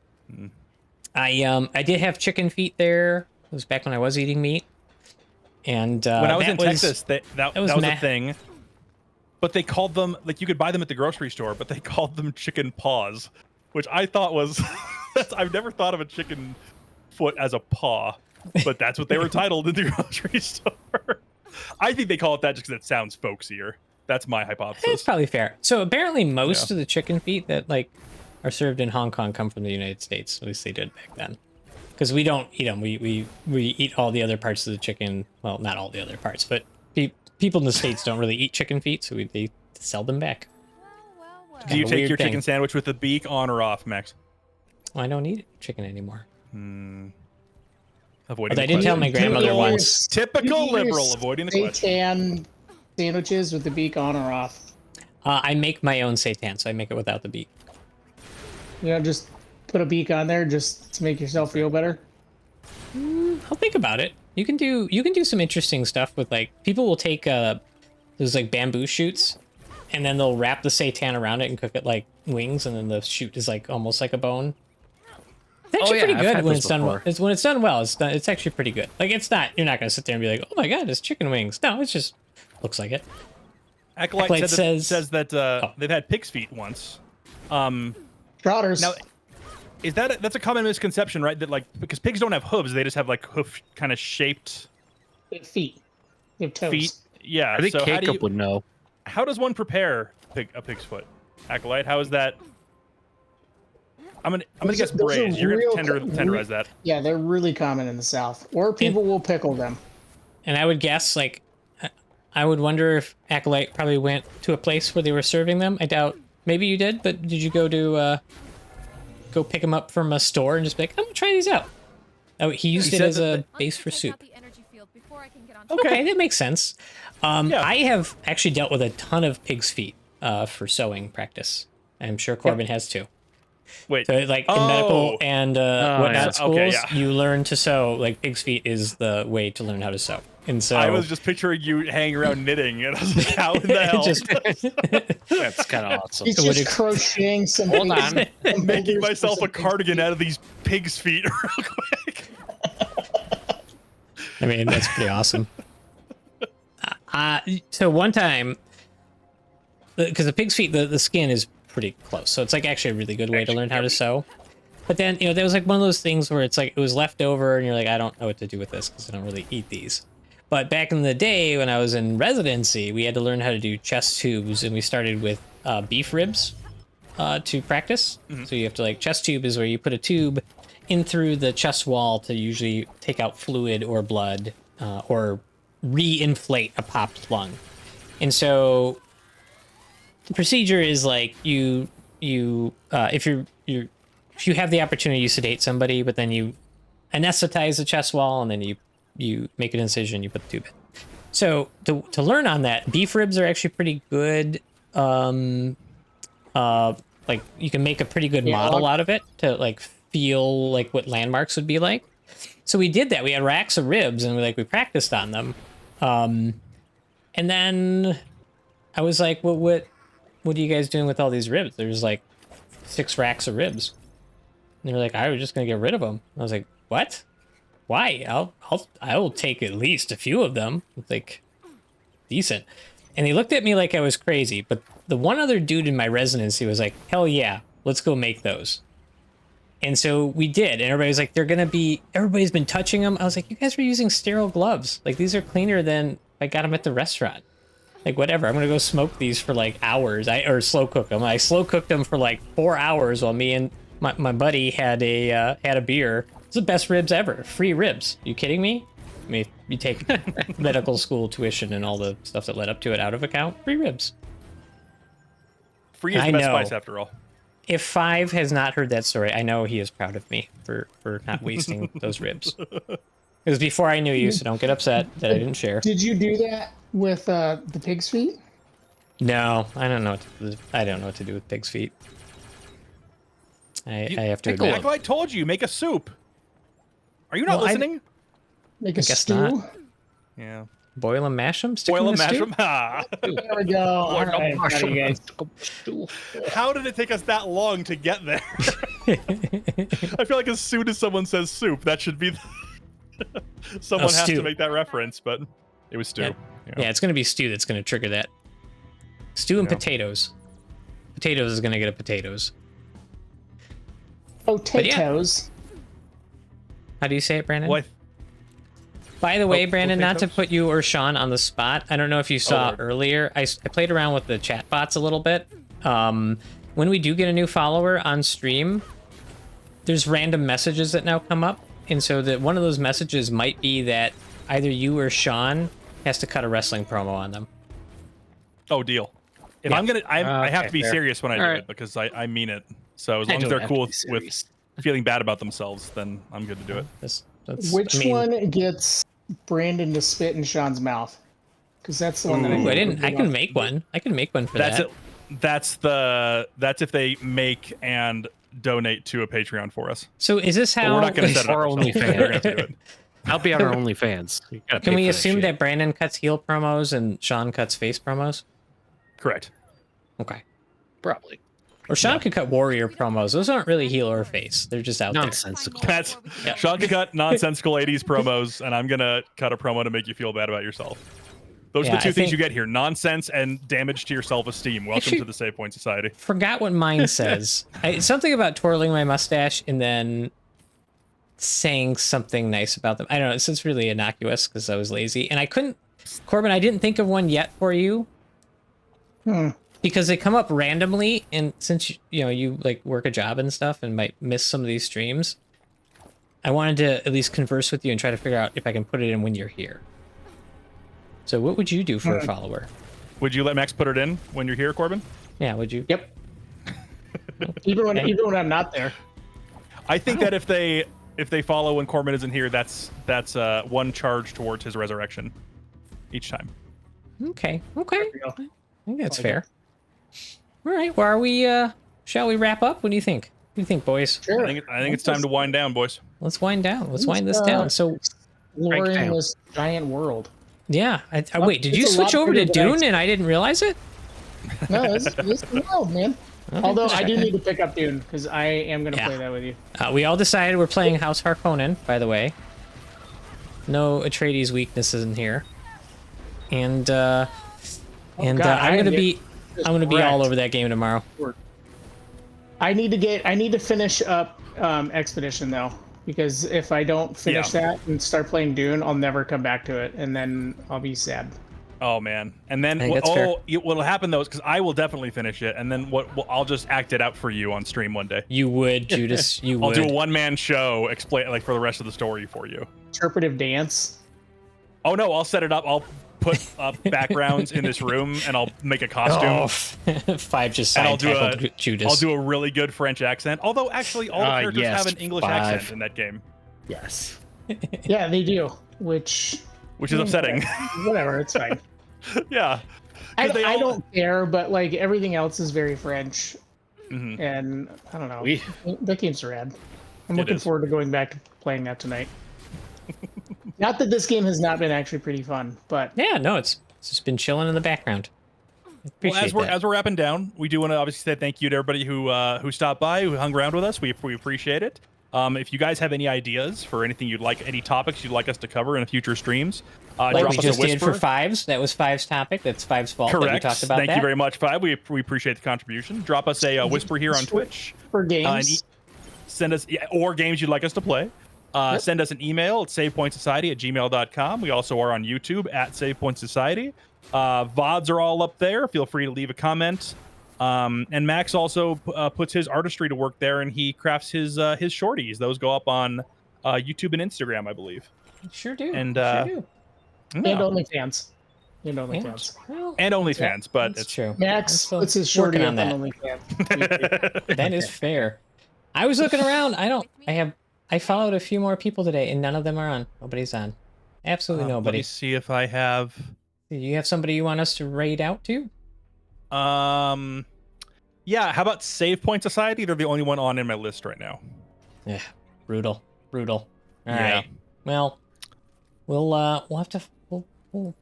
I did have chicken feet there. It was back when I was eating meat. And when I was in Texas, that was a thing. But they called them, like, you could buy them at the grocery store, but they called them chicken paws, which I thought was I've never thought of a chicken foot as a paw, but that's what they were titled in the grocery store. I think they call it that just because it sounds folksier. That's my hypothesis. It's probably fair. So apparently most of the chicken feet that like are served in Hong Kong come from the United States. At least they did back then. Because we don't eat them. We eat all the other parts of the chicken. Well, not all the other parts, but people in the States don't really eat chicken feet, so they sell them back. Do you take your chicken sandwich with the beak on or off, Max? Well, I don't eat chicken anymore. Avoiding I did tell my grandmother once. Typical liberal, avoiding the question. Seitan sandwiches with the beak on or off. I make my own seitan, so I make it without the beak. You know, just put a beak on there just to make yourself feel better. I'll think about it. You can do some interesting stuff with like people will take those like bamboo shoots, and then they'll wrap the seitan around it and cook it like wings, and then the shoot is like almost like a bone. It's actually pretty good when it's done. When it's done well, it's actually pretty good. Like it's not. You're not gonna sit there and be like, oh my god, it's chicken wings. No, it's just looks like it. Acolyte says that they've had pig's feet once. Trotters. Now, that's a common misconception, right? That like because pigs don't have hooves, they just have like hoof kind of shaped feet. They have toes. Feet. Yeah. I think Jacob would know. How does one prepare a pig's foot? Acolyte, how is that? I'm gonna guess braised. You're gonna tenderize that. Yeah, they're really common in the South. Or people will pickle them. And I would guess, like, I would wonder if Acolyte probably went to a place where they were serving them. I doubt. Maybe you did, but did you go to go pick them up from a store and just be like, I'm gonna try these out? Oh, he used it as a base for soup. Okay, that makes sense. I have actually dealt with a ton of pig's feet for sewing practice. I'm sure Corbin has too. Wait. So like in medical and whatnot schools, you learn to sew. Like pig's feet is the way to learn how to sew. And so I was just picturing you hanging around knitting, and I was like, how in the hell? That's kind of awesome. He's just crocheting some. Hold on. Making myself a cardigan out of these pig's feet real quick. I mean, that's pretty awesome. So one time, because the pig's feet, the skin is pretty close, so it's like actually a really good way to learn how to sew. But then, there was like one of those things where it's like it was left over, and you're like, I don't know what to do with this because I don't really eat these. But back in the day when I was in residency, we had to learn how to do chest tubes, and we started with beef ribs to practice. So you have to like chest tube is where you put a tube in through the chest wall to usually take out fluid or blood or re-inflate a popped lung. And so the procedure is like you if you have the opportunity, you sedate somebody, but then you anesthetize the chest wall, and then you make an incision, you put the tube in. So to learn on that, beef ribs are actually pretty good. Like you can make a pretty good model out of it to like feel like what landmarks would be like. So we did that. We had racks of ribs, and we practiced on them. And then I was like, well, what are you guys doing with all these ribs? There's like 6 racks of ribs. And they're like, I was just gonna get rid of them. I was like, what? Why? I will take at least a few of them. It's like decent. And they looked at me like I was crazy. But the one other dude in my residency was like, hell yeah, let's go make those. And so we did. And everybody was like, everybody's been touching them. I was like, you guys were using sterile gloves. Like these are cleaner than I got them at the restaurant. Like whatever, I'm gonna go smoke these for like hours. Or slow cook them. I slow cooked them for like 4 hours while me and my buddy had a beer. It's the best ribs ever. Free ribs. You kidding me? you take medical school tuition and all the stuff that led up to it out of account, free ribs. Free is the best spice after all. If Five has not heard that story, I know he is proud of me for not wasting those ribs. It was before I knew you, so don't get upset that I didn't share. Did you do that with the pig's feet? No, I don't know. I don't know what to do with pig's feet. I have to admit. Like I told you, make a soup. Are you not listening? Make a stew. Not. Yeah. Boil them, mash them, boil them, mash them. There we go. All right, guys. How did it take us that long to get there? I feel like as soon as someone says soup, that should be someone has to make that reference, but it was stew. Yeah, it's going to be stew that's going to trigger that. Stew and potatoes. Potatoes is going to get a potatoes. Potatoes. How do you say it, Brandon? What? By the way, Brandon, not to put you or Sean on the spot, I don't know if you saw earlier, I played around with the chat bots a little bit. When we do get a new follower on stream, there's random messages that now come up. And so that one of those messages might be that either you or Sean has to cut a wrestling promo on them. Oh, deal. If I'm gonna, I have to be serious when I do it because I mean it. So as long as they're cool with feeling bad about themselves, then I'm good to do it. Which one gets Brandon to spit in Sean's mouth? Because that's the one that I can make one. I can make one for that. That's if they make and donate to a Patreon for us. So is this how we're not going to set it up? OnlyFans. I'll be on our OnlyFans. Can we assume that Brandon cuts heel promos and Sean cuts face promos? Correct. Okay. Probably. Or Sean could cut warrior promos. Those aren't really heel or face. They're just out nonsensical. there. Sean can cut nonsensical 80s promos, and I'm going to cut a promo to make you feel bad about yourself. Those are the two things you get here. Nonsense and damage to your self-esteem. Welcome to the Save Point Society. Forgot what mine says. Something about twirling my mustache and then saying something nice about them. I don't know. It's really innocuous because I was lazy. And I couldn't... Corbin, I didn't think of one yet for you. Because they come up randomly, and since you like work a job and stuff and might miss some of these streams, I wanted to at least converse with you and try to figure out if I can put it in when you're here. So what would you do for a follower? Would you let Max put it in when you're here, Corbin? Yeah, would you? Yep. even when I'm not there. I think that if they follow when Corbin isn't here, that's one charge towards his resurrection each time. Okay. I think that's fair. All right. Well, shall we wrap up? What do you think? What do you think, boys? Sure. I think it's time to wind down, boys. Let's wind down. Let's wind this down. So, exploring this giant world. Yeah. Wait, did you switch over to Dune and I didn't realize it? No, this is wild, man. Although I do need to pick up Dune because I am going to play that with you. We all decided we're playing House Harkonnen, by the way. No Atreides weaknesses in here. And I'm going to be all over that game tomorrow. I need to finish up Expedition though, because if I don't finish that and start playing Dune, I'll never come back to it, and then I'll be sad. Oh man! And then what'll happen though is because I will definitely finish it, and then I'll just act it out for you on stream one day. You would, Judas. You would. I'll do a one-man show, explain for the rest of the story for you. Interpretive dance. Oh no! I'll set it up. I'll put up backgrounds in this room, and I'll make a costume. Five just side tackled Judas. I'll do a really good French accent. Although actually, all the characters have an English accent in that game. Yes. Yeah, they do. Which is upsetting. Whatever, it's fine. Yeah. I don't care, but like everything else is very French, and I don't know. That game's rad. I'm looking forward to going back to playing that tonight. Not that this game has not been actually pretty fun, but it's just been chilling in the background. Well, as we're wrapping down, we do want to obviously say thank you to everybody who stopped by, who hung around with us. We appreciate it. If you guys have any ideas for anything any topics you'd like us to cover in future streams, like drop we us just a whisper. did for Fives. That was Fives' topic. That's Fives' fault. Correct. That we talked about Thank you very much, Five. We appreciate the contribution. Drop us a whisper here on Twitch for games. Send us or games you'd like us to play. Send us an email at savepointsociety@gmail.com. We also are on YouTube at SavePointSociety. VODs are all up there. Feel free to leave a comment. And Max also puts his artistry to work there, and he crafts his shorties. Those go up on YouTube and Instagram, I believe. Sure do. And sure do. And OnlyFans. And OnlyFans. And OnlyFans, but that's it's true. Max puts his shorty on up that. on OnlyFans. That is fair. I was looking around. I followed a few more people today, and none of them are on. Nobody's on. Absolutely nobody. Let me see if I have. Do you have somebody you want us to raid out to? Yeah. How about Save Point Society? They're the only one on in my list right now. Yeah, brutal. All Yeah. right. Well, we'll have to.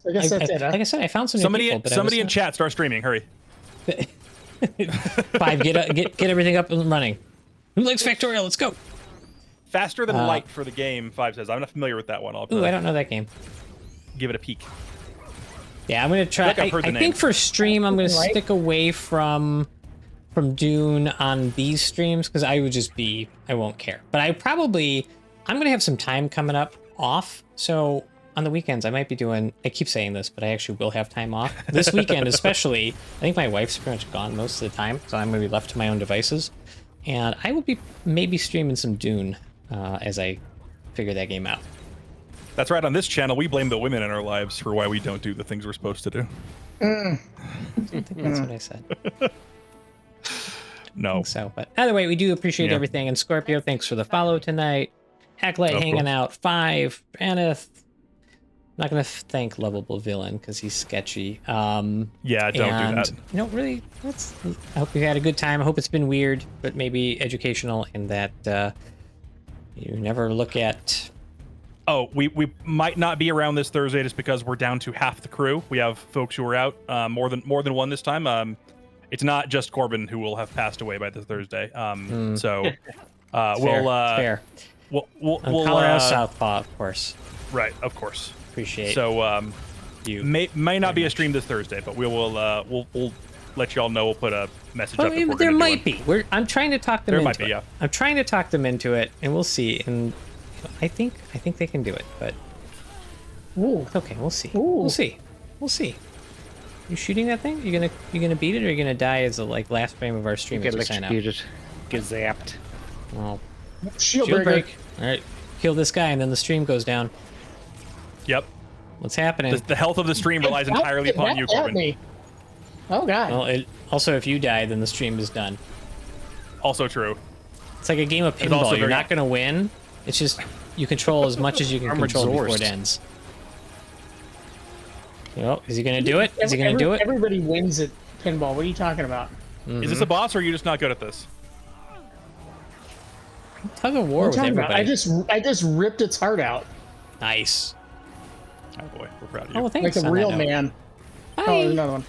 I guess that's it. Huh? Like I said, I found some new people. But somebody in chat start streaming. Hurry. 5, get everything up and running. Who likes Factorial? Let's go. Faster than light for the game. 5 says. I'm not familiar with that one. I don't know that game. Give it a peek. Yeah, I'm gonna try. I think for stream, I'm gonna stick away from Dune on these streams because I won't care. But I'm gonna have some time coming up off. So on the weekends, I might be doing. I keep saying this, but I actually will have time off this weekend, especially. I think my wife's pretty much gone most of the time, so I'm gonna be left to my own devices, and I will be maybe streaming some Dune as I figure that game out. That's right. On this channel, we blame the women in our lives for why we don't do the things we're supposed to do. I don't think that's what I said. No. So, but either way, we do appreciate everything. And Scorpio, thanks for the follow tonight. Hacklight hanging out. 5. Aneth. I'm not gonna thank Lovable Villain because he's sketchy. Yeah, don't do that. Really, I hope you had a good time. I hope it's been weird, but maybe educational in that you never look at. Oh, we might not be around this Thursday just because we're down to half the crew. We have folks who are out, more than one this time. It's not just Corbin who will have passed away by this Thursday. So fair. We'll Colorado Southpaw, of course. Right, of course. Appreciate. So you may not be a stream this Thursday, but we'll let y'all know. We'll put a message up. If there might be. I'm trying to talk them into it. Yeah. I'm trying to talk them into it, and we'll see. And I think they can do it, but okay, we'll see. We'll see. You shooting that thing? You gonna beat it, or you gonna die as the last frame of our stream? Get electrocuted. Get zapped. Well, shield break. All right, kill this guy, and then the stream goes down. Yep. What's happening? The health of the stream relies entirely upon you, Corbin. Oh god. Well, also, if you die, then the stream is done. Also true. It's like a game of pinball. You're not gonna win. It's just you control as much as you can control before it ends. Is he gonna do it? Is he gonna do it? Everybody wins at pinball. What are you talking about? Is this a boss, or are you just not good at this? Tug of war with everybody. I just ripped its heart out. Nice. Oh boy, we're proud of you. Oh, thanks. Like a real man. Bye. Oh, there's another one.